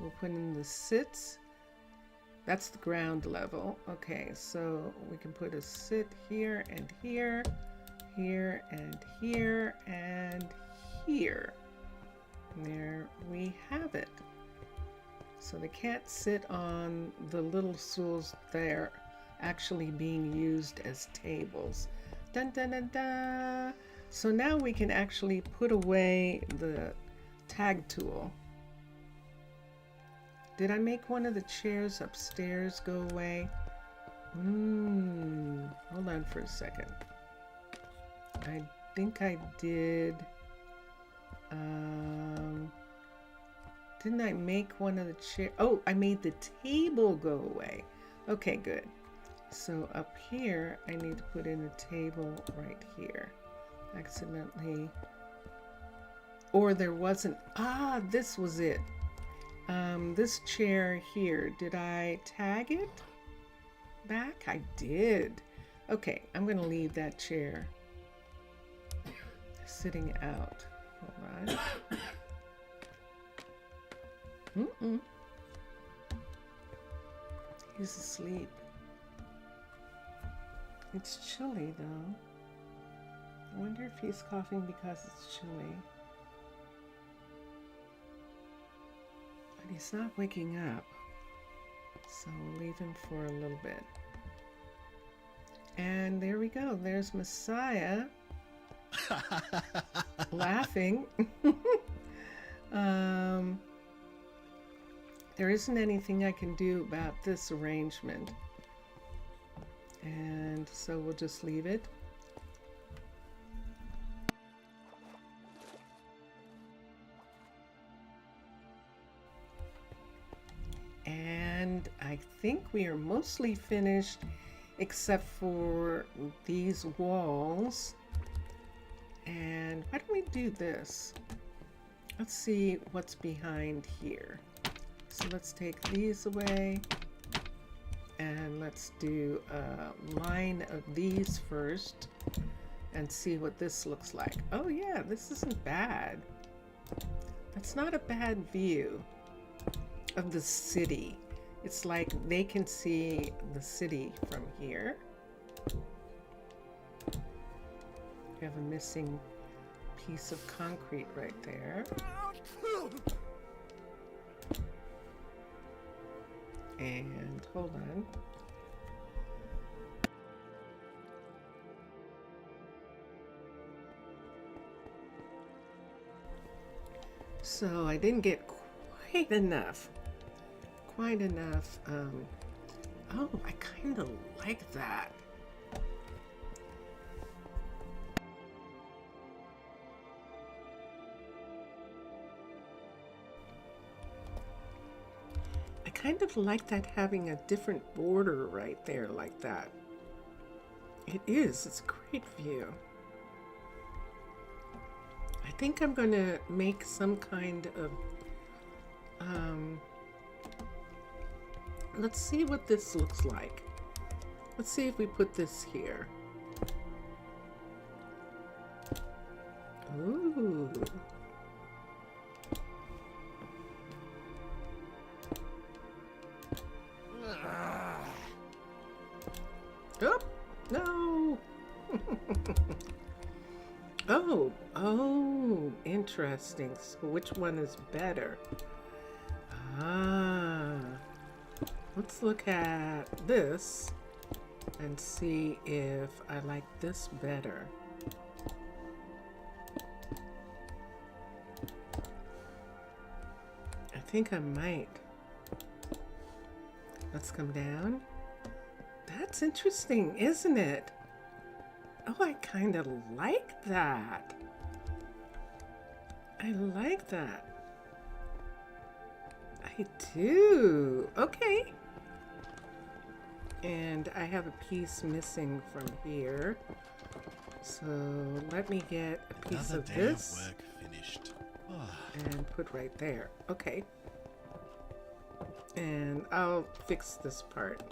we'll put in the sits. That's the ground level. Okay, so we can put a sit here and here, here and here, and here. And there we have it. So they can't sit on the little stools there, actually being used as tables. Dun dun dun dun. So now we can actually put away the tag tool. Did I make one of the chairs upstairs go away? Hold on for a second. I think I did. Didn't I make one of the chairs? Oh, I made the table go away. Okay, good. So up here, I need to put in a table right here. Accidentally. Or there wasn't. Ah, this was it. This chair here, did I tag it back? I did. Okay, I'm going to leave that chair sitting out. Hold on. He's asleep. It's chilly though. I wonder if he's coughing because it's chilly. But he's not waking up. So we'll leave him for a little bit. And there we go. There's Messiah laughing. There isn't anything I can do about this arrangement. And so we'll just leave it. And I think we are mostly finished except for these walls. And why don't we do this? Let's see what's behind here. So let's take these away. And let's do a line of these first and see what this looks like. Oh yeah, this isn't bad. That's not a bad view of the city. It's like they can see the city from here. You have a missing piece of concrete right there. And hold on. So I didn't get quite enough. Oh, I kind of like that. I kind of like that having a different border right there like that. It is. It's a great view. I think I'm going to make some kind of let's see what this looks like. Let's see if we put this here. Ooh. Oh, no. Oh, interesting. So which one is better? Let's look at this and see if I like this better. I think I might. Let's come down. That's interesting, isn't it? Oh, I kind of like that. I like that. I do. Okay. And I have a piece missing from here. So let me get a piece Another of day this of work finished. and put right there. Okay. And I'll fix this part.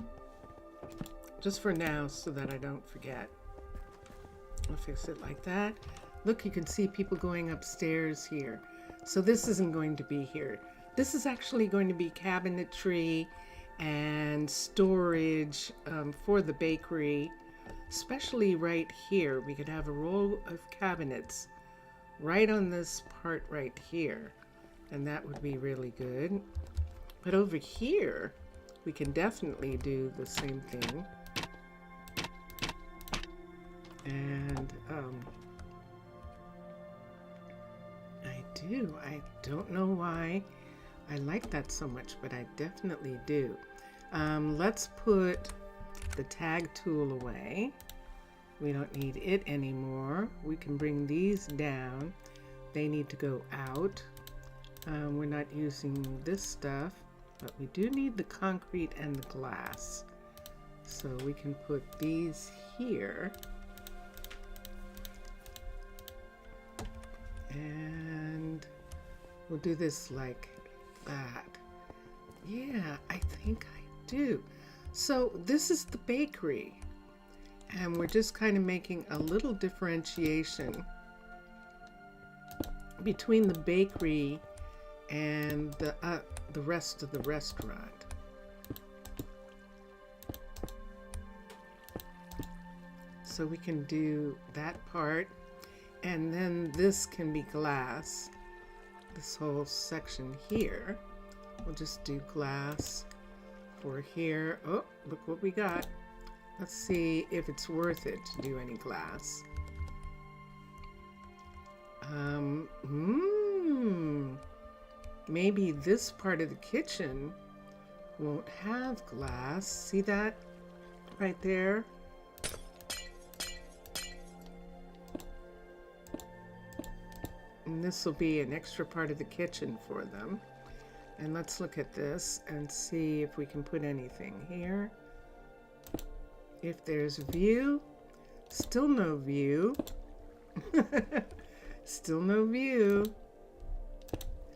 Just for now so that I don't forget. I'll fix it like that. Look, you can see people going upstairs here. So this isn't going to be here. This is actually going to be cabinetry and storage for the bakery, especially right here. We could have a row of cabinets right on this part right here, and that would be really good. But over here, we can definitely do the same thing. And I don't know why I like that so much, but I definitely do. Let's put the tag tool away. We don't need it anymore. We can bring these down. They need to go out. We're not using this stuff, but we do need the concrete and the glass. So we can put these here. And we'll do this like that. Yeah, I think I do. So this is the bakery, and we're just kind of making a little differentiation between the bakery and the rest of the restaurant. So we can do that part, and then this can be glass. This whole section here, we'll just do glass for here. Oh, look what we got. Let's see if it's worth it to do any glass. Maybe this part of the kitchen won't have glass. See that right there? And this will be an extra part of the kitchen for them. And let's look at this and see if we can put anything here. If there's view, still no view. Still no view.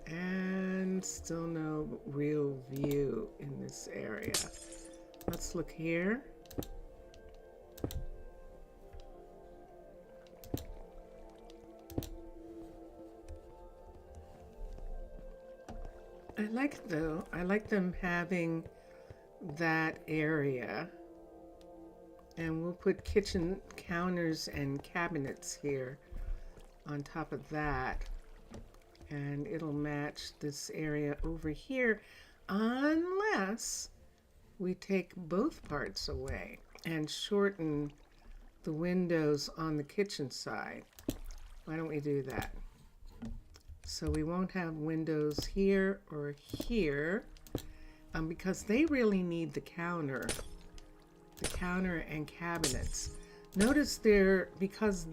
And still no real view in this area. Let's look here. I like them having that area. And we'll put kitchen counters and cabinets here on top of that. And it'll match this area over here unless we take both parts away and shorten the windows on the kitchen side. Why don't we do that? So we won't have windows here or here because they really need the counter and cabinets. Notice because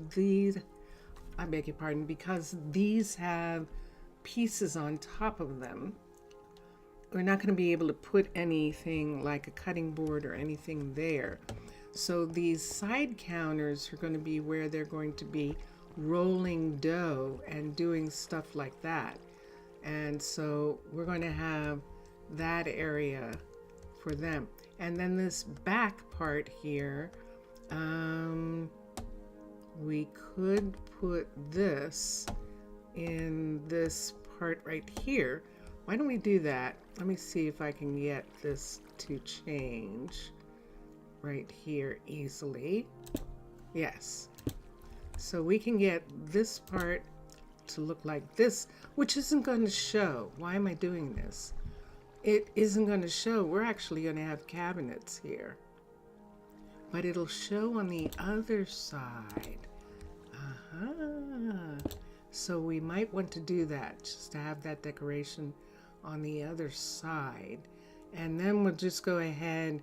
these have pieces on top of them, we're not going to be able to put anything like a cutting board or anything there. So these side counters are going to be where they're going to be rolling dough and doing stuff like that. And so we're going to have that area for them. And then this back part here, we could put this in this part right here. Why don't we do that? Let me see if I can get this to change right here easily. Yes. So we can get this part to look like this, which isn't going to show. Why am I doing this? It isn't going to show. We're actually going to have cabinets here. But it'll show on the other side. So we might want to do that, just to have that decoration on the other side. And then we'll just go ahead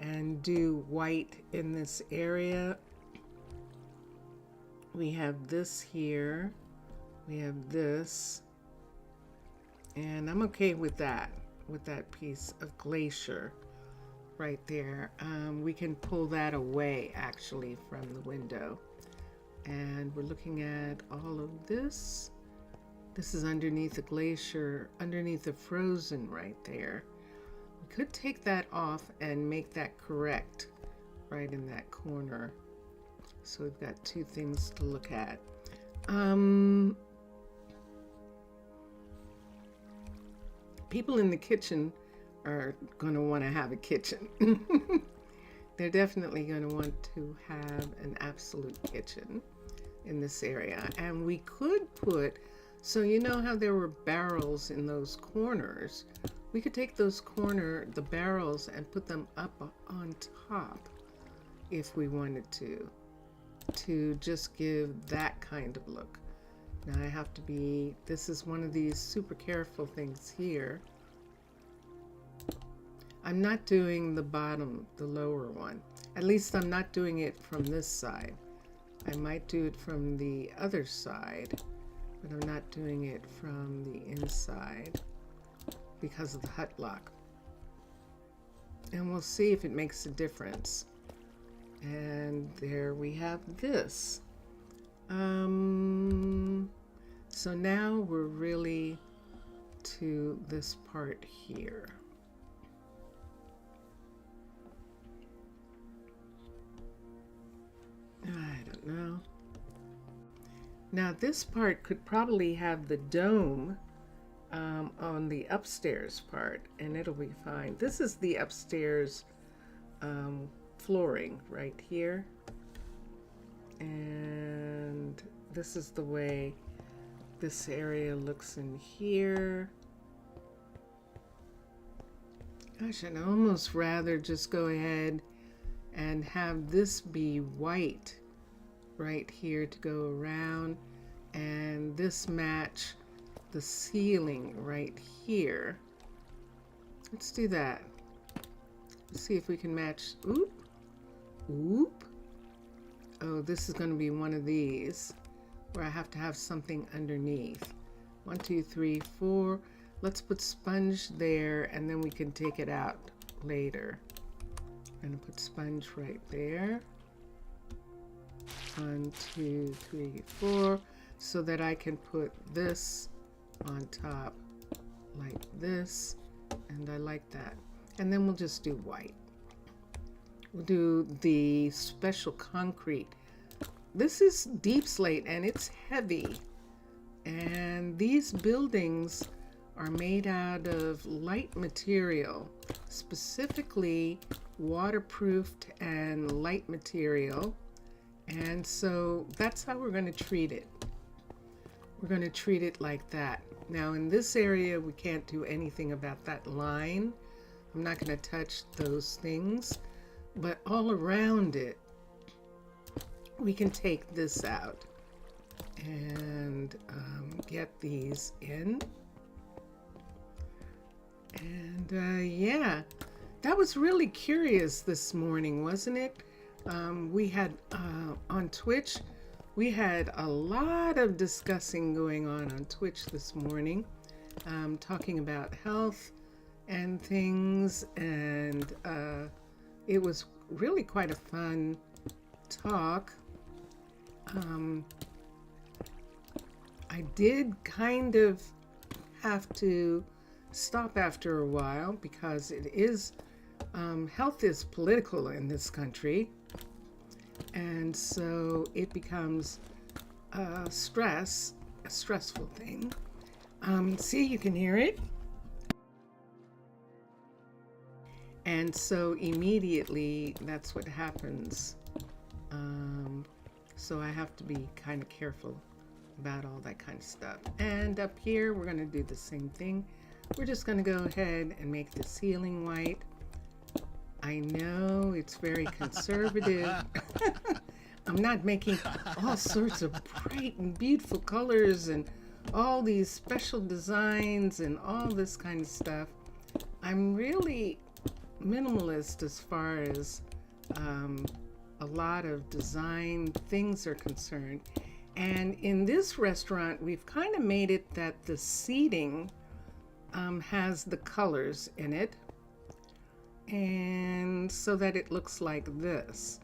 and do white in this area. We have this here. We have this. And I'm okay with that piece of glacier right there. We can pull that away actually from the window. And we're looking at all of this. This is underneath the glacier, underneath the frozen right there. We could take that off and make that correct right in that corner. So we've got two things to look at. People in the kitchen are going to want to have a kitchen. They're definitely going to want to have an absolute kitchen in this area. And we could put, so you know how there were barrels in those corners? We could take those the barrels and put them up on top if we wanted to just give that kind of look. Now I have to be, this is one of these super careful things here. I'm not doing the bottom, the lower one. At least I'm not doing it from this side. I might do it from the other side, but I'm not doing it from the inside because of the hut lock. And we'll see if it makes a difference. And there we have this. So now we're really to this part here. I don't know. Now this part could probably have the dome on the upstairs part, and it'll be fine. This is the upstairs flooring right here, and this is the way this area looks in here. Gosh, I'd almost rather just go ahead and have this be white right here to go around, and this match the ceiling right here. Let's do that. Let's see if we can match. Oop. Oop. Oh, this is going to be one of these where I have to have something underneath. 1, 2, 3, 4. Let's put sponge there, and then we can take it out later. I'm going to put sponge right there. 1, 2, 3, 4, so that I can put this on top like this, and I like that. And then we'll just do white. We'll do the special concrete. This is deep slate and it's heavy. And these buildings are made out of light material, specifically waterproofed and light material. And so that's how we're going to treat it. We're going to treat it like that. Now in this area, we can't do anything about that line. I'm not going to touch those things, but all around it, we can take this out and get these in. And yeah, that was really curious this morning, wasn't it? We had on Twitch, we had a lot of discussing going on Twitch this morning, talking about health and things, and it was really quite a fun talk. I did kind of have to stop after a while because it is health is political in this country, and so it becomes a stressful thing. See, you can hear it. And so immediately that's what happens. So I have to be kind of careful about all that kind of stuff. And up here, we're going to do the same thing. We're just going to go ahead and make the ceiling white. I know it's very conservative. I'm not making all sorts of bright and beautiful colors and all these special designs and all this kind of stuff. I'm really minimalist as far as a lot of design things are concerned. And in this restaurant, we've kind of made it that the seating has the colors in it, and so that it looks like this.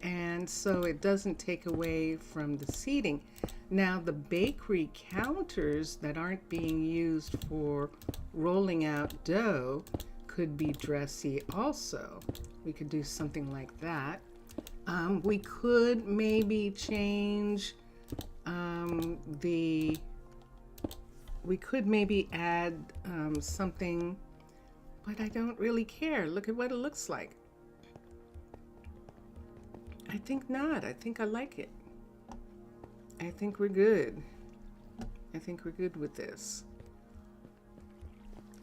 And so it doesn't take away from the seating. Now the bakery counters that aren't being used for rolling out dough could be dressy also. We could do something like that. We could maybe change we could maybe add something, but I don't really care. Look at what it looks like. I think not. I think I like it. I think we're good. I think we're good with this.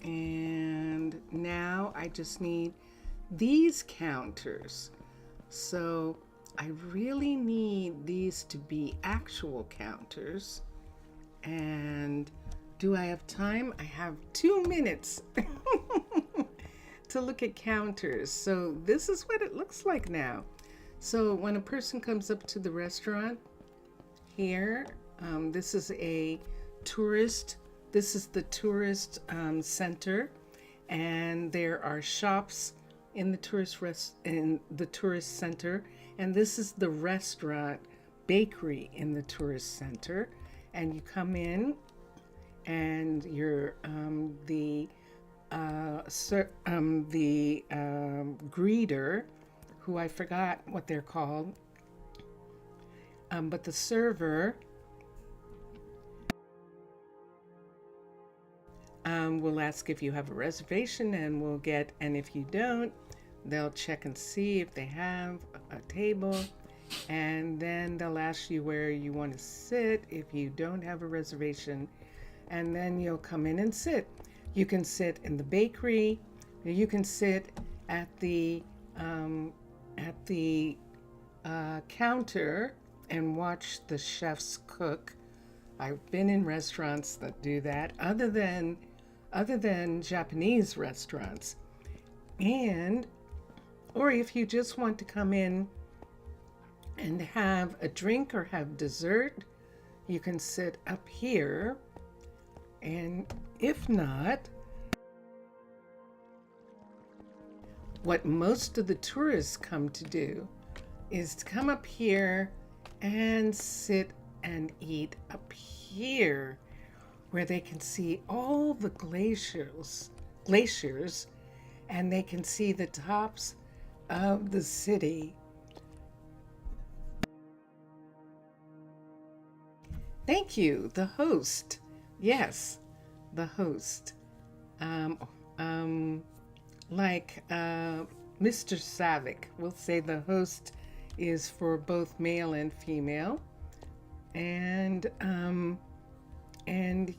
And now I just need these counters. So I really need these to be actual counters. And do I have time? I have 2 minutes to look at counters. So this is what it looks like now. So when a person comes up to the restaurant here, this is a tourist. This is the tourist center, and there are shops in the tourist center, and this is the restaurant bakery in the tourist center. And you come in, and you're the greeter, who I forgot what they're called, but the server will ask if you have a reservation, and if you don't, they'll check and see if they have a table, and then they'll ask you where you want to sit if you don't have a reservation, and then you'll come in and sit. You can sit in the bakery, or you can sit at the counter and watch the chefs cook. I've been in restaurants that do that, other than Japanese restaurants. Or if you just want to come in and have a drink or have dessert, you can sit up here. And if not, what most of the tourists come to do is to come up here and sit and eat up here. where they can see all the glaciers, and they can see the tops of the city. Thank you, the host. Yes, the host. Like Mr. Savick, we'll say the host is for both male and female. And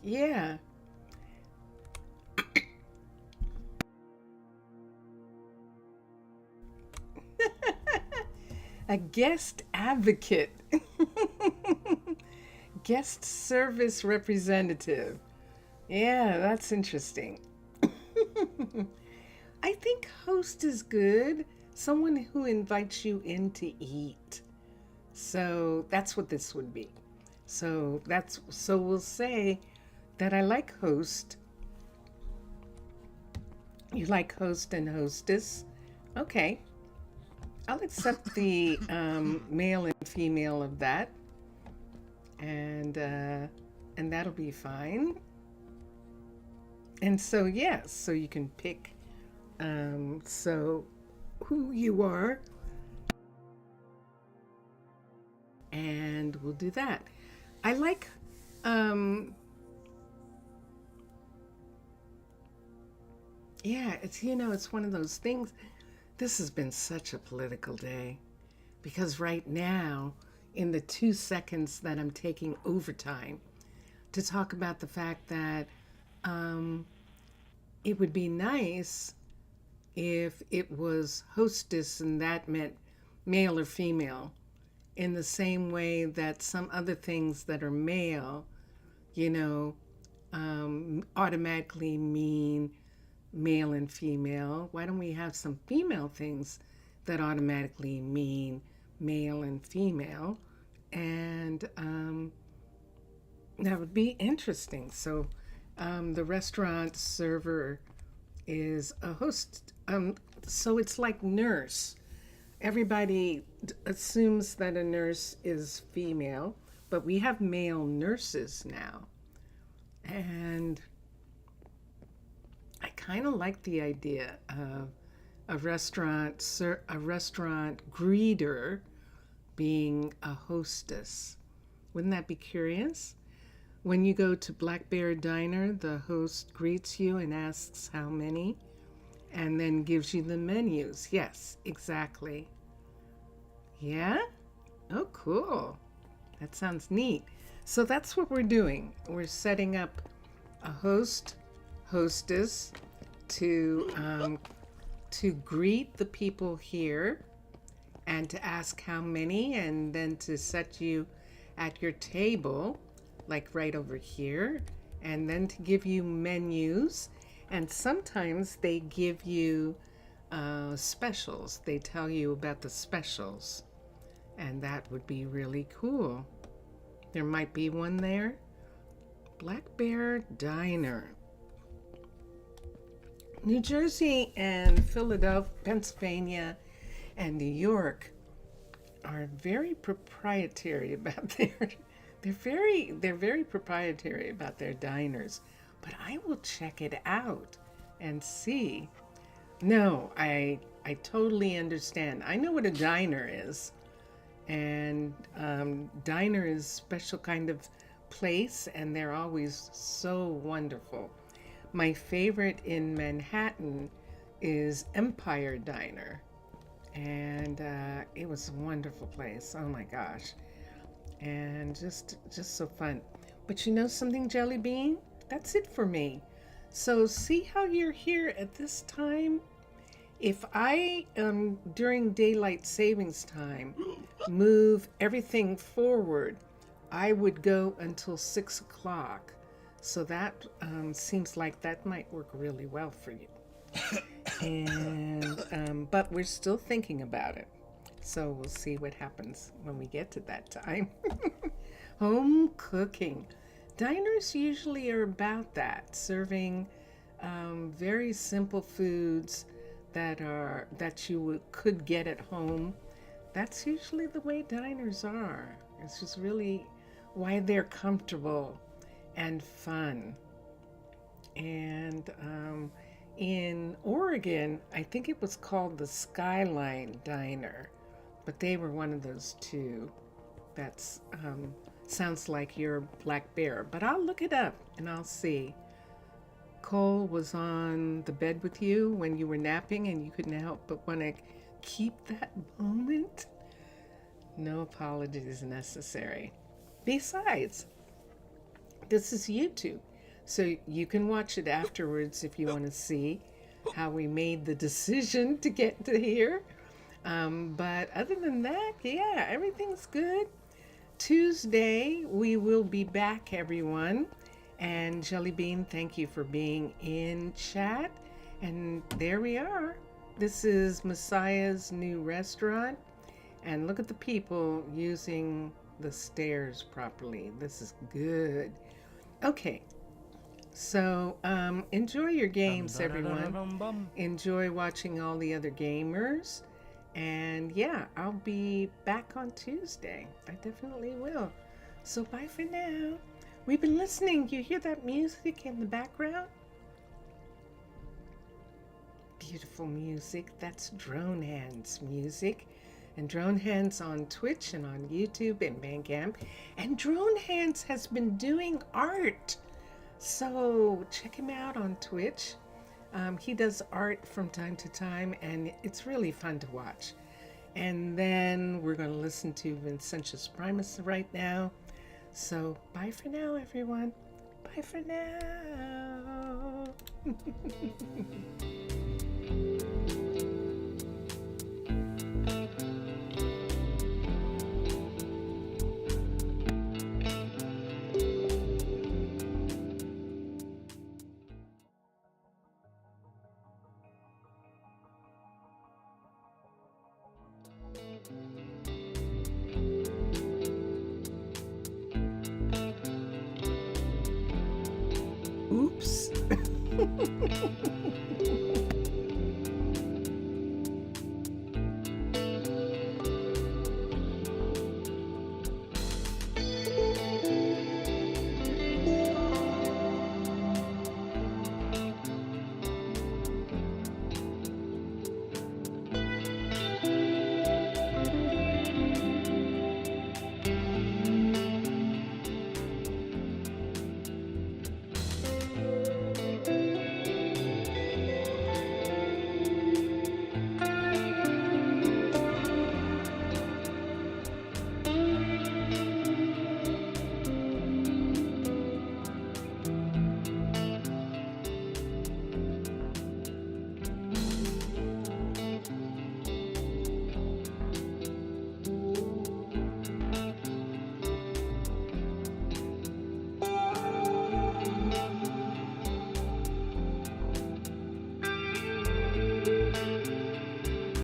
yeah. A guest advocate. Guest service representative. Yeah, that's interesting. I think host is good. Someone who invites you in to eat. So that's what this would be. So we'll say that I like host. You like host and hostess. Okay. I'll accept the male and female of that. And that'll be fine. And so yes, so you can pick so who you are, and we'll do that. I like yeah, it's it's one of those things. This has been such a political day because right now, in the 2 seconds that I'm taking overtime to talk about the fact that it would be nice if it was hostess and that meant male or female, in the same way that some other things that are male, automatically mean male and female. Why don't we have some female things that automatically mean male and female? And that would be interesting. So the restaurant server is a host. So it's like nurse. Everybody assumes that a nurse is female, but we have male nurses now. And I kind of like the idea of a restaurant greeter being a hostess. Wouldn't that be curious? When you go to Black Bear Diner, the host greets you and asks how many, and then gives you the menus. Yes, exactly. Yeah? Oh, cool. That sounds neat. So that's what we're doing. We're setting up a hostess to greet the people here and to ask how many, and then to set you at your table, like right over here, and then to give you menus. And sometimes they give you specials. They tell you about the specials, and that would be really cool. There might be one there. Black Bear Diner. New Jersey and Philadelphia, Pennsylvania, and New York are very proprietary about they're very proprietary about their diners. But I will check it out and see. No, I totally understand. I know what a diner is. And diner is a special kind of place, and they're always so wonderful. My favorite in Manhattan is Empire Diner. And it was a wonderful place. Oh my gosh. And just so fun. But you know something, Jelly Bean? That's it for me. So see how you're here at this time? If I, during daylight savings time, move everything forward, I would go until 6 o'clock. So that seems like that might work really well for you. And but we're still thinking about it. So we'll see what happens when we get to that time. Home cooking. Diners usually are about that, serving very simple foods that you could get at home. That's usually the way diners are. It's just really why they're comfortable and fun. And in Oregon, I think it was called the Skyline Diner, but they were one of those two. That's sounds like your black bear, but I'll look it up and I'll see. Cole was on the bed with you when you were napping and you couldn't help but want to keep that moment. No apologies necessary. Besides, this is YouTube, so you can watch it afterwards if you want to see how we made the decision to get to here. But other than that, yeah, everything's good. Tuesday, we will be back, everyone. And Jelly Bean, thank you for being in chat. And there we are. This is Messiah's new restaurant. And look at the people using the stairs properly. This is good. Okay. So enjoy your games, everyone. Enjoy watching all the other gamers. And yeah, I'll be back on Tuesday. I definitely will. So bye for now. We've been listening. You hear that music in the background? Beautiful music. That's Drone Hands music. And Drone Hands on Twitch and on YouTube and Bandcamp. And Drone Hands has been doing art. So check him out on Twitch. He does art from time to time, and it's really fun to watch. And then we're going to listen to Vincentius Primus right now. So bye for now, everyone. Bye for now. Oops.